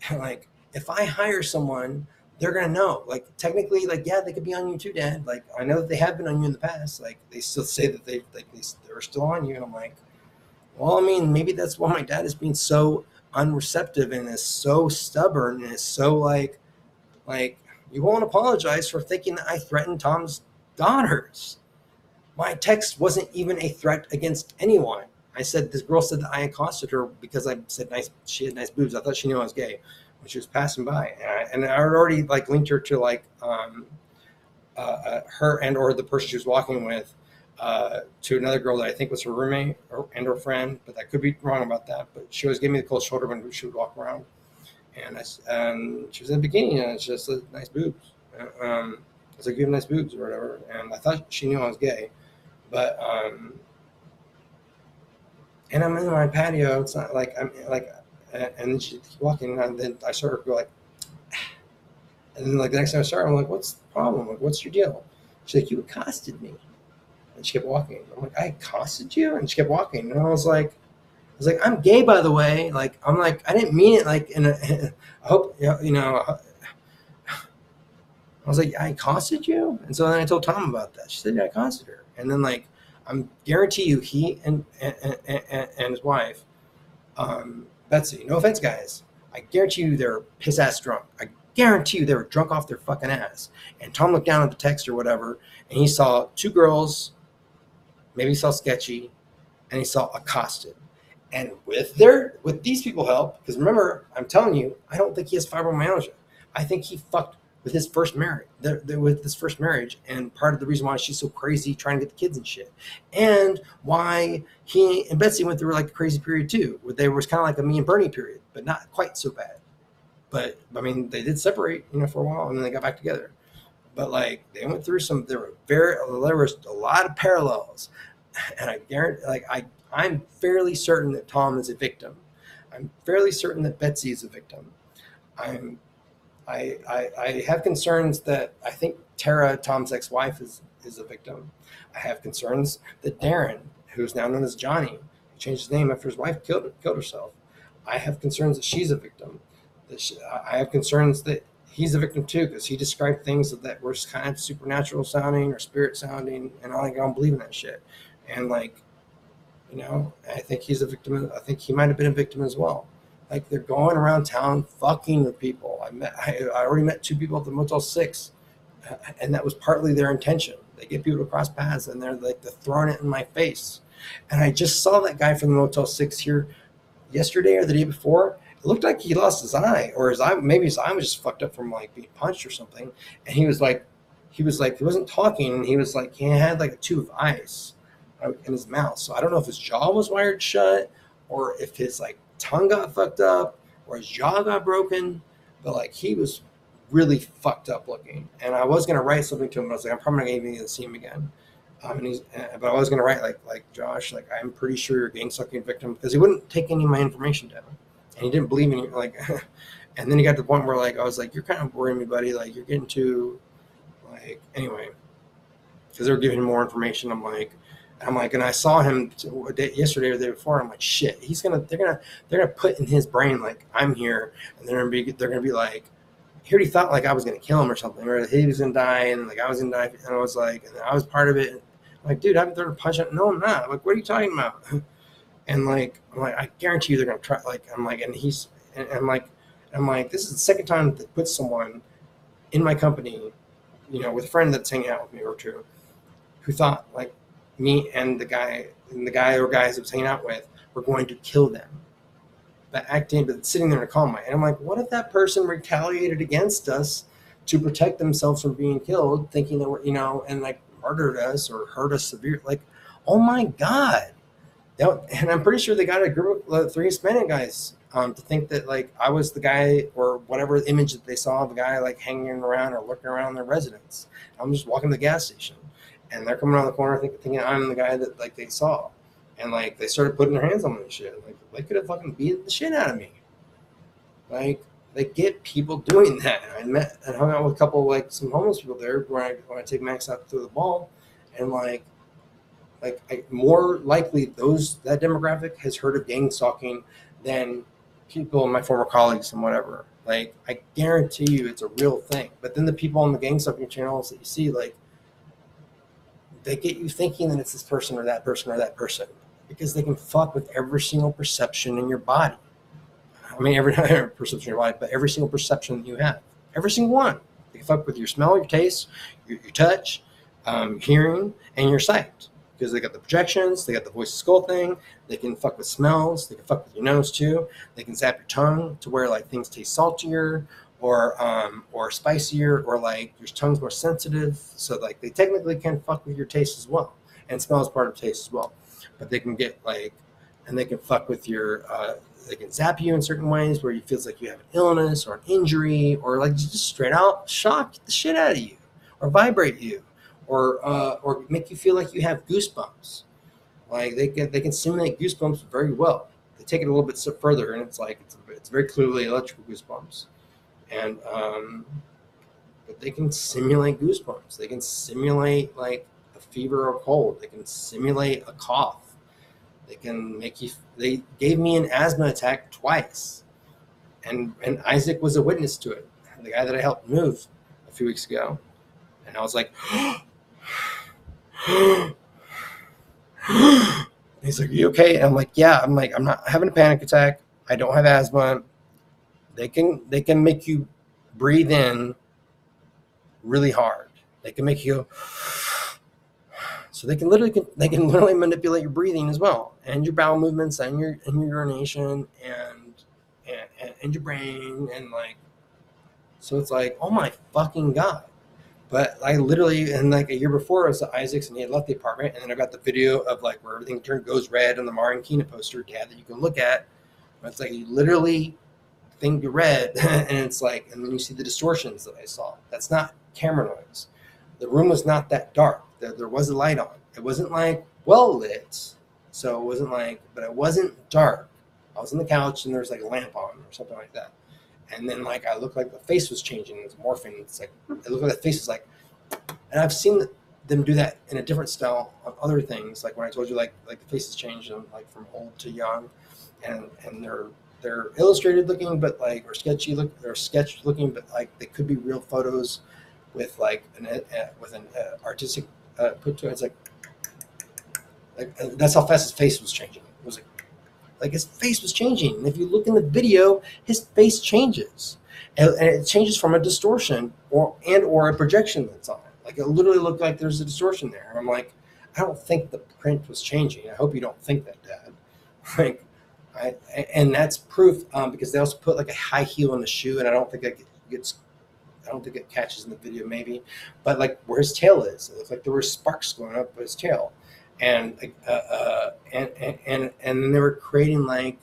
And like, if I hire someone, they're going to know. Like, technically, like, yeah, they could be on you too, Dad. Like, I know that they have been on you in the past. Like, they still say that they're still on you. And I'm like, well, I mean, maybe that's why my dad is being so unreceptive and is so stubborn and is so like you won't apologize for thinking that I threatened Tom's daughters. My text wasn't even a threat against anyone. I said, this girl said that I accosted her because I said she had nice boobs. I thought she knew I was gay when she was passing by. And I had already like linked her to like her and or the person she was walking with to another girl that I think was her roommate and her friend, but I could be wrong about that. But she always gave me the cold shoulder when she would walk around. And she was in a bikini and it's just nice boobs. I was like, you have nice boobs or whatever. And I thought she knew I was gay. But and I'm in my patio. It's not like I'm like, and then she's walking, and then I saw her go like, and then like the next time I saw her, I'm like, what's the problem? Like, what's your deal? She's like, you accosted me, and she kept walking. I'm like, I accosted you, and she kept walking, and I was like, was like, I'm gay, by the way. Like, I'm like, I didn't mean it. Like, I hope, you know, I was like, I accosted you? And so then I told Tom about that. She said, yeah, I accosted her. And then, like, I'm guarantee you, he and his wife, Betsy, no offense, guys, I guarantee you they're piss ass drunk. I guarantee you they were drunk off their fucking ass. And Tom looked down at the text or whatever, and he saw two girls, maybe he saw sketchy, and he saw accosted. And with these people help, because remember, I'm telling you, I don't think he has fibromyalgia. I think he fucked with his first marriage, with his first marriage, and part of the reason why she's so crazy trying to get the kids and shit, and why he and Betsy went through like a crazy period too, where they was kind of like a me and Bernie period, but not quite so bad. But I mean, they did separate, you know, for a while, and then they got back together. But like they went through some, there was a lot of parallels, and I guarantee, like I'm fairly certain that Tom is a victim. I'm fairly certain that Betsy is a victim. I'm I have concerns that I think Tara, Tom's ex-wife, is a victim. I have concerns that Darren, who's now known as Johnny, changed his name after his wife killed herself. I have concerns that she's a victim. I have concerns that he's a victim too, because he described things that were kind of supernatural sounding or spirit sounding, and I don't believe in that shit. And like, you know, I think he's a victim. I think he might have been a victim as well. Like they're going around town fucking with people. I already met two people at the Motel 6, and that was partly their intention. They get people to cross paths, and they're throwing it in my face. And I just saw that guy from the Motel 6 here yesterday or the day before. It looked like he lost his eye, or maybe his eye was just fucked up from like being punched or something. And he wasn't talking, and he had like a tube of ice in his mouth. So I don't know if his jaw was wired shut, or if his like tongue got fucked up, or his jaw got broken. But like he was really fucked up looking. And I was gonna write something to him. But I was like, I'm probably not even gonna see him again. But I was gonna write like Josh, like I'm pretty sure you're a gang stalking victim, because he wouldn't take any of my information down, and he didn't believe me. Like, and then he got to the point where like I was like, you're kind of boring me, buddy. Like you're getting too like anyway, because they were giving him more information. I'm like, and I saw him yesterday or the day before. I'm like, shit, they're gonna put in his brain like I'm here, and they're gonna be like, he already thought like I was gonna kill him or something, or he was gonna die, and like I was gonna die, and I was like, and I was part of it. I'm like, dude, I'm thrown a punch. No, I'm not. Like, what are you talking about? And like, I'm like, I guarantee you they're gonna try. Like, I'm like, I'm like, this is the second time they put someone in my company, you know, with a friend that's hanging out with me or two, who thought like me and the guy or guys I was hanging out with were going to kill them. But sitting there in a calm mind. And I'm like, what if that person retaliated against us to protect themselves from being killed, thinking that we're, you know, and like murdered us or hurt us severely? Like, oh my God. And I'm pretty sure they got a group of 3 Hispanic guys to think that like I was the guy, or whatever image that they saw of the guy like hanging around or looking around their residence. I'm just walking to the gas station, and they're coming around the corner thinking I'm the guy that like they saw. And like they started putting their hands on me and shit. Like they could have fucking beat the shit out of me. Like they get people doing that. I met and hung out with a couple like some homeless people there when I take Max out to throw the ball, and more likely that demographic has heard of gang stalking than people, my former colleagues and whatever. Like I guarantee you it's a real thing. But then the people on the gang stalking channels that you see, like they get you thinking that it's this person or that person or that person, because they can fuck with every single perception in your body. I mean, every perception in your body, but every single perception that you have, every single one. They can fuck with your smell, your taste, your touch, hearing, and your sight. Because they got the projections, they got the VoiceToSkull thing. They can fuck with smells. They can fuck with your nose too. They can zap your tongue to where like things taste saltier or spicier, or like your tongue's more sensitive. So like they technically can fuck with your taste as well, and smell is part of taste as well. But they can get like, and they can fuck with your. They can zap you in certain ways where you feels like you have an illness or an injury, or like just straight out shock the shit out of you, or vibrate you, or make you feel like you have goosebumps. Like they can simulate goosebumps very well. They take it a little bit further, and it's like it's very clearly electrical goosebumps, and but they can simulate goosebumps. They can simulate like a fever or cold. They can simulate a cough. They can make you. They gave me an asthma attack twice, and Isaac was a witness to it. The guy that I helped move a few weeks ago, and I was like, he's like, "Are you okay?" And I'm like, "Yeah." I'm like, "I'm not having a panic attack. I don't have asthma." They can make you breathe in really hard. They can make you go. So they can literally manipulate your breathing as well, and your bowel movements, and your urination, and your brain, and like, so it's like, oh my fucking god. But I literally, and like a year before, I was at Isaac's, and he had left the apartment, and then I got the video of like where everything goes red on the Marin Kina poster, Dad, that you can look at. It's like you literally think you're red, and it's like, and then you see the distortions that I saw. That's not camera noise. The room was not that dark. There was a light on. It wasn't like well lit, so it wasn't like, but it wasn't dark. I was on the couch and there was like a lamp on or something like that. And then like I looked like the face was changing. It was morphing. It's like it looked like the face was like, and I've seen them do that in a different style on other things. Like when I told you like the faces change them like from old to young, and they're illustrated looking, but like or sketchy look, or sketched looking, but like they could be real photos with like an artistic put to it. It's like that's how fast his face was changing. It was like his face was changing. And if you look in the video, his face changes, and it changes from a distortion or a projection that's on it. Like it literally looked like there's a distortion there. And I'm like, I don't think the print was changing. I hope you don't think that, Dad. Like, and that's proof because they also put like a high heel in the shoe, and I don't think it catches in the video, maybe, but like where his tail is, it looks like there were sparks going up his tail, and then they were creating like,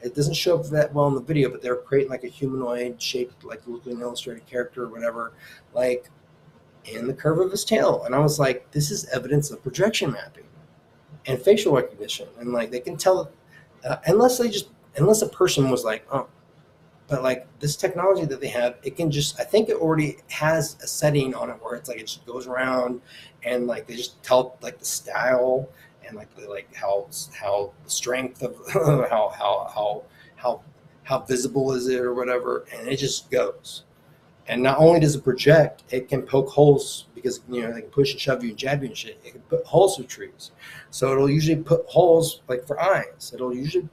it doesn't show up that well in the video, but they were creating like a humanoid shaped, like looking an illustrated character or whatever, like in the curve of his tail, and I was like, this is evidence of projection mapping and facial recognition, and like they can tell, unless a person was like, oh. But like this technology that they have, it can just, I think it already has a setting on it where it's like it just goes around, and like they just tell like the style and like how the strength of how visible is it or whatever, and it just goes. And not only does it project, it can poke holes because they can push and shove you and jab you and shit. It can put holes through trees, so it'll usually put holes like for eyes. It'll usually,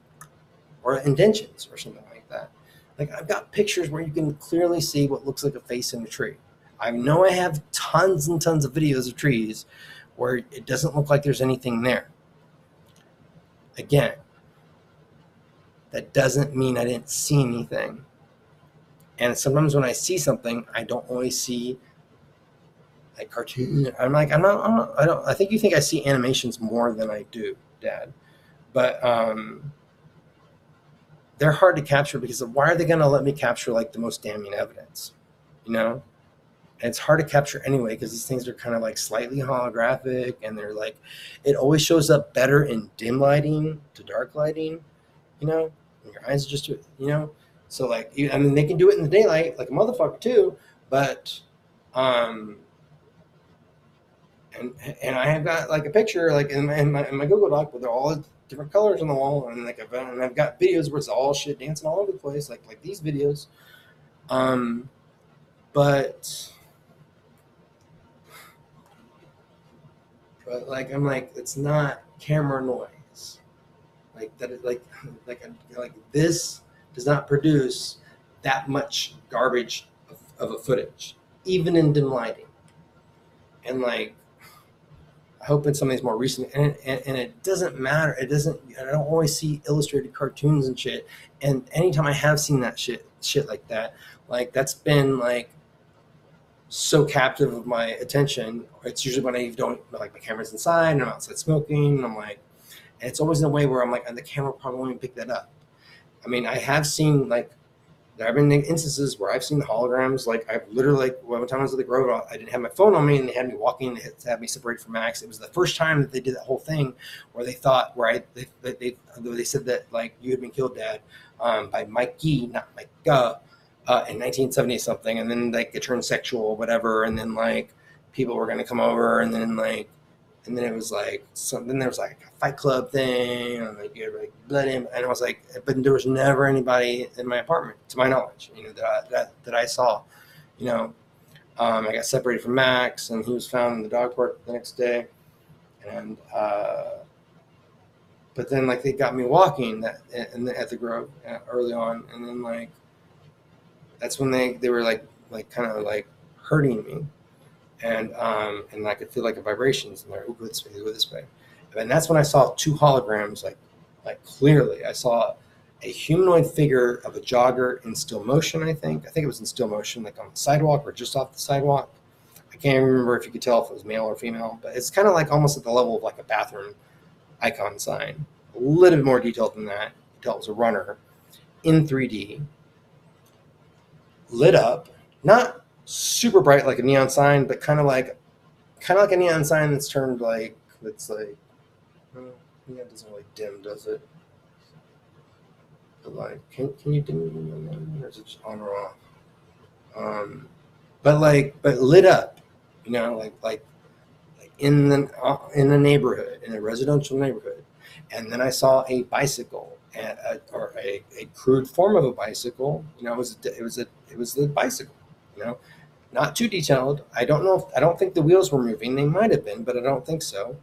or indentions or something like that. Like I've got pictures where you can clearly see what looks like a face in a tree. I know I have tons and tons of videos of trees where it doesn't look like there's anything there. Again, that doesn't mean I didn't see anything. And sometimes when I see something, I don't always see like cartoon. I think you think I see animations more than I do, Dad. But they're hard to capture because why are they going to let me capture like the most damning evidence? And it's hard to capture anyway because these things are kind of like slightly holographic, and they're like, it always shows up better in dim lighting to dark lighting, and your eyes just, so like, I mean, they can do it in the daylight like a motherfucker too, but and I have got like a picture like in my Google Doc with all the different colors on the wall, and like I've got videos where it's all shit dancing all over the place, like these videos, but like I'm like, it's not camera noise, like that, like this does not produce that much garbage of a footage, even in dim lighting, and like. I hope in some of these more recent, and it doesn't matter. I don't always see illustrated cartoons and shit. And anytime I have seen that shit like that, like that's been like so captive of my attention. It's usually when I don't, like my camera's inside and I'm outside smoking, and I'm like, and it's always in a way where I'm like, the camera probably won't even pick that up. I mean, I have seen like, there have been instances where I've seen the holograms. Like I've literally, like one time I was at the Grove, I didn't have my phone on me, and they had me walking to have me separated from Max. It was the first time that they did that whole thing where they thought, they said that like you had been killed, Dad, by Mikey, not Mike, in 1970 something, and then like it turned sexual or whatever, and then like people were going to come over, and then like and then it was like then there was like a Fight Club thing, and like you had like blood in, and I was like, but there was never anybody in my apartment, to my knowledge, that I saw, I got separated from Max, and he was found in the dog park the next day, and but then like they got me walking at the Grove early on, and then like that's when they were like kind of like hurting me, and I could feel like the vibrations, and they're go this way, go this way, and that's when I saw two holograms like clearly. I saw a humanoid figure of a jogger in still motion. I think it was in still motion, like on the sidewalk or just off the sidewalk. I can't remember if you could tell if it was male or female, but it's kind of like almost at the level of like a bathroom icon sign. A little bit more detailed than that. You could tell it was a runner in 3D, lit up, not super bright like a neon sign, but kind of like a neon sign that's turned like it's like neon doesn't really dim, does it? But like, can you dim it, or is it just on or off? But lit up, like in a neighborhood, in a residential neighborhood, and then I saw a bicycle, or a crude form of a bicycle. It was the bicycle. Not too detailed. I don't know. I don't think the wheels were moving. They might have been, but I don't think so.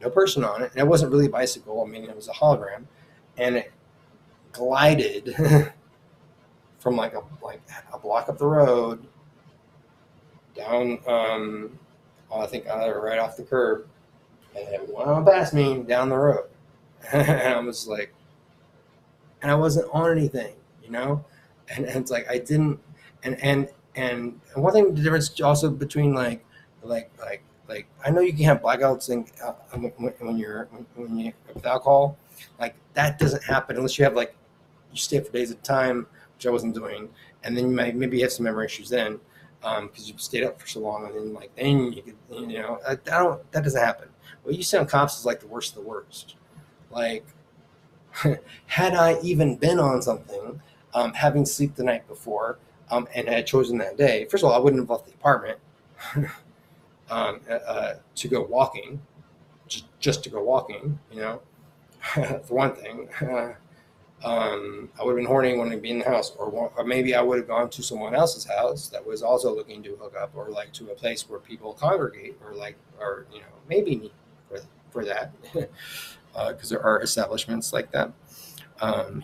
No person on it, and it wasn't really a bicycle. I mean, it was a hologram, and it glided from like a block up the road down. I think right off the curb, and it went on past me down the road. And I was like, and I wasn't on anything, and it's like I didn't, and one thing, the difference also between like I know you can have blackouts when you're with alcohol, like that doesn't happen unless you have like you stay for days at a time, which I wasn't doing, and then you might maybe have some memory issues then, because you stayed up for so long, and then you could, that doesn't happen. What you see on cops is like the worst of the worst. Like, had I even been on something, having sleep the night before, and had chosen that day, first of all, I wouldn't have left the apartment to go walking, just to go walking, for one thing. I would have been horny wanting to be in the house, or maybe I would have gone to someone else's house that was also looking to hook up, or like to a place where people congregate, or maybe me for that, because there are establishments like that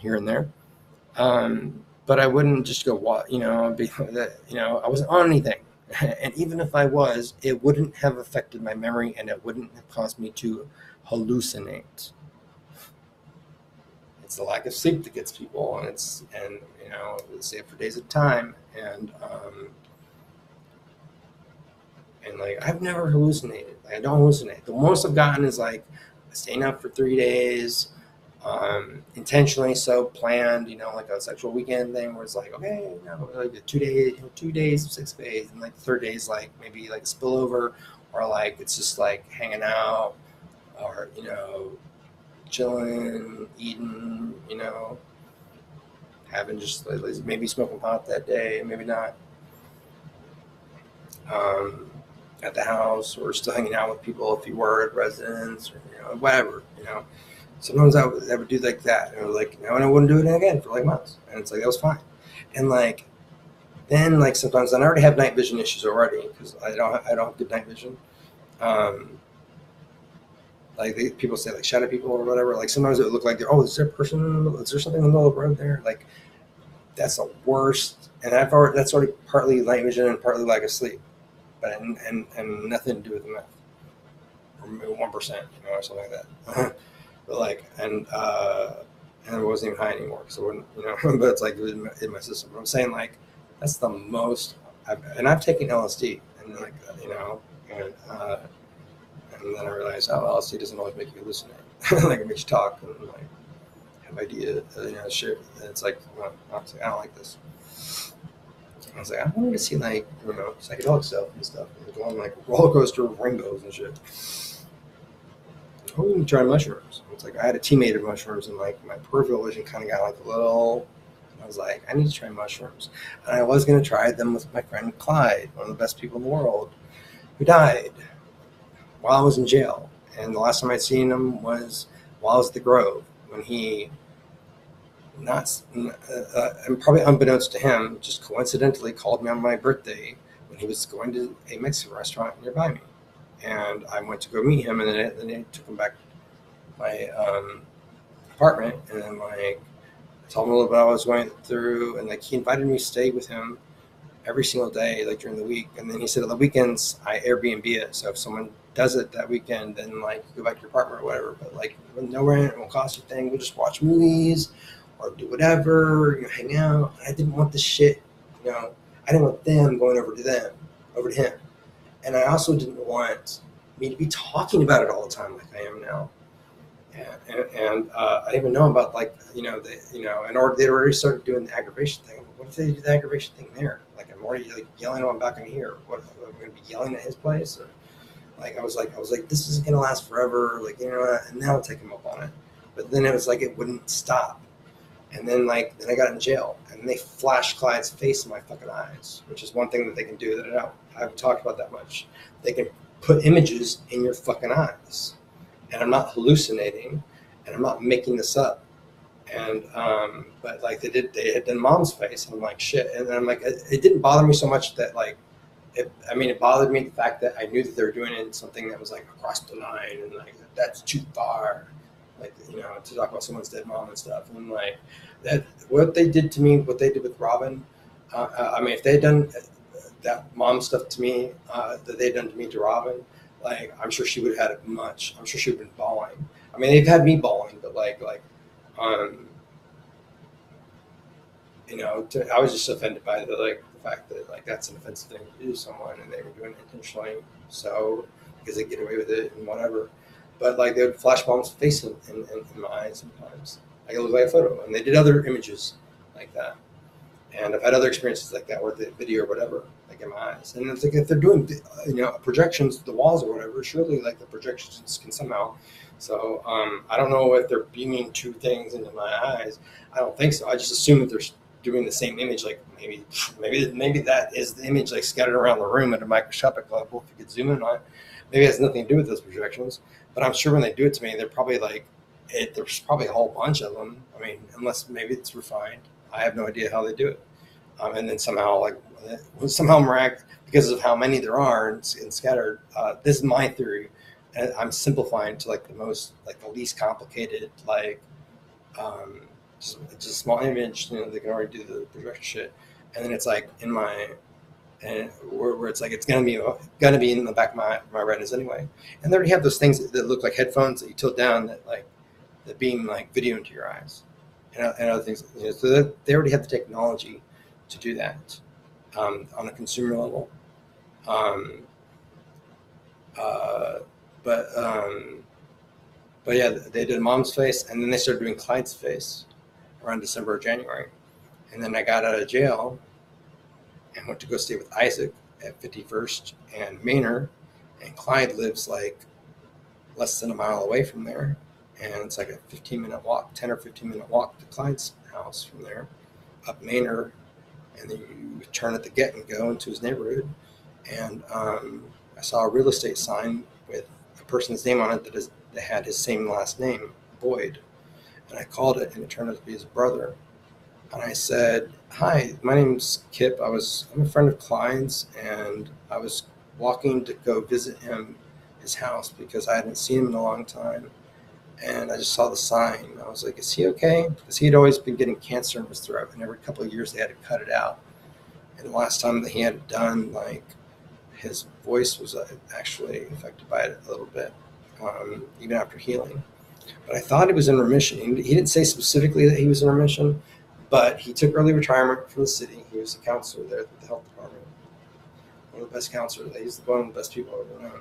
here and there. But I wouldn't just go walk, I wasn't on anything, and even if I was, it wouldn't have affected my memory, and it wouldn't have caused me to hallucinate. It's the lack of sleep that gets people, and stay up for days at a time, and like I've never hallucinated. Like, I don't hallucinate. The most I've gotten is like staying up for 3 days, intentionally so planned, like a sexual weekend thing where it's like, okay, like 2 days of 6 days, and like the third day is like maybe like a spillover, or like it's just like hanging out, or chilling, eating, having just maybe smoking pot that day, maybe not, at the house, or still hanging out with people if you were at residence, or whatever. Sometimes I would do like that, and and I wouldn't do it again for like months, and it's like that was fine. And like then like sometimes I already have night vision issues already, because I don't have good night vision. Like people say like shadow people or whatever. Like sometimes it would look like is there a person? Is there something in the middle of the road there? Like that's the worst. And that's already partly night vision and partly lack of sleep, but and nothing to do with the meth, or maybe 1%, or something like that. But like and I wasn't even high anymore, because I wouldn't, but it's like it was in my system. But I'm saying like that's the most. I've taken LSD, and like and then I realized, LSD doesn't always make you hallucinate. Like it makes you talk and like have ideas, shit. And it's like, well, I was like, I don't like this. I was like, I wanted to see like psychedelic stuff and stuff, and go on like a roller coaster with rainbows and shit. I wouldn't try mushrooms. It's like I had a teammate of mushrooms, and like my peripheral vision kind of got like a little. I was like, I need to try mushrooms, and I was gonna try them with my friend Clyde, one of the best people in the world, who died while I was in jail. And the last time I'd seen him was while I was at the Grove, when he, and probably unbeknownst to him, just coincidentally called me on my birthday when he was going to a Mexican restaurant nearby me. And I went to go meet him, and then I took him back to my apartment, and then like I told him a little bit what I was going through, and like he invited me to stay with him every single day, like during the week. And then he said on the weekends I Airbnb it, so if someone does it that weekend, then like you go back to your apartment or whatever. But like no rent, it won't cost you a thing. We'll just watch movies or do whatever, hang out. I didn't want this shit, I didn't want them going over to him. And I also didn't want me to be talking about it all the time like I am now. And I didn't even know about and or they'd already started doing the aggravation thing. What if they do the aggravation thing there? Like I'm already like yelling when I'm back in here. What am I going to be yelling at his place? Or I was like, this isn't going to last forever. Like and then I'll take him up on it. But then it was like it wouldn't stop. And then I got in jail, and they flashed Clyde's face in my fucking eyes, which is one thing that they can do that I haven't talked about that much. They can put images in your fucking eyes, and I'm not hallucinating, and I'm not making this up. And but they had done Mom's face, and I'm like shit. And then I'm like, it didn't bother me so much that it bothered me the fact that I knew that they were doing it in something that was like across the line, and like that's too far. To talk about someone's dead mom and stuff, and like that, what they did to me, what they did with Robin. If they had done that mom stuff to me, that they'd done to me to Robin, like I'm sure she would have had it much. I'm sure she would have been bawling. I mean, they've had me bawling, but I was just offended by the fact that that's an offensive thing to do to someone, and they were doing it intentionally, so because they get away with it and whatever. But they would flash Mom's face in my eyes sometimes. It looked like a photo, and they did other images like that. And I've had other experiences like that, where the video or whatever, in my eyes. And it's like if they're doing, projections, the walls or whatever, surely the projections can somehow. So I don't know if they're beaming two things into my eyes. I don't think so. I just assume that they're doing the same image. Maybe that is the image scattered around the room at a microscopic level. If you could zoom in on it, maybe it has nothing to do with those projections. But I'm sure when they do it to me, they're probably there's probably a whole bunch of them. I mean, unless maybe it's refined. I have no idea how they do it. And then somehow because of how many there are and scattered. This is my theory, and I'm simplifying to the most the least complicated just a small image. They can already do the projection shit, and then it's in my. And where it's it's gonna be in the back of my retinas anyway, and they already have those things that look like headphones that you tilt down that beam video into your eyes, and other things. So that they already have the technology to do that on a consumer level. But yeah, they did Mom's face, and then they started doing Clyde's face around December or January, and then I got out of jail and went to go stay with Isaac at 51st and Manor, and Clyde lives less than a mile away from there, and it's a 15-minute walk, 10 or 15-minute walk to Clyde's house from there, up Manor, and then you turn at the get and go into his neighborhood, and I saw a real estate sign with a person's name on it that had his same last name, Boyd, and I called it, and it turned out to be his brother. And I said, "Hi, my name's Kip. I'm a friend of Clyde's, and I was walking to go visit his house because I hadn't seen him in a long time. And I just saw the sign. I was like, is he okay? Because he had always been getting cancer in his throat, and every couple of years they had to cut it out. And the last time that he had it done, his voice was actually affected by it a little bit, even after healing. But I thought he was in remission. He didn't say specifically that he was in remission, but he took early retirement from the city. He was a counselor there at the health department. One of the best counselors. He's one of the best people I've ever known.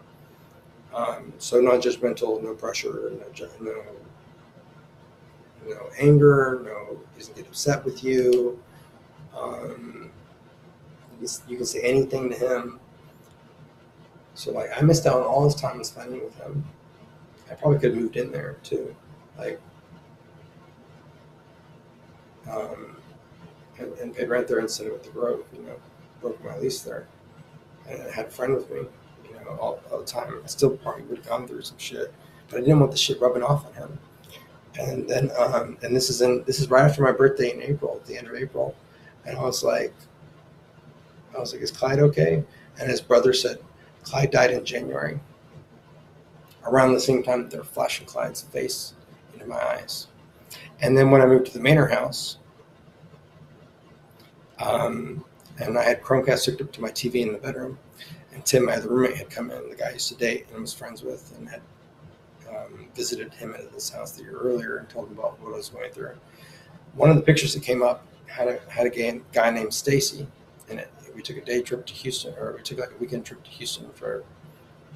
So non-judgmental, no pressure, no anger, he doesn't get upset with you. You can say anything to him. So I missed out on all his time spending with him. I probably could have moved in there too. And paid rent there instead of at the Grove, broke my lease there. And I had a friend with me, all the time. I still probably would have gone through some shit. but I didn't want the shit rubbing off on him. And then, and this is right after my birthday in April, at the end of April, and I was like, is Clyde okay? And his brother said, Clyde died in January, around the same time that they were flashing Clyde's face into my eyes. And then when I moved to the Manor house, and I had Chromecast hooked up to my TV in the bedroom, and Tim, my other roommate, had come in, the guy I used to date and was friends with, and had visited him at his house the year earlier and told him about what I was going through. One of the pictures that came up had a guy named Stacy in it. We took a day trip to Houston, or we took like a weekend trip to Houston for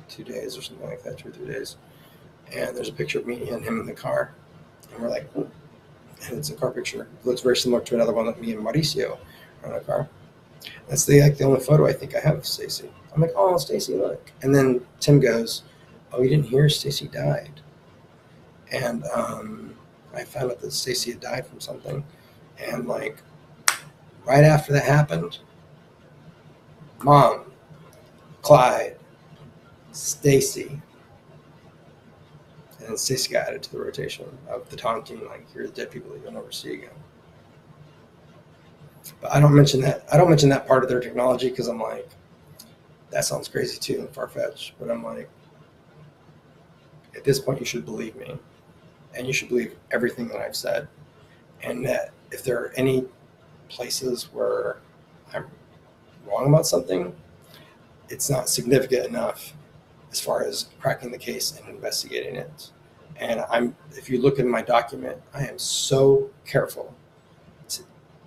2 days or something like that, 2 or 3 days. And there's a picture of me and him in the car, and we're like, and it's a car picture. It looks very similar to another one that me and Mauricio are in a car. That's the only photo I think I have of Stacy. I'm like, oh, Stacy, look. And then Tim goes, oh, you didn't hear Stacy died. And I found out that Stacy had died from something. And like right after that happened, Mom, Clyde, Stacy, and then Stacy got added to the rotation of the taunting, like, you're the dead people that you'll never see again. But I don't mention that part of their technology because I'm like, that sounds crazy too and far-fetched. But I'm like, at this point, you should believe me, and you should believe everything that I've said. And that if there are any places where I'm wrong about something, it's not significant enough as far as cracking the case and investigating it. And if you look at my document, I am so careful.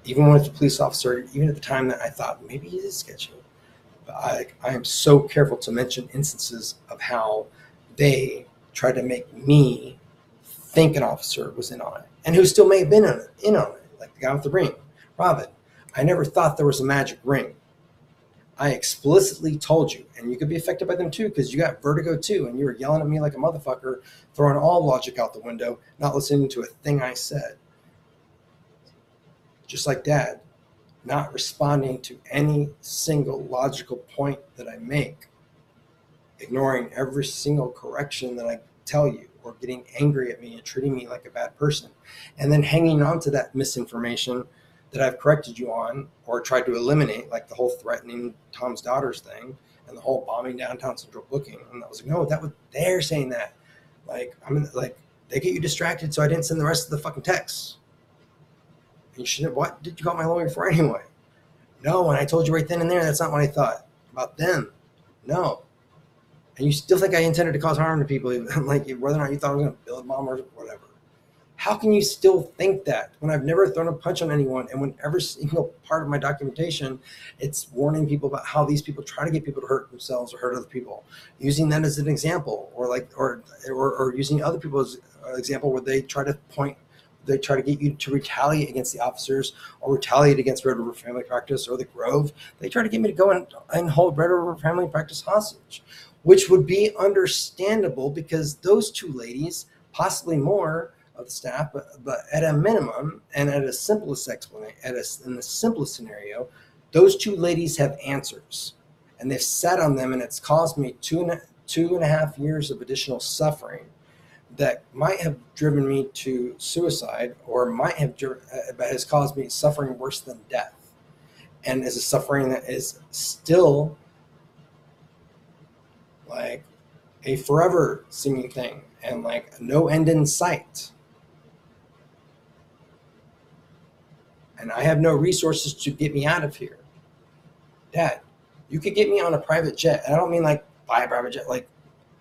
Even with the police officer, even at the time that I thought maybe he is sketchy, but I am so careful to mention instances of how they tried to make me think an officer was in on it, and who still may have been in on it, like the guy with the ring, Robin. I never thought there was a magic ring. I explicitly told you, and you could be affected by them too, because you got vertigo too, and you were yelling at me like a motherfucker, throwing all logic out the window, not listening to a thing I said. Just like Dad, not responding to any single logical point that I make, ignoring every single correction that I tell you, or getting angry at me and treating me like a bad person, and then hanging on to that misinformation that I've corrected you on or tried to eliminate, like the whole threatening Tom's daughters thing and the whole bombing downtown Central booking. And I was like, no, they're saying that. Like, they get you distracted, so I didn't send the rest of the fucking texts. You shouldn't. What did you call my lawyer for anyway? No, and I told you right then and there, that's not what I thought about them. No. And you still think I intended to cause harm to people, like whether or not you thought I was going to build a bomb or whatever. How can you still think that when I've never thrown a punch on anyone, and when every single part of my documentation, it's warning people about how these people try to get people to hurt themselves or hurt other people, using that as an example, or using other people as an example where they try to get you to retaliate against the officers or retaliate against Red River Family Practice or the Grove. They try to get me to go and hold Red River Family Practice hostage, which would be understandable because those two ladies, possibly more of the staff, but at a minimum and at a simplest explanation, in the simplest scenario, those two ladies have answers, and they've sat on them, and it's caused me two and a half years of additional suffering that might have driven me to suicide, or but has caused me suffering worse than death, and is a suffering that is still like a forever seeming thing, and like no end in sight. And I have no resources to get me out of here. Dad, you could get me on a private jet. And I don't mean like buy a private jet. Like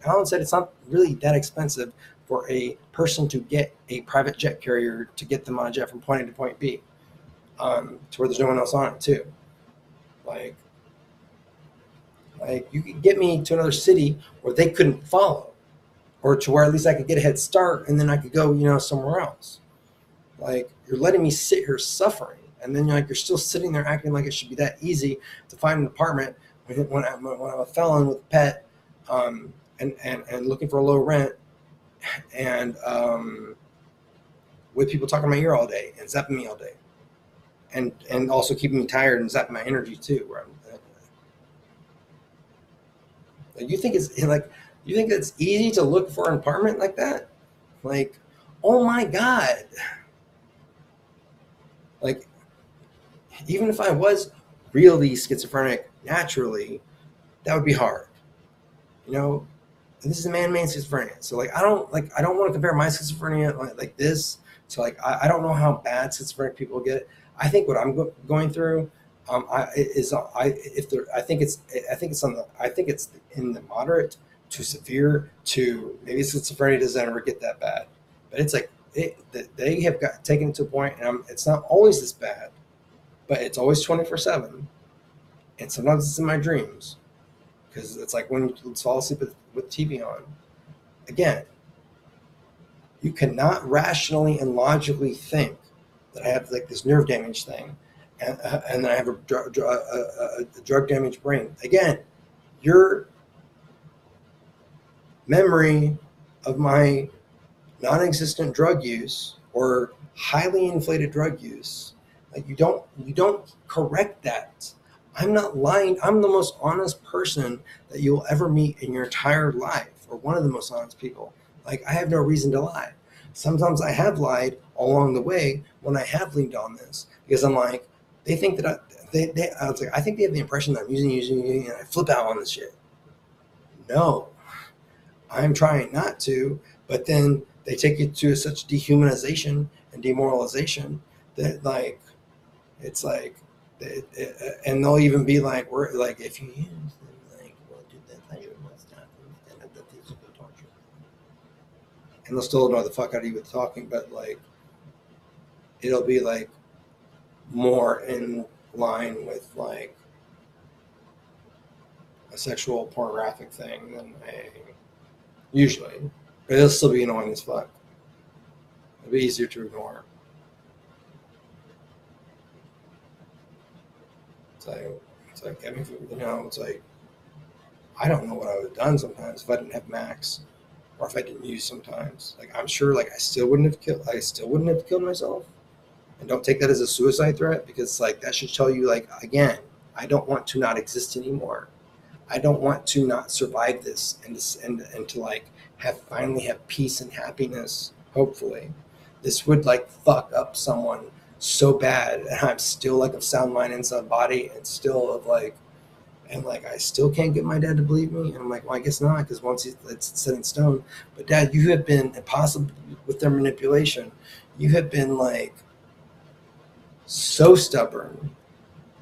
Alan said, it's not really that expensive for a person to get a private jet carrier to get them on a jet from point A to point B, to where there's no one else on it too. Like you could get me to another city where they couldn't follow, or to where at least I could get a head start, and then I could go, somewhere else. Like, you're letting me sit here suffering, and then you're still sitting there acting like it should be that easy to find an apartment when I'm a felon with a pet, and looking for a low rent, and with people talking in my ear all day and zapping me all day, and also keeping me tired and zapping my energy too. Where you think it's like You think it's easy to look for an apartment like that? Like, oh my God. Like, even if I was really schizophrenic naturally, that would be hard. You know, and this is a man-made schizophrenia. So like, I don't want to compare my schizophrenia like this. So like, I don't know how bad schizophrenic people get it. I think what I'm going through, I think it's in the moderate to severe to maybe schizophrenia doesn't ever get that bad, but it's like they have got taken it to a point, and it's not always this bad, but it's always 24/7, and sometimes it's in my dreams because it's like when you fall asleep with TV on. Again, you cannot rationally and logically think that I have like this nerve damage thing, and I have a drug damaged brain. Again, your memory of my non-existent drug use or highly inflated drug use, like you don't correct that. I'm not lying. I'm the most honest person that you'll ever meet in your entire life, or one of the most honest people. Like, I have no reason to lie. Sometimes I have lied along the way when I have leaned on this, because I'm like, they think that I was like, I think they have the impression that I'm using, and I flip out on this shit. No, I'm trying not to, but then they take it to such dehumanization and demoralization that like, it's like, and they'll even be like, we're like, if you use them, like, well, dude, that's how you must stop them, and that is good torture. And they'll still annoy the fuck out of you with talking, but like, it'll be like more in line with like a sexual pornographic thing than usually. But it'll still be annoying as fuck. It'll be easier to ignore. It's like, I mean, you know, it's like, I don't know what I would have done sometimes if I didn't have Max, or if I didn't use sometimes. Like, I'm sure, like, I still wouldn't have killed myself. And don't take that as a suicide threat, because like that should tell you, like, again, I don't want to not exist anymore. I don't want to not survive this and to like finally have peace and happiness. Hopefully, this would like fuck up someone so bad, and I'm still like of sound mind and sound body, and still of like, and like I still can't get my dad to believe me. And I'm like, well, I guess not, because once it's set in stone. But Dad, you have been impossible with their manipulation. You have been like so stubborn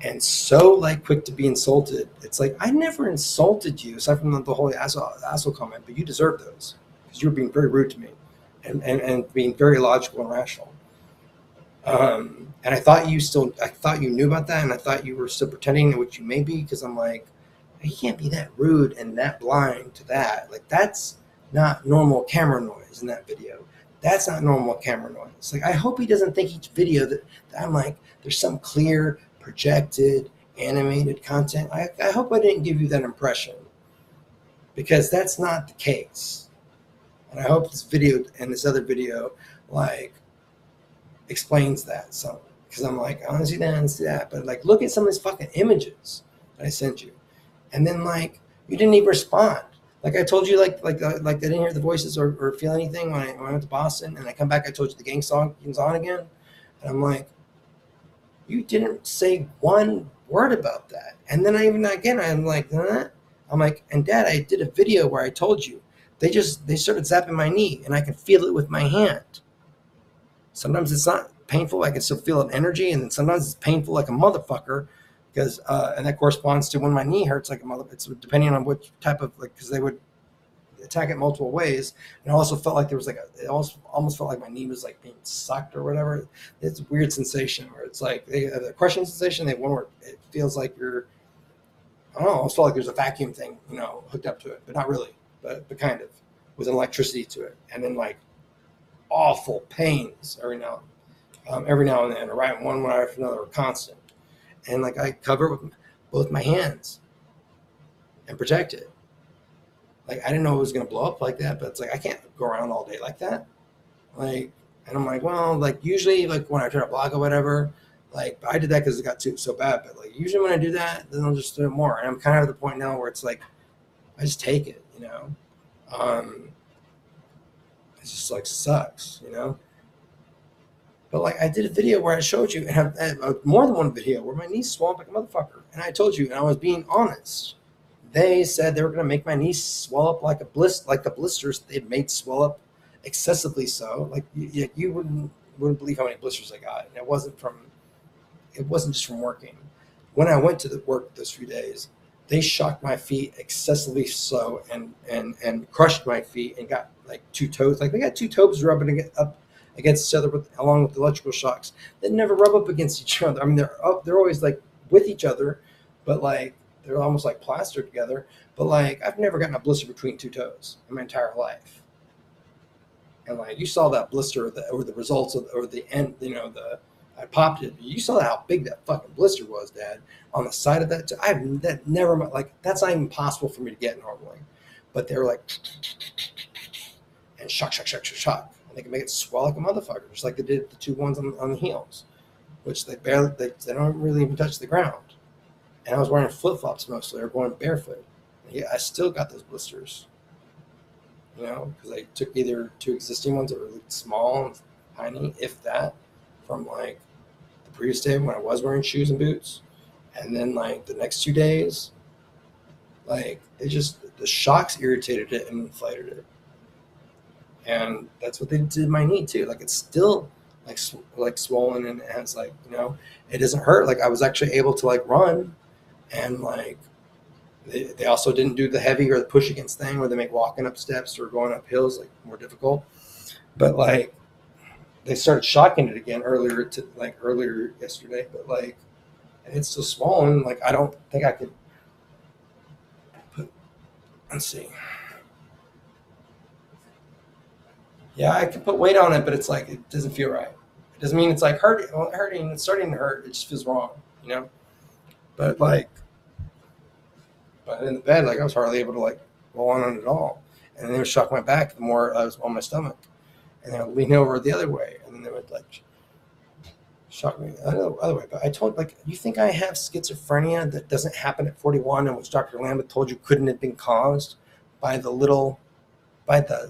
and so like quick to be insulted. It's like, I never insulted you aside from the whole asshole comment, but you deserve those because you were being very rude to me and being very illogical and rational. And I thought you knew about that, and I thought you were still pretending, which you may be, because I'm like, he can't be that rude and that blind to that. Like, that's not normal camera noise in that video. That's not normal camera noise. Like, I hope he doesn't think each video that I'm like, there's some clear, projected, animated content. I hope I didn't give you that impression, because that's not the case. And I hope this video and this other video, like, explains that. So, because I'm like, I want to see that and see that. But, like, look at some of these fucking images that I sent you. And then, like, you didn't even respond. Like I told you, like I didn't hear the voices or feel anything when I went to Boston, and I come back, I told you the Gangstalkers on again, and I'm like, you didn't say one word about that. And then I'm like, huh? I'm like, and Dad, I did a video where I told you. They started zapping my knee, and I can feel it with my hand. Sometimes it's not painful, I can still feel an energy, and sometimes it's painful like a motherfucker. Because and that corresponds to when my knee hurts like a mother. It's depending on which type of, like, because they would attack it multiple ways. And I also felt like there was like it almost felt like my knee was like being sucked or whatever. It's a weird sensation where it's like they have a crushing sensation. They have one where it feels like you're, I don't know, I almost felt like there's a vacuum thing, you know, hooked up to it, but not really, but kind of, with an electricity to it. And then like awful pains every now and then, right, one after another, constant. And like I cover it with both my hands and protect it. Like, I didn't know it was going to blow up like that, but it's like, I can't go around all day like that. Like, and I'm like, well, like usually like when I try to blog or whatever, like I did that because it got so bad. But like usually when I do that, then I'll just do it more. And I'm kind of at the point now where it's like, I just take it, you know? It just like sucks, you know. But like I did a video where I showed you, and have more than one video where my knees swelled like a motherfucker, and I told you, and I was being honest. They said they were going to make my knees swell up like like the blisters they'd made swell up excessively. So like you wouldn't believe how many blisters I got, and it wasn't just from working. When I went to the work those few days, they shocked my feet excessively so and crushed my feet and got like two toes. Like they got two toes rubbing up against each other along with electrical shocks. They never rub up against each other. I mean, they're always like with each other, but like they're almost like plastered together. But like I've never gotten a blister between two toes in my entire life. And like you saw that blister or the results of or the end, you know, I popped it. You saw how big that fucking blister was, Dad, on the side of that. That never like that's not even possible for me to get normally. But they were like and shock. And they can make it swell like a motherfucker, just like they did the two ones on the heels, which they don't really even touch the ground. And I was wearing flip flops mostly, or going barefoot. Yeah, I still got those blisters. You know, because I took either two existing ones that were really small and tiny, if that, from like the previous day when I was wearing shoes and boots, and then like the next 2 days, like the shocks irritated it and inflated it, and that's what they did to my knee too. Like it's still like swollen and it has like it doesn't hurt. Like I was actually able to like run, and like they also didn't do the heavy or the push against thing where they make walking up steps or going up hills like more difficult, but like they started shocking it again earlier yesterday, but like, and it's still swollen. Like I don't think I could let's see. Yeah, I could put weight on it, but it's like it doesn't feel right. It doesn't mean it's like hurting. It's starting to hurt. It just feels wrong, But like, but in the bed, like I was hardly able to like roll on it at all. And then they would shock my back the more I was on my stomach, and then I would lean over the other way, and then they would like shock me the other way. But I told you think I have schizophrenia that doesn't happen at 41, and which Dr. Lambeth told you couldn't have been caused by the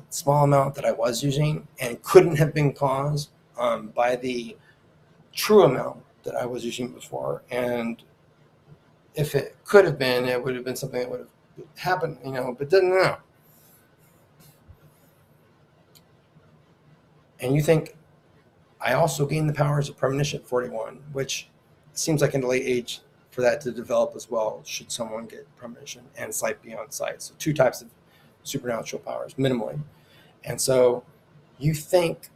small amount that I was using, and couldn't have been caused by the true amount that I was using before. And if it could have been, it would have been something that would have happened, but didn't know. And you think I also gained the powers of premonition at 41, which seems like in the late age for that to develop as well, should someone get premonition and sight beyond sight. So 2 types of supernatural powers, minimally. And so you think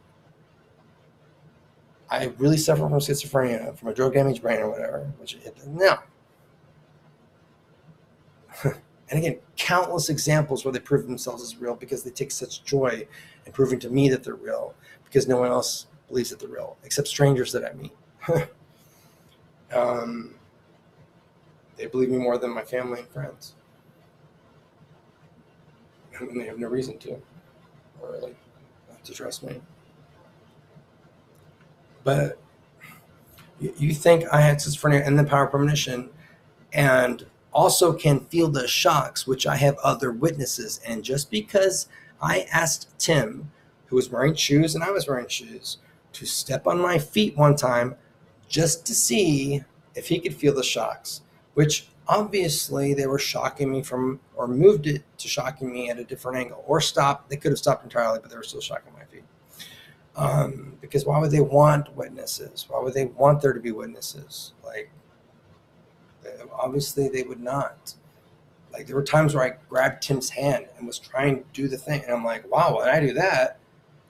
I really suffer from schizophrenia, from a drug damaged brain or whatever, no. And again, countless examples where they prove themselves as real because they take such joy in proving to me that they're real, because no one else believes that they're real, except strangers that I meet. They believe me more than my family and friends. And they have no reason to, or like to trust me. But you think I had schizophrenia and the power of premonition, and also can feel the shocks, which I have other witnesses. And just because I asked Tim, who was wearing shoes and I was wearing shoes, to step on my feet one time just to see if he could feel the shocks, which obviously they were shocking me from, or moved it to shocking me at a different angle, or stopped. They could have stopped entirely, but they were still shocking my feet. Because why would they want witnesses? Why would they want there to be witnesses? Like, obviously they would not. Like, there were times where I grabbed Tim's hand and was trying to do the thing, and I'm like, wow, when I do that,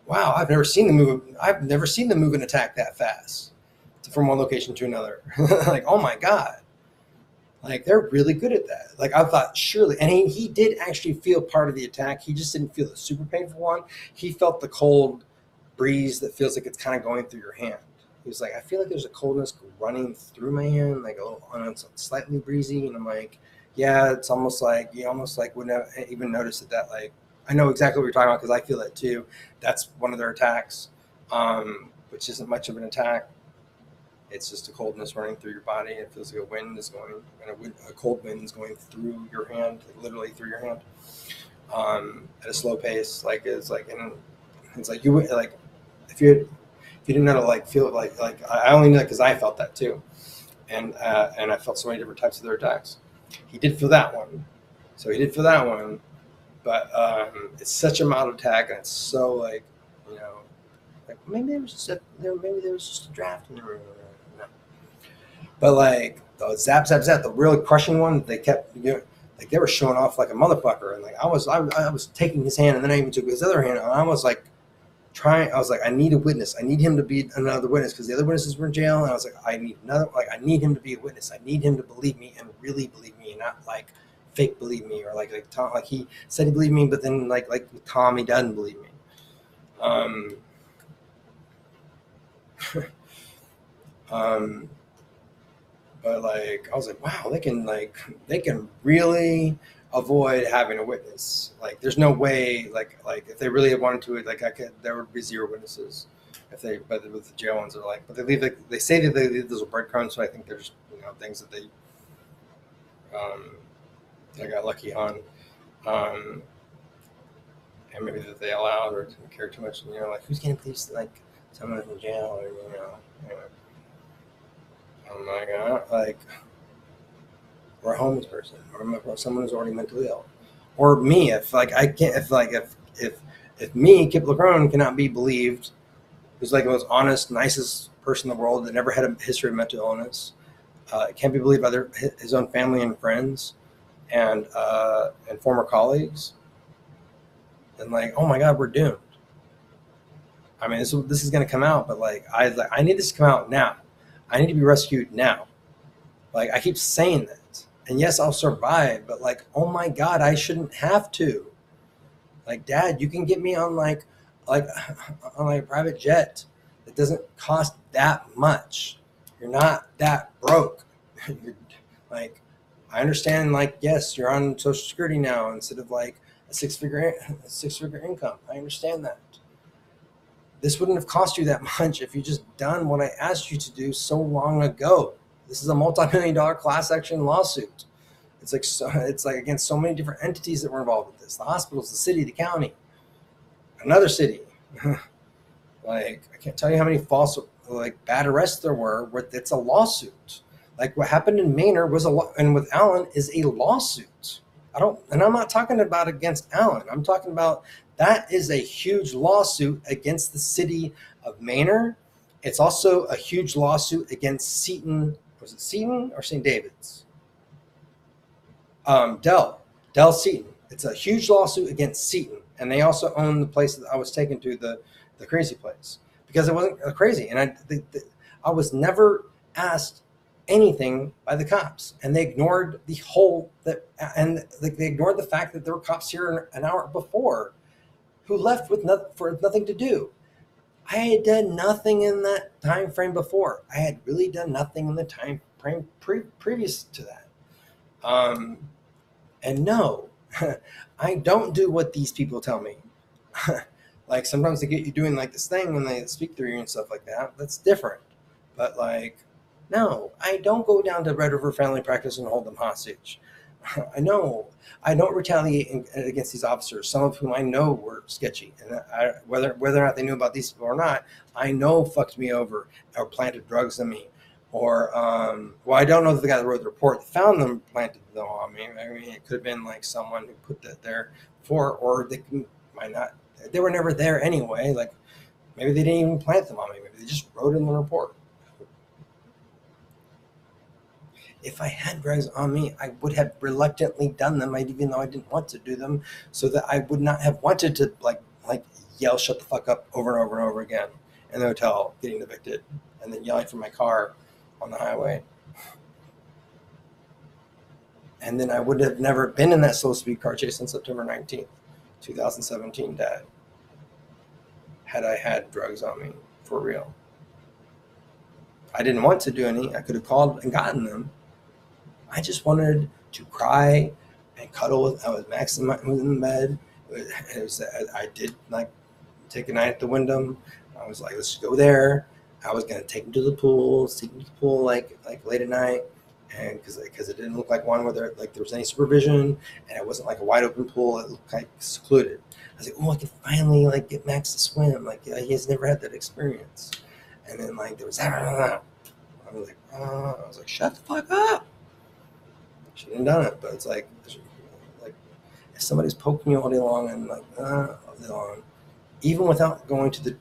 wow, I've never seen them move and attack that fast from one location to another. Like, oh my God. Like, they're really good at that. Like, I thought surely, and he did actually feel part of the attack. He just didn't feel the super painful one. He felt the cold breeze that feels like it's kind of going through your hand. He was like, I feel like there's a coldness running through my hand, like it's slightly breezy. And I'm like, yeah, it's almost like you wouldn't have even noticed that. Like, I know exactly what you're talking about because I feel it too. That's one of their attacks, which isn't much of an attack. It's just a coldness running through your body. It feels like a cold wind is going through your hand, like literally through your hand. at a slow pace. Like it's like, and it's like you like if you didn't know to like feel like I only know that because I felt that too, and I felt so many different types of their attacks. He did feel that one, so he did feel that one, but it's such a mild attack, and it's so like, you know, like maybe there was just a draft in the room. No. But like the zap zap zap, the really crushing one, they kept, you know, like they were showing off like a motherfucker, and like I was taking his hand, and then I even took his other hand, and I was like trying. I was like, I need a witness. I need him to be another witness because the other witnesses were in jail, and I was like, I need another. Like I need him to be a witness. I need him to believe me and really believe me, not like fake believe me, or like Tom, like he said he believed me, but then like with Tom, he doesn't believe me. Um, but like I was like, wow, they can really avoid having a witness. Like there's no way, like if they really wanted to, like there would be zero witnesses if they, but with the jail ones are like, but they leave, like, they say that they leave those breadcrumbs, so I think there's, you know, things that they got lucky on, and maybe that they allowed or didn't care too much, you know, like who's gonna police like someone in jail, or you know, anyway. I'm like, like, or a homeless person, or someone who's already mentally ill, or me. If like I can't, if me, Kip LaCrone, cannot be believed, who's like the most honest, nicest person in the world that never had a history of mental illness, can't be believed by his own family and friends, and former colleagues, then like, oh my God, we're doomed. I mean, this is going to come out, but like I need this to come out now. I need to be rescued now. Like I keep saying that, and yes, I'll survive, but like, oh my God, I shouldn't have to. Like, Dad, you can get me on like on like a private jet that doesn't cost that much. You're not that broke. You're like, I understand. Like, yes, you're on Social Security now instead of like a six-figure income. I understand that. This wouldn't have cost you that much if you just done what I asked you to do so long ago. This is a multi-million-dollar class action lawsuit. It's like against so many different entities that were involved with this: the hospitals, the city, the county, another city. Like I can't tell you how many false, like bad arrests there were where it's a lawsuit. Like what happened in Maynard was and with Allen is a lawsuit. And I'm not talking about against Allen. I'm talking about that is a huge lawsuit against the city of Maynard. It's also a huge lawsuit against Seton. Was it Seton or St. David's? Dell Seton. It's a huge lawsuit against Seton, and they also own the place that I was taken to, the crazy place, because it wasn't crazy, and I was never asked anything by the cops, and they ignored the whole that, and they ignored the fact that there were cops here an hour before who left with nothing to do. I had done nothing in that time frame before. I had really done nothing in the time frame previous to that. And no, I don't do what these people tell me. Like sometimes they get you doing like this thing when they speak through you and stuff like that. That's different. But like, no, I don't go down to Red River Family Practice and hold them hostage. I know I don't retaliate against these officers, some of whom I know were sketchy, and whether or not they knew about these people or not, I know fucked me over or planted drugs in me. Or, well, I don't know the guy that wrote the report that found them planted them on me. I mean, it could have been like someone who put that there for, or they might not. They were never there anyway. Like maybe they didn't even plant them on me. Maybe they just wrote it in the report. If I had drugs on me, I would have reluctantly done them, even though I didn't want to do them, so that I would not have wanted to like yell "shut the fuck up" over and over and over again in the hotel, getting evicted, and then yelling from my car on the highway. And then I would have never been in that slow speed car chase on September 19th, 2017, Dad, had I had drugs on me for real. I didn't want to do any. I could have called and gotten them. I just wanted to cry and cuddle with. I was Max in the bed. I did like take a night at the Wyndham. I was like, let's go there. I was gonna take him to the pool, like late at night, and because it didn't look like one where there was any supervision, and it wasn't like a wide open pool. It looked like secluded. I was like, oh, I can finally like get Max to swim. Like, yeah, he has never had that experience. And then like there was I was like, shut the fuck up. Shouldn't have done it, but it's like if somebody's poking you all day long and like all day long, even without going to the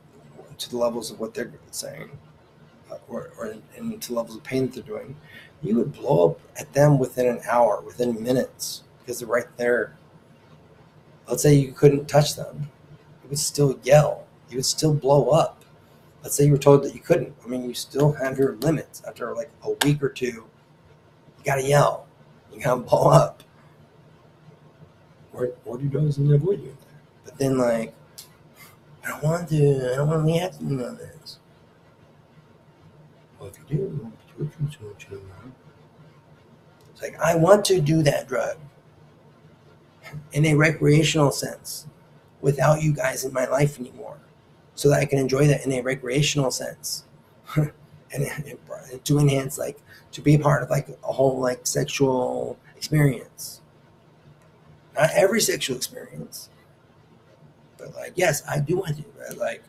levels of what they're saying, or into levels of pain that they're doing, you would blow up at them within an hour, within minutes, because they're right there. Let's say you couldn't touch them, you would still yell. You would still blow up. Let's say you were told that you couldn't. I mean, you still have your limits. After like a week or two, you gotta yell. You gotta blow up. Or do those and avoid doing that. But then like, I don't want to react to on this. Well, if you do, it's like, I want to do that drug in a recreational sense without you guys in my life anymore, so that I can enjoy that in a recreational sense. and to enhance, like, to be a part of like a whole like sexual experience. Not every sexual experience, but like, yes, I do want to, but like,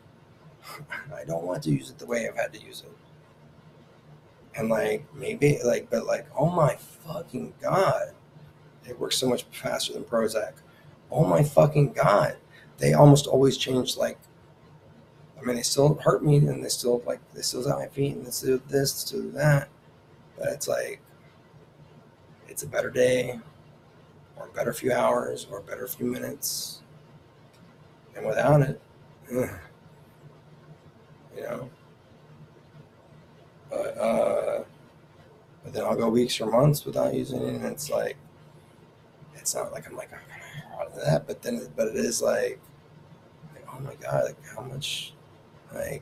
I don't want to use it the way I've had to use it. And like, maybe like, but like, oh my fucking God, it works so much faster than Prozac. Oh my fucking God. They almost always change, like, I mean, they still hurt me, and they still out my feet, and they still do this, still do that. But it's like, it's a better day, or a better few hours, or a better few minutes. And without it, you know. But then I'll go weeks or months without using it, and it's like, it's not like I'm like, oh, out of that, but it is like, oh my God, like how much, like,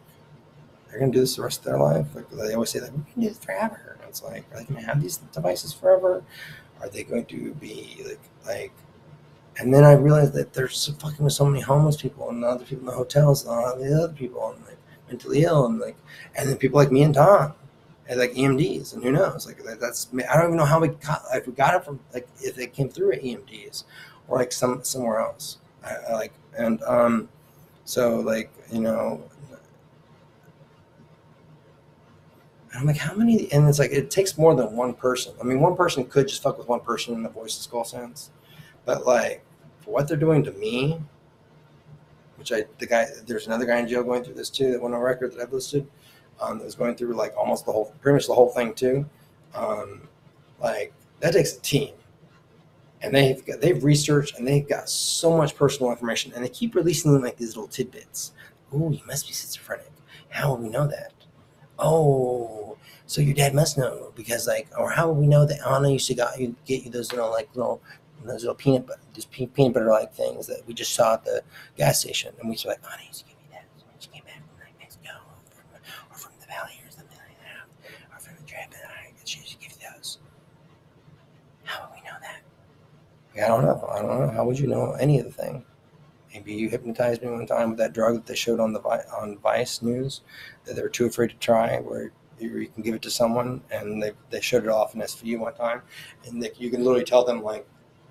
they're gonna do this the rest of their life. Like they always say, like, we can do this forever. And it's like, are they gonna have these devices forever? Are they going to be like? And then I realized that they're fucking with so many homeless people and other people in the hotels and all the other people and like mentally ill and then people like me and Tom and like EMDs, and who knows, like that's, I don't even know how we got it from, like, if it came through at EMDs or like somewhere else. I like, and so like, you know, I'm like, how many? And it's like, it takes more than one person. I mean, one person could just fuck with one person in the VoiceToSkull sense, but like, for what they're doing to me, there's another guy in jail going through this too, that went on record that I've listed, that was going through like almost pretty much the whole thing too. Like, that takes a team, and they've researched, and they've got so much personal information, and they keep releasing them like these little tidbits. Oh, you must be schizophrenic. How will we know that? Oh, so your dad must know, because like, or how would we know that Anna used to get you those, you know, like those little peanut butter like things that we just saw at the gas station, and we used to be like, Anna used to give me that when she came back from like Mexico or from the valley or something like that, or from the trip, and she used to give you those. How would we know that? Like, I don't know. How would you know any of the thing? Maybe you hypnotized me one time with that drug that they showed on Vice News that they were too afraid to try, where you can give it to someone, and they showed it off in SVU one time, and you can literally tell them like,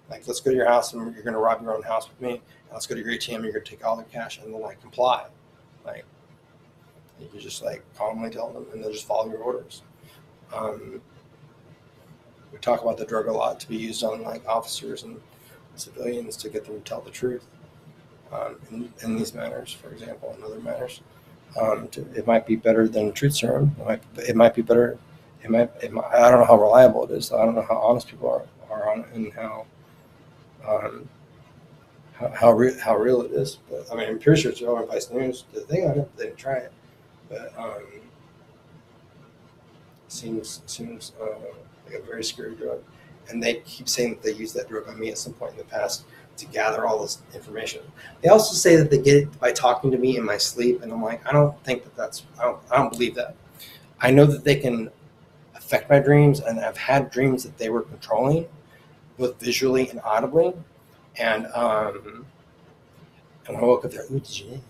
let's go to your house, and you're going to rob your own house with me, and let's go to your ATM, and you're going to take all their cash, and they'll like comply. Like, you can just like calmly tell them, and they'll just follow your orders. We talk about the drug a lot to be used on like officers and civilians to get them to tell the truth. In these matters, for example, and other matters, it might be better than truth serum. It might be better. I don't know how reliable it is. So I don't know how honest people are on it, and how real it is. But I mean, I'm pretty sure it's all on Vice News. The thing on it, they didn't try it, but seems like a very scary drug. And they keep saying that they used that drug on me at some point in the past to gather all this information. They also say that they get it by talking to me in my sleep, and I'm like, I don't think I don't believe that. I know that they can affect my dreams, and I've had dreams that they were controlling, both visually and audibly. And when I woke up there, ooh, did you?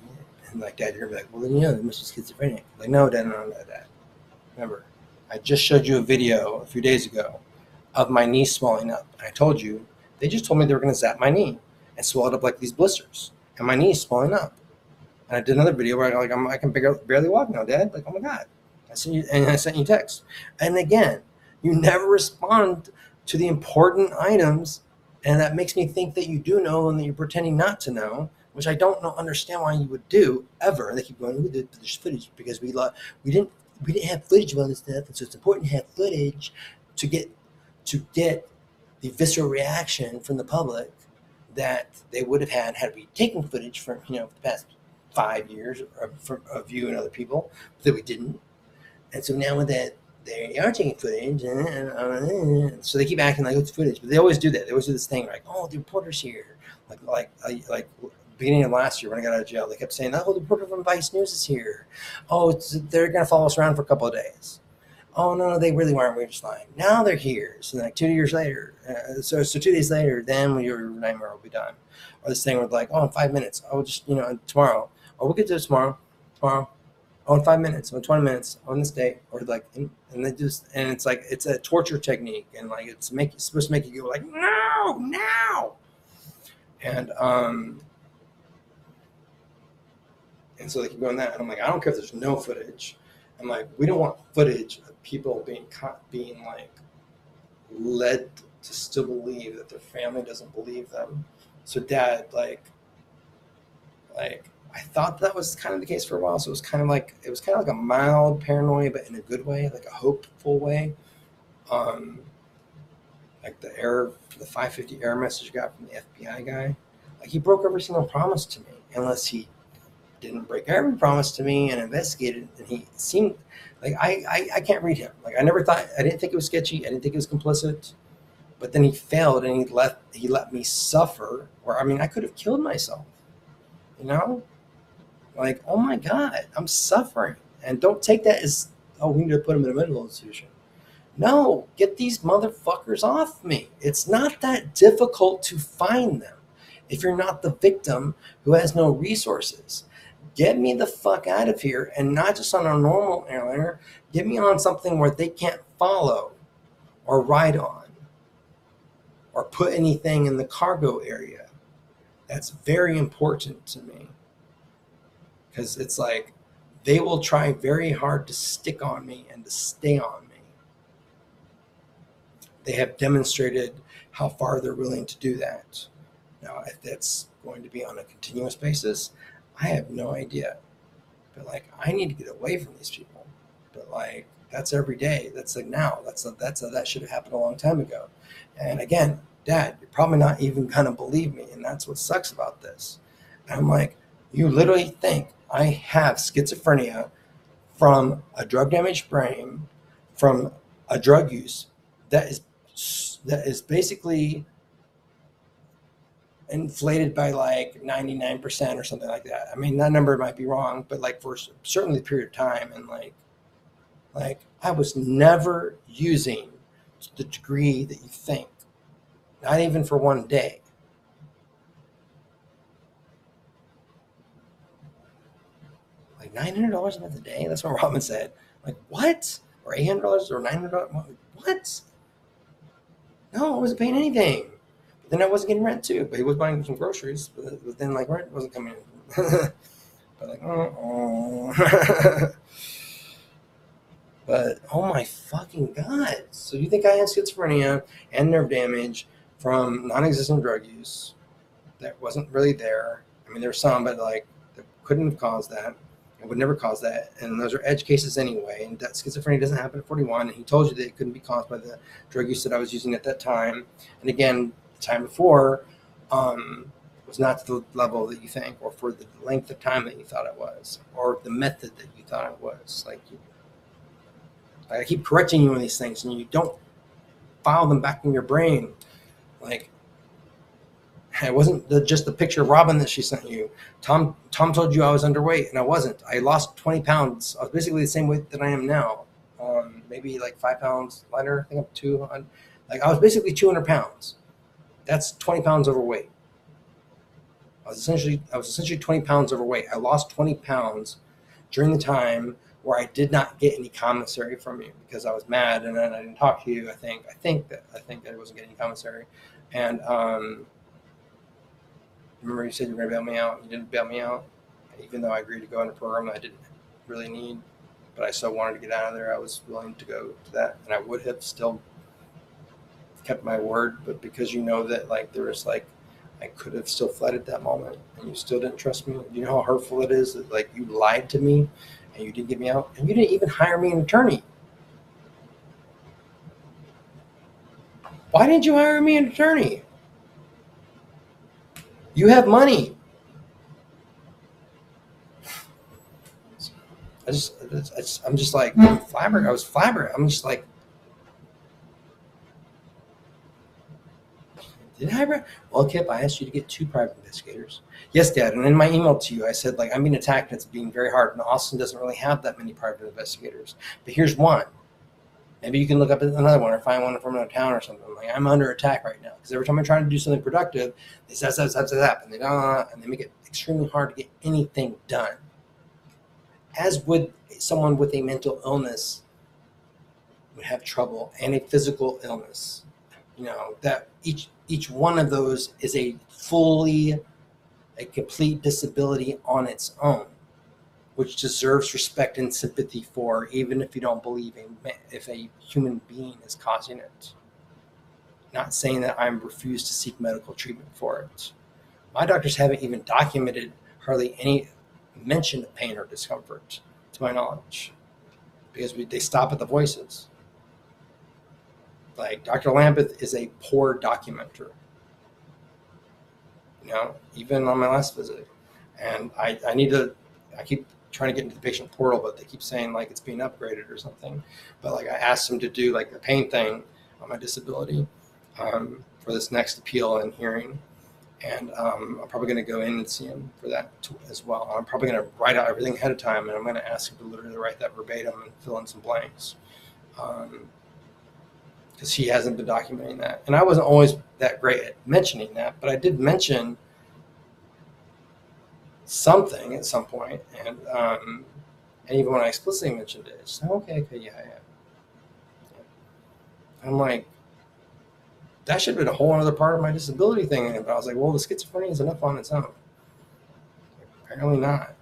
And like, Dad, you're gonna be like, well, then, you know, they must be schizophrenic. Like, no, Dad, no, Dad. Remember, I just showed you a video a few days ago of my knee swelling up. And I told you, they just told me they were going to zap my knee and swell it up like these blisters. And my knee is swelling up. And I did another video where I can barely walk now, Dad. Like, oh my God. I sent you text. And again, you never respond to the important items. And that makes me think that you do know and that you're pretending not to know, which I don't understand why you would do ever. And they keep going, there's footage because we didn't have footage of all this stuff. And so it's important to have footage to get the visceral reaction from the public that they would have had we taken footage from, the past 5 years of you and other people that we didn't. And so now with that, they are taking footage, so they keep acting like it's footage. But they always do that. They always do this thing like, oh, the reporter's here. Like beginning of last year when I got out of jail, they kept saying, oh, the reporter from Vice News is here. Oh, they're going to follow us around for a couple of days. Oh, no, they really weren't. We were just lying. Now they're here. So like 2 years later, so 2 days later, then your nightmare will be done. Or this thing where like, oh, in 5 minutes. Oh, just, tomorrow. Oh, we'll get to it tomorrow. Oh, in 5 minutes, or 20 minutes, on this day, or like, and they just, and it's like, it's a torture technique, and like, it's supposed to make you go like, no, now. And so they keep going that, and I'm like, I don't care if there's no footage. I'm like, we don't want footage of people being like led to still believe that their family doesn't believe them. So Dad, like I thought that was kind of the case for a while. So it was kind of like a mild paranoia, but in a good way, like a hopeful way. Like the 550 error message I got from the FBI guy. Like he broke every single promise to me, unless he didn't break every promise to me and investigated. And he seemed like I can't read him. Like I didn't think it was sketchy. I didn't think it was complicit. But then he failed and he let me suffer. Where I could have killed myself. Like, oh my God, I'm suffering. And don't take that as, oh, we need to put him in a mental institution. No, get these motherfuckers off me. It's not that difficult to find them if you're not the victim who has no resources. Get me the fuck out of here, and not just on a normal airliner. Get me on something where they can't follow or ride on or put anything in the cargo area. That's very important to me. Because it's like they will try very hard to stick on me and to stay on me. They have demonstrated how far they're willing to do that. Now, if that's going to be on a continuous basis, I have no idea. But like, I need to get away from these people. But like, that's every day. That's like now. That should have happened a long time ago. And again, Dad, you're probably not even gonna believe me, and that's what sucks about this. And I'm like, you literally think I have schizophrenia from a drug-damaged brain, from a drug use that is basically inflated by like 99% or something like that. That number might be wrong, but like for certainly the period of time, and like I was never using to the degree that you think, not even for one day. Like $900 a month a day? That's what Robin said. Like, what? Or $800 or $900? What? No, I wasn't paying anything. But then I wasn't getting rent too. But he was buying some groceries. But then like rent wasn't coming in. But like, But oh my fucking God. So you think I have schizophrenia and nerve damage from non-existent drug use that wasn't really there? There's some, but like that couldn't have caused that. It would never cause that. And those are edge cases anyway. And that schizophrenia doesn't happen at 41. And he told you that it couldn't be caused by the drug use that I was using at that time. And again, the time before was not to the level that you think, or for the length of time that you thought it was, or the method that you thought it was. Like I keep correcting you on these things, and you don't file them back in your brain. Like, it wasn't just the picture of Robin that she sent you. Tom told you I was underweight, and I wasn't. I lost 20 pounds. I was basically the same weight that I am now. Maybe like 5 pounds lighter. I think I'm 200. Like, I was basically 200 pounds. That's 20 pounds overweight. I was essentially 20 pounds overweight. I lost 20 pounds during the time where I did not get any commissary from you because I was mad and then I didn't talk to you. I think that I wasn't getting any commissary. And remember you said you were going to bail me out. You didn't bail me out, even though I agreed to go on a program that I didn't really need, but I still wanted to get out of there. I was willing to go to that, and I would have still kept my word, but because you know that like there was like I could have still fled at that moment, and you still didn't trust me. You know how hurtful it is that like you lied to me, and you didn't get me out, and you didn't even hire me an attorney. Why didn't you hire me an attorney? You have money. I'm just like flabbergasted. I was flabbergasted. I'm just like, did I? Well, Kip, I asked you to get 2 private investigators. Yes, Dad. And in my email to you, I said, like, I'm being attacked and it's being very hard. And Austin doesn't really have that many private investigators. But here's one. Maybe you can look up another one or find one from another town or something. Like, I'm under attack right now. Because every time I try to do something productive, they zap, and they don't, and they make it extremely hard to get anything done. As would someone with a mental illness would have trouble, and a physical illness. You know, that each one of those is a complete disability on its own, which deserves respect and sympathy for, even if you don't believe if a human being is causing it. Not saying that I refuse to seek medical treatment for it. My doctors haven't even documented hardly any mention of pain or discomfort, to my knowledge, because they stop at the voices. Like Dr. Lambeth is a poor documenter. You know, even on my last visit, and I keep trying to get into the patient portal, but they keep saying like it's being upgraded or something. But like I asked them to do like the pain thing on my disability for this next appeal and hearing. And I'm probably going to go in and see him for that as well. I'm probably going to write out everything ahead of time, and I'm going to ask him to literally write that verbatim and fill in some blanks. Because he hasn't been documenting that. And I wasn't always that great at mentioning that, but I did mention something at some point. And even when I explicitly mentioned it, it's like, okay, yeah. I'm like, that should have been a whole other part of my disability thing. But I was like, well, the schizophrenia is enough on its own. Apparently not.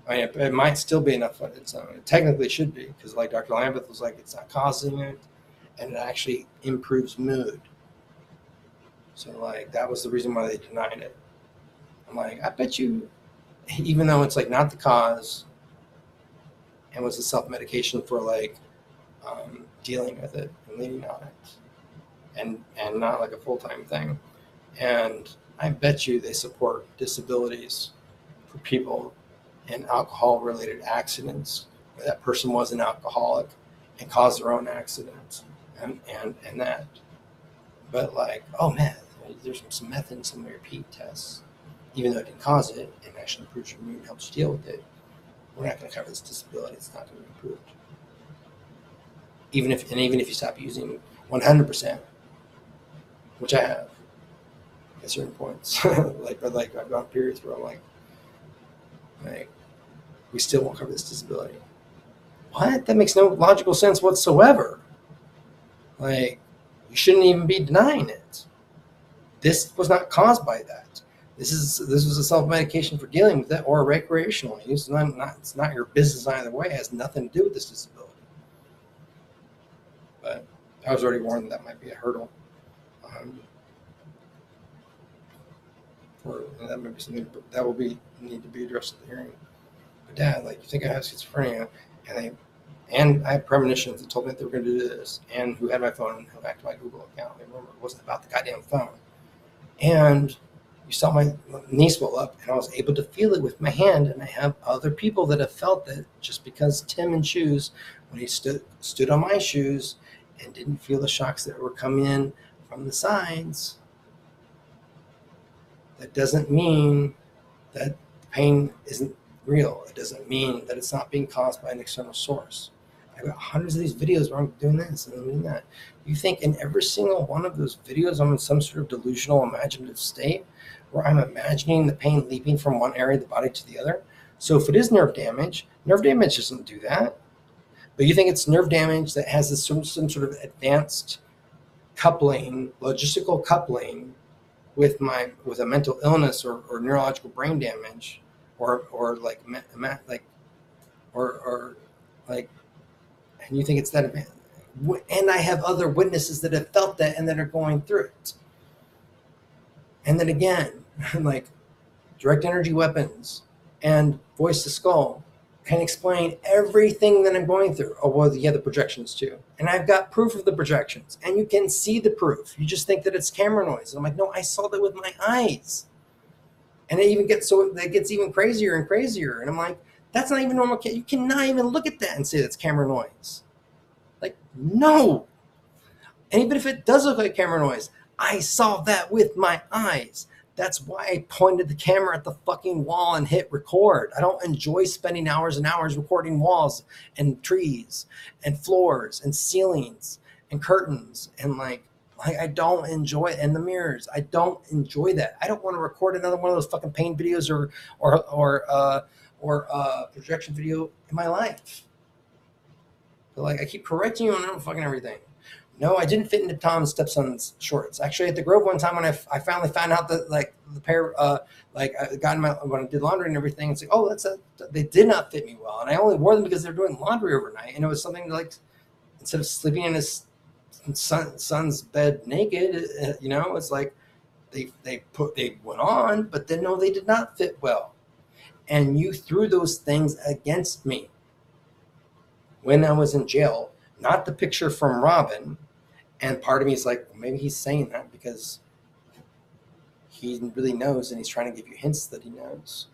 I mean, it might still be enough on its own. It technically should be, because like Dr. Lambeth was like, it's not causing it, and it actually improves mood. So like, that was the reason why they denied it. I'm like, I bet you, even though it's like not the cause, and was a self-medication for like dealing with it and leaning on it, and not like a full-time thing. And I bet you they support disabilities for people in alcohol-related accidents where that person was an alcoholic and caused their own accidents and that. But like, oh man, there's some meth in some of your PET tests, even though it didn't cause it and actually improves your mood and helps you deal with it. We're not going to cover this disability. It's not going to be improved. Even if you stop using 100%, which I have at certain points, but I've gone periods where I'm like, we still won't cover this disability. What? That makes no logical sense whatsoever. Like, you shouldn't even be denying it. This was not caused by that. This was a self-medication for dealing with it or a recreational use. It's not your business either way. It has nothing to do with this disability. But I was already warned that might be a hurdle. That may be something that will need to be addressed at the hearing. But Dad, like, you think I have schizophrenia, and I have premonitions that told me that they were going to do this, and who had my phone and who hacked my Google account. I remember it wasn't about the goddamn phone. And you saw my knee swell up, and I was able to feel it with my hand, and I have other people that have felt it just because Tim in shoes, when he stood on my shoes and didn't feel the shocks that were coming in from the sides. That doesn't mean that the pain isn't real. It doesn't mean that it's not being caused by an external source. I've got hundreds of these videos where I'm doing this and I'm doing that. You think in every single one of those videos I'm in some sort of delusional imaginative state where I'm imagining the pain leaping from one area of the body to the other? So if it is nerve damage doesn't do that. But you think it's nerve damage that has this some sort of advanced coupling, logistical coupling with a mental illness or neurological brain damage, or and you think it's that advanced. And I have other witnesses that have felt that and that are going through it. And then again, like direct energy weapons and VoiceToSkull can explain everything that I'm going through. Oh, well, yeah, the projections too. And I've got proof of the projections, and you can see the proof. You just think that it's camera noise. And I'm like, no, I saw that with my eyes. And it gets even crazier and crazier. And I'm like, that's not even normal. You cannot even look at that and say that's camera noise. Like, no. And even if it does look like camera noise, I saw that with my eyes. That's why I pointed the camera at the fucking wall and hit record. I don't enjoy spending hours and hours recording walls and trees and floors and ceilings and curtains and like I don't enjoy it. And the mirrors. I don't enjoy that. I don't want to record another one of those fucking paint videos or projection video in my life. But like I keep correcting you on fucking everything. No, I didn't fit into Tom's stepson's shorts. Actually, at the Grove one time when I finally found out that like the pair, like I got in when I did laundry and everything, it's like, oh, they did not fit me well, and I only wore them because they're doing laundry overnight, and it was something like instead of sleeping in his son's bed naked, it's like they went on, but then no, they did not fit well, and you threw those things against me when I was in jail. Not the picture from Robin. And part of me is like, well, maybe he's saying that because he really knows and he's trying to give you hints that he knows.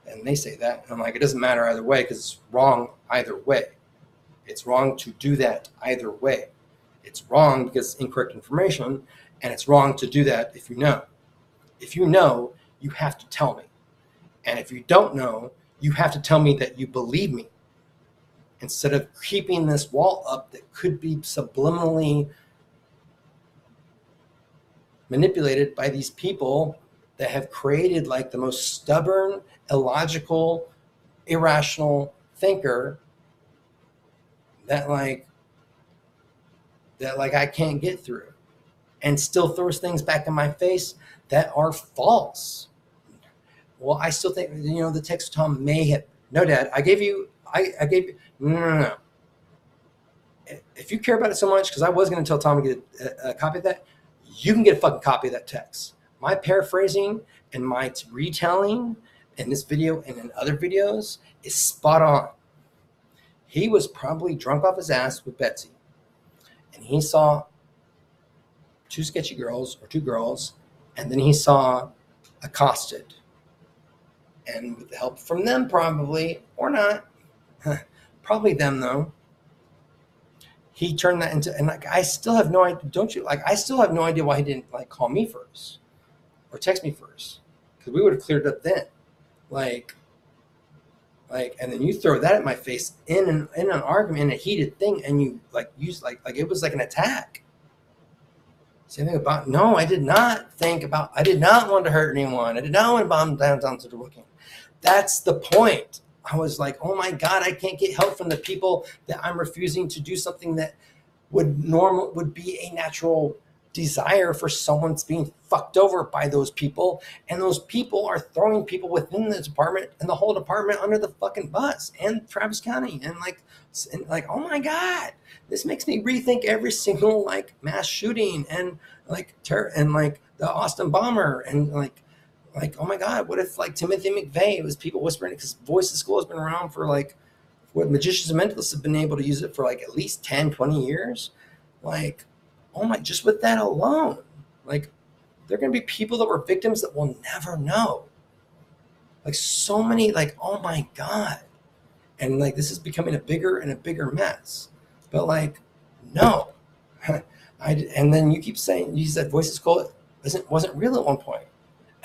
And they say that. And I'm like, it doesn't matter either way because it's wrong either way. It's wrong to do that either way. It's wrong because it's incorrect information. And it's wrong to do that if you know. If you know, you have to tell me. And if you don't know, you have to tell me that you believe me. Instead of keeping this wall up that could be subliminally manipulated by these people that have created like the most stubborn, illogical, irrational thinker that I can't get through, and still throws things back in my face that are false. Well, I still think, the text Tom may have, no, Dad, I gave you, no. If you care about it so much, because I was going to tell Tom to get a copy of that, you can get a fucking copy of that text. My paraphrasing and my retelling in this video and in other videos is spot on. He was probably drunk off his ass with Betsy, and he saw two sketchy girls or two girls, and then he saw accosted. And with the help from them, probably, or not, probably them though, he turned that into, and like, I still have no idea, don't you? Like, I still have no idea why he didn't like call me first or text me first, because we would have cleared up then. Like, and then you throw that at my face in an argument, in a heated thing, and you like use like it was like an attack. Same thing about, no, I did not want to hurt anyone. I did not want to bomb downtown to the Brooklyn. That's the point. I was like, oh my God, I can't get help from the people that I'm refusing to do something that would be a natural desire for someone's being fucked over by those people. And those people are throwing people within the department and the whole department under the fucking bus, and Travis County. And oh my God, this makes me rethink every single like mass shooting and like terror and like the Austin bomber and like, oh my God, what if like Timothy McVeigh, it was people whispering it, because VoiceToSkull has been around for like, what, magicians and mentalists have been able to use it for like at least 10, 20 years. Like, oh my, just with that alone, like there are going to be people that were victims that we'll never know. Like so many, like, oh my God. And like, this is becoming a bigger and a bigger mess. But like, no. And then you keep saying, you said VoiceToSkull wasn't real at one point.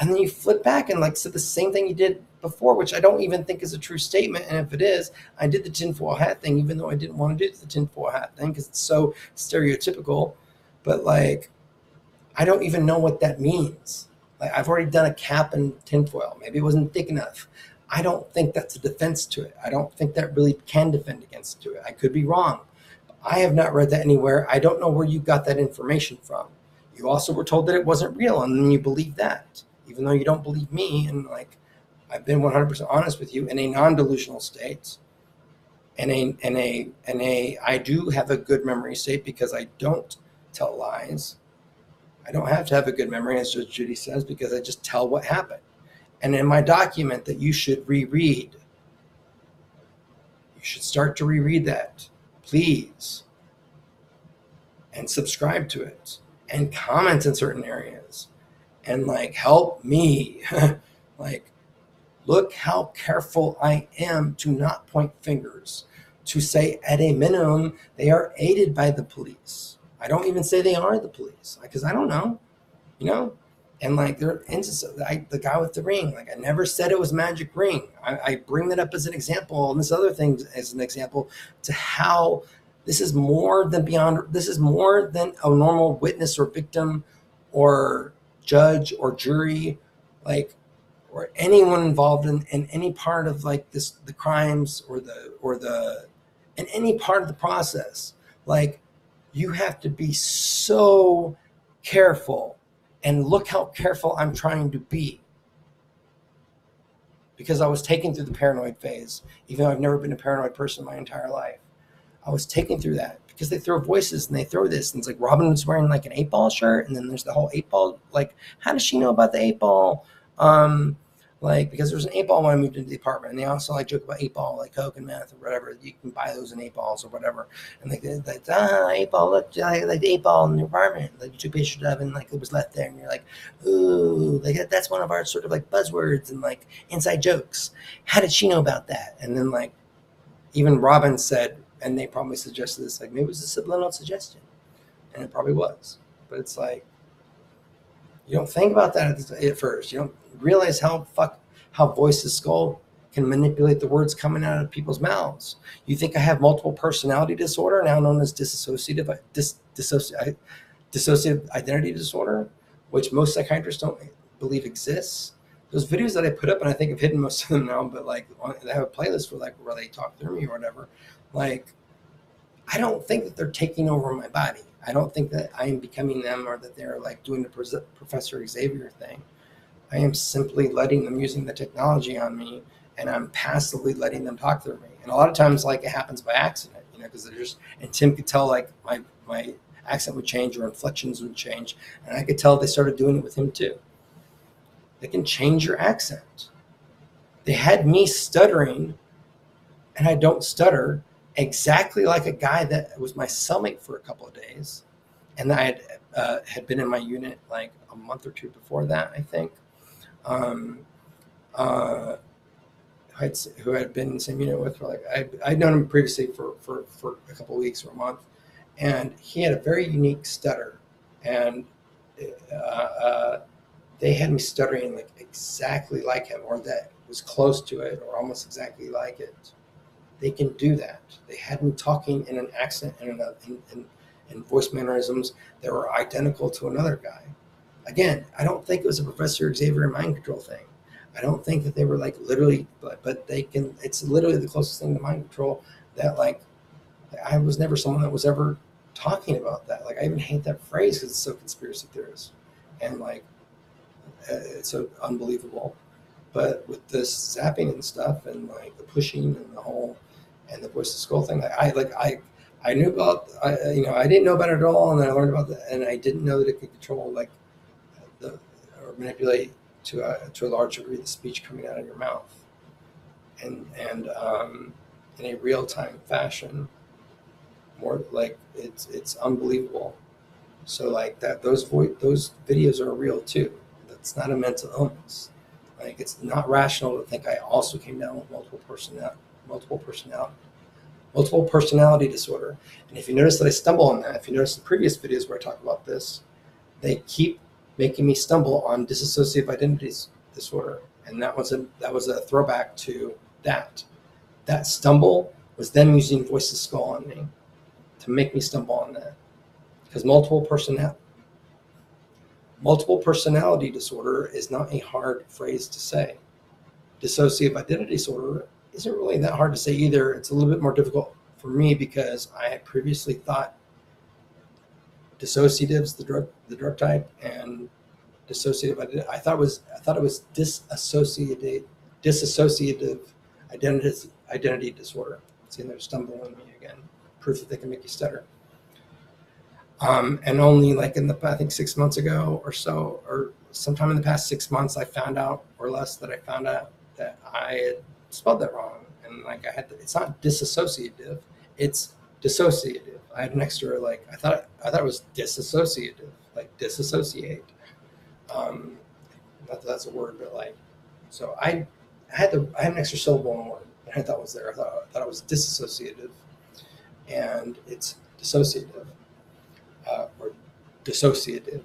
And then you flip back and like said the same thing you did before, which I don't even think is a true statement. And if it is, I did the tinfoil hat thing, even though I didn't want to do the tinfoil hat thing because it's so stereotypical. But like, I don't even know what that means. Like, I've already done a cap and tinfoil. Maybe it wasn't thick enough. I don't think that's a defense to it. I don't think that really can defend against to it. I could be wrong. I have not read that anywhere. I don't know where you got that information from. You also were told that it wasn't real, and then you believe that, even though you don't believe me. And like, I've been 100% honest with you in a non-delusional state. I do have a good memory state because I don't tell lies. I don't have to have a good memory, as Judge Judy says, because I just tell what happened. And in my document that you should reread, you should start to reread that, please, and subscribe to it, and comment in certain areas, and like help me, like look how careful I am to not point fingers, to say at a minimum they are aided by the police. I don't even say they are the police because I don't know, you know. And like the guy with the ring, like I never said it was magic ring. I bring that up as an example, and this other thing as an example to how this is more than beyond. This is more than a normal witness or victim or judge or jury, like, or anyone involved in any part of like this, the crimes or in any part of the process. Like, you have to be so careful, and look how careful I'm trying to be, because I was taken through the paranoid phase, even though I've never been a paranoid person my entire life. I was taken through that because they throw voices and they throw this, and it's like Robin was wearing like an 8-ball shirt, and then there's the whole 8-ball, like, how does she know about the 8-ball? Like, because there was an 8-ball when I moved into the apartment, and they also like joke about 8-ball, like coke and meth or whatever. You can buy those in 8-balls or whatever, and like 8-ball, look, like the 8-ball in the apartment, like you took pictures of, and like it was left there, and you're like, ooh, like that's one of our sort of like buzzwords and like inside jokes. How did she know about that? And then like even Robin said, and they probably suggested this, like maybe it was a subliminal suggestion, and it probably was, but it's like, you don't think about that at first. You don't realize how VoiceToSkull can manipulate the words coming out of people's mouths. You think I have multiple personality disorder, now known as dissociative identity disorder, which most psychiatrists don't believe exists. Those videos that I put up, and I think I've hidden most of them now, but like I have a playlist for like where they talk through me or whatever. Like, I don't think that they're taking over my body. I don't think that I am becoming them, or that they're like doing the Professor Xavier thing. I am simply letting them, using the technology on me, and I'm passively letting them talk through me. And a lot of times, like, it happens by accident, you know, because they're just, and Tim could tell like my accent would change or inflections would change, and I could tell they started doing it with him too. They can change your accent. They had me stuttering, and I don't stutter, exactly like a guy that was my cellmate for a couple of days, and I had been in my unit like a month or two before that, I think, who had been in the same unit with, for like, I'd known him previously for a couple of weeks or a month, and he had a very unique stutter, and they had me stuttering like exactly like him, or that was close to it, or almost exactly like it. They can do that. They had me talking in an accent and in voice mannerisms that were identical to another guy. Again, I don't think it was a Professor Xavier mind control thing. I don't think that they were like literally, but they can. It's literally the closest thing to mind control that, like, I was never someone that was ever talking about that. Like, I even hate that phrase because it's so conspiracy theorist, and like it's so unbelievable. But with this zapping and stuff, and like the pushing and the whole, and the VoiceToSkull thing, I knew about, I didn't know about it at all, and then I learned about that, and I didn't know that it could control like or manipulate to a large degree the speech coming out of your mouth, and in a real time fashion. More like it's unbelievable. So like that, those videos are real too. That's not a mental illness. Like, it's not rational to think I also came down with multiple personality disorder. And if you notice that I stumble on that, if you notice the previous videos where I talk about this, they keep making me stumble on dissociative identity disorder, and that was a throwback to that. That stumble was them using VoiceToSkull on me to make me stumble on that, because multiple personality disorder is not a hard phrase to say. dissociative identity disorder isn't really that hard to say either. It's a little bit more difficult for me because I had previously thought dissociatives, the drug type, and dissociative I thought it was dissociative identity disorder. See, they're stumbling on me again. Proof that they can make you stutter. And only like I think 6 months ago or so, or sometime in the past 6 months, I found out, or less, that I found out that I had spelled that wrong. And like it's not disassociative, it's dissociative. I had an extra, like, I thought it was disassociative, like disassociate. Not that that's a word, but like, so I had an extra syllable in the word, and I thought was there. I thought it was disassociative, and it's dissociative, or dissociative,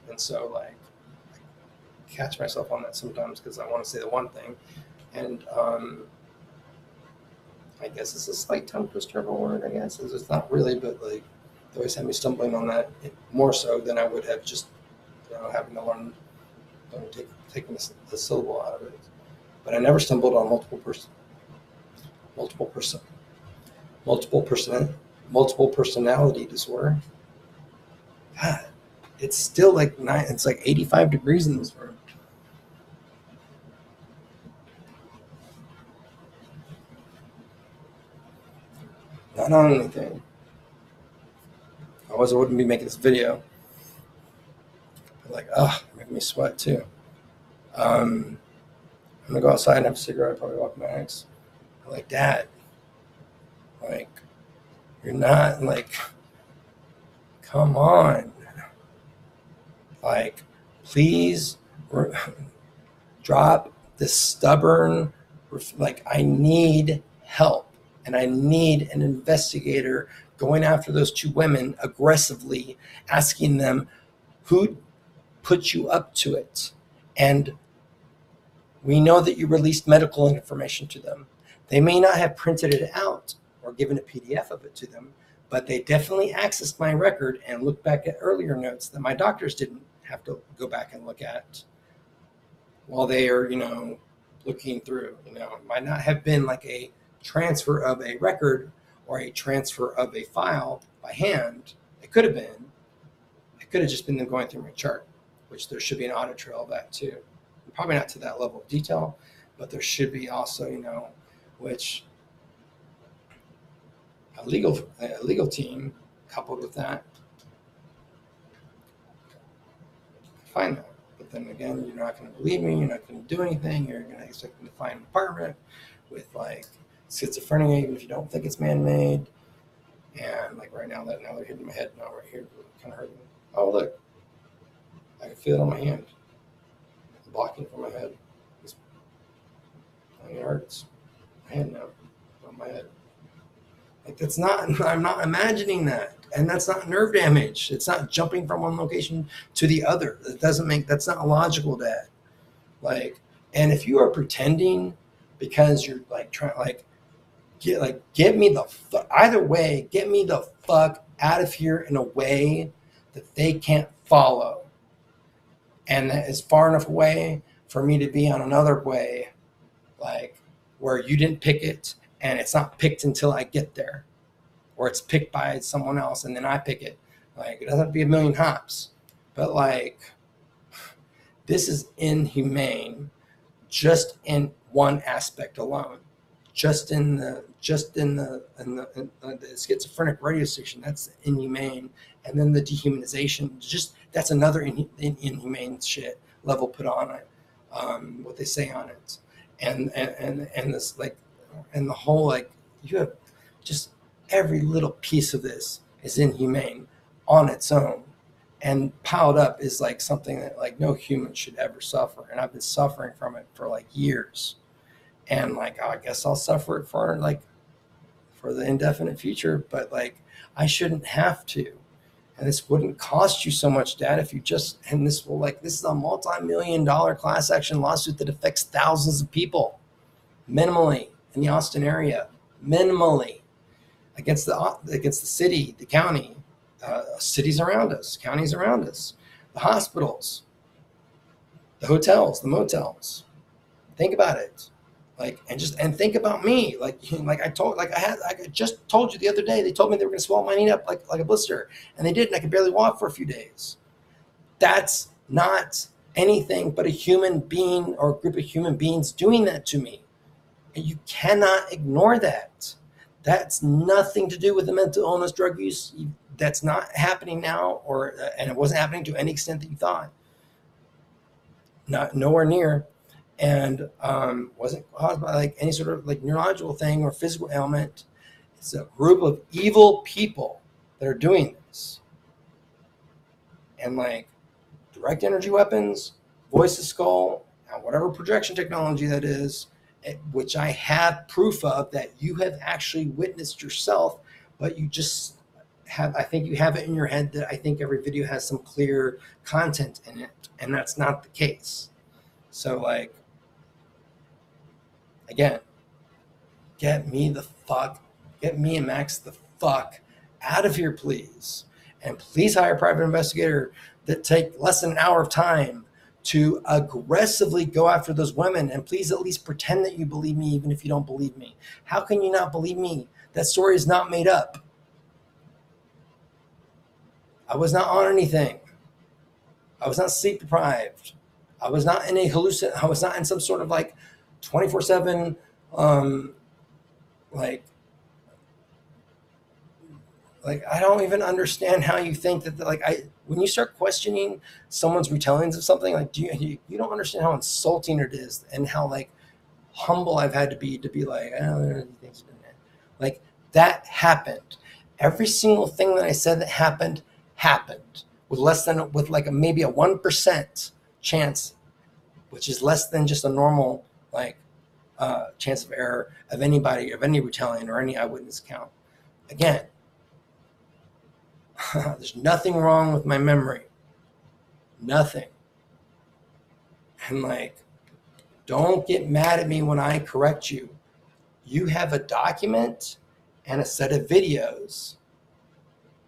and so like I catch myself on that sometimes because I want to say the one thing, and I guess it's a slight tongue twister of a word. I guess it's not really, but like they always had me stumbling on that more so than I would have just having to learn taking the syllable out of it. But I never stumbled on multiple personality disorder. God, it's still like it's like 85 degrees in this room. Not on anything. Otherwise I wouldn't be making this video. Like, making me sweat too. I'm gonna go outside and have a cigarette, probably walk my ex. I'm like, Dad, like, you're not, like, come on. Like, please drop this stubborn, like, I need help. And I need an investigator going after those two women aggressively, asking them who put you up to it. And we know that you released medical information to them. They may not have printed it out or given a PDF of it to them, but they definitely accessed my record and looked back at earlier notes that my doctors didn't have to go back and look at while they are, looking through. It might not have been like a transfer of a record or a transfer of a file by hand. It could have been. It could have just been them going through my chart, which there should be an audit trail of that too. Probably not to that level of detail, but there should be also, which a legal team coupled with that find that. But then again, you're not going to believe me. You're not going to do anything. You're going to expect me to find an apartment with like schizophrenia, even if you don't think it's man-made. And like right now, they're hitting my head now right here, kind of hurting. Oh look, I can feel it on my hand, blocking from my head. It hurts. My head now, on my head. Like that's not. I'm not imagining that, and that's not nerve damage. It's not jumping from one location to the other. It doesn't make. That's not logical, Dad. Like, and if you are pretending because you're like trying, like, get me the either way, get me the fuck out of here in a way that they can't follow, and that is far enough away for me to be on another way, like where you didn't pick it and it's not picked until I get there, or it's picked by someone else and then I pick it. Like it doesn't have to be a million hops, but like this is inhumane just in one aspect alone. Just in the schizophrenic radio station, that's inhumane, and then the dehumanization, just that's another inhumane shit level put on it. What they say on it, and this like, and the whole like you have just every little piece of this is inhumane on its own, and piled up is like something that like no human should ever suffer, and I've been suffering from it for like years. And like, I guess I'll suffer it for the indefinite future, but like, I shouldn't have to. And this wouldn't cost you so much, Dad, if you just, and this is a multi-million-dollar class action lawsuit that affects thousands of people, minimally in the Austin area, minimally against the city, the county, cities around us, counties around us, the hospitals, the hotels, the motels. Think about it. And think about me. I just told you the other day, they told me they were going to swell my knee up like a blister, and they did, and I could barely walk for a few days. That's not anything but a human being or a group of human beings doing that to me. And you cannot ignore that. That's nothing to do with the mental illness, drug use. That's not happening now, and it wasn't happening to any extent that you thought. Nowhere near. And wasn't caused by any sort of neurological thing or physical ailment. It's a group of evil people that are doing this. And direct energy weapons, VoiceToSkull, and whatever projection technology that is, which I have proof of that you have actually witnessed yourself, but you just I think you have it in your head that I think every video has some clear content in it, and that's not the case. So again, get me and Max the fuck out of here, please. And please hire a private investigator that take less than an hour of time to aggressively go after those women. And please at least pretend that you believe me, even if you don't believe me. How can you not believe me? That story is not made up. I was not on anything. I was not sleep deprived. I was not in I was not in some sort of 24/7 I don't even understand how you think that when you start questioning someone's retellings of something, you don't understand how insulting it is and how humble I've had to be oh, things that happened. Every single thing that I said that happened with maybe a 1% chance, which is less than just a normal chance of error of any retelling or any eyewitness account. Again, there's nothing wrong with my memory. Nothing. And don't get mad at me when I correct you. You have a document and a set of videos.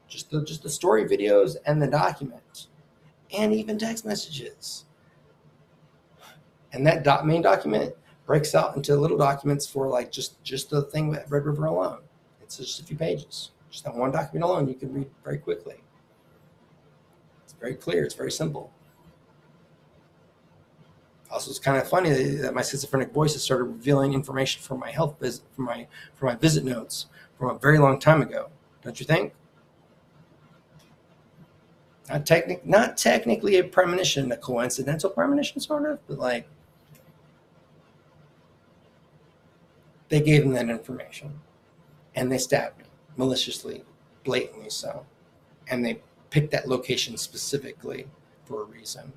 Just the story videos and the document. And even text messages. And that main document breaks out into little documents for just the thing with Red River alone. It's just a few pages. Just that one document alone you can read very quickly. It's very clear. It's very simple. Also, it's kind of funny that my schizophrenic voices started revealing information from my health visit, from my visit notes from a very long time ago. Don't you think? Not technically a premonition, a coincidental premonition, sort of, but they gave them that information, and they stabbed me maliciously, blatantly so, and they picked that location specifically for a reason.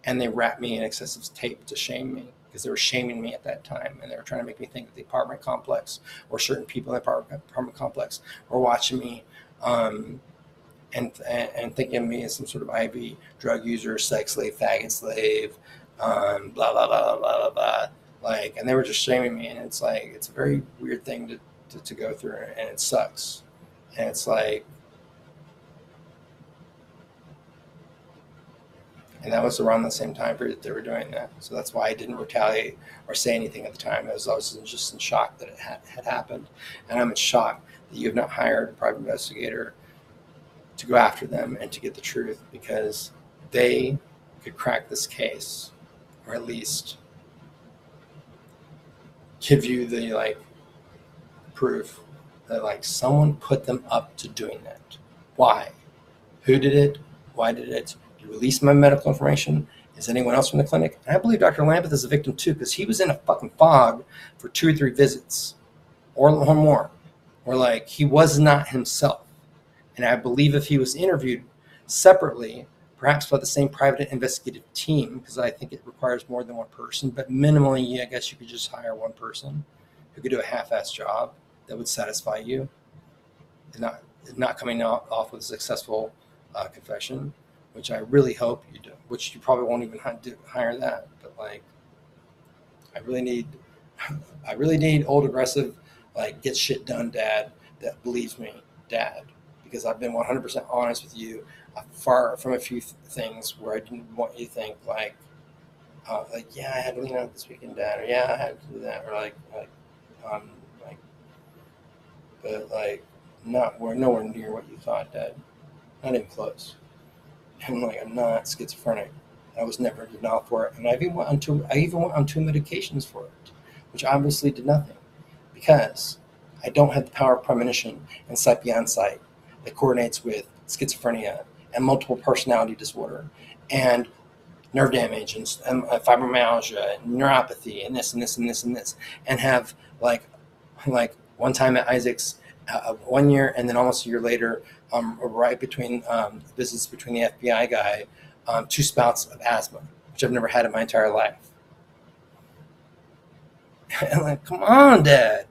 And they wrapped me in excessive tape to shame me because they were shaming me at that time. And they were trying to make me think that the apartment complex or certain people in the apartment complex were watching me and thinking of me as some sort of IV drug user, sex slave, faggot slave, blah, blah, blah, blah, blah, blah. And they were just shaming me. And it's it's a very weird thing to go through, and it sucks. And it's and that was around the same time period that they were doing that. So that's why I didn't retaliate or say anything at the time. I was just in shock that it had happened. And I'm in shock that you have not hired a private investigator to go after them and to get the truth, because they could crack this case, or at least give you the proof that someone put them up to doing that. Why? Who did it? Why did it? You released my medical information. Is anyone else from the clinic? And I believe Dr. Lambeth is a victim too, because he was in a fucking fog for 2 or 3 visits or more, or he was not himself. And I believe if he was interviewed separately, perhaps by the same private investigative team, because I think it requires more than one person, but minimally, I guess you could just hire one person who could do a half-assed job that would satisfy you, and not coming off with a successful confession, which I really hope you do, which you probably won't even hire that. But I really need old, aggressive, get shit done dad that believes me dad, because I've been 100% honest with you, far from a few things where I didn't want you to think like, yeah, I had to lean out this weekend, Dad, or yeah, I had to do that, or um, like, but like, nowhere near what you thought, Dad. Not even close. And like, I'm not schizophrenic. I was never denial for it, and I even went on two medications for it, which obviously did nothing, because I don't have the power of premonition and sight beyond sight that coordinates with schizophrenia and multiple personality disorder and nerve damage and fibromyalgia and neuropathy and this and this and this and this, and have like one time at Isaac's 1 year, and then almost a year later, right between visits between the FBI guy, 2 spouts of asthma, which I've never had in my entire life. And like, come on, Dad.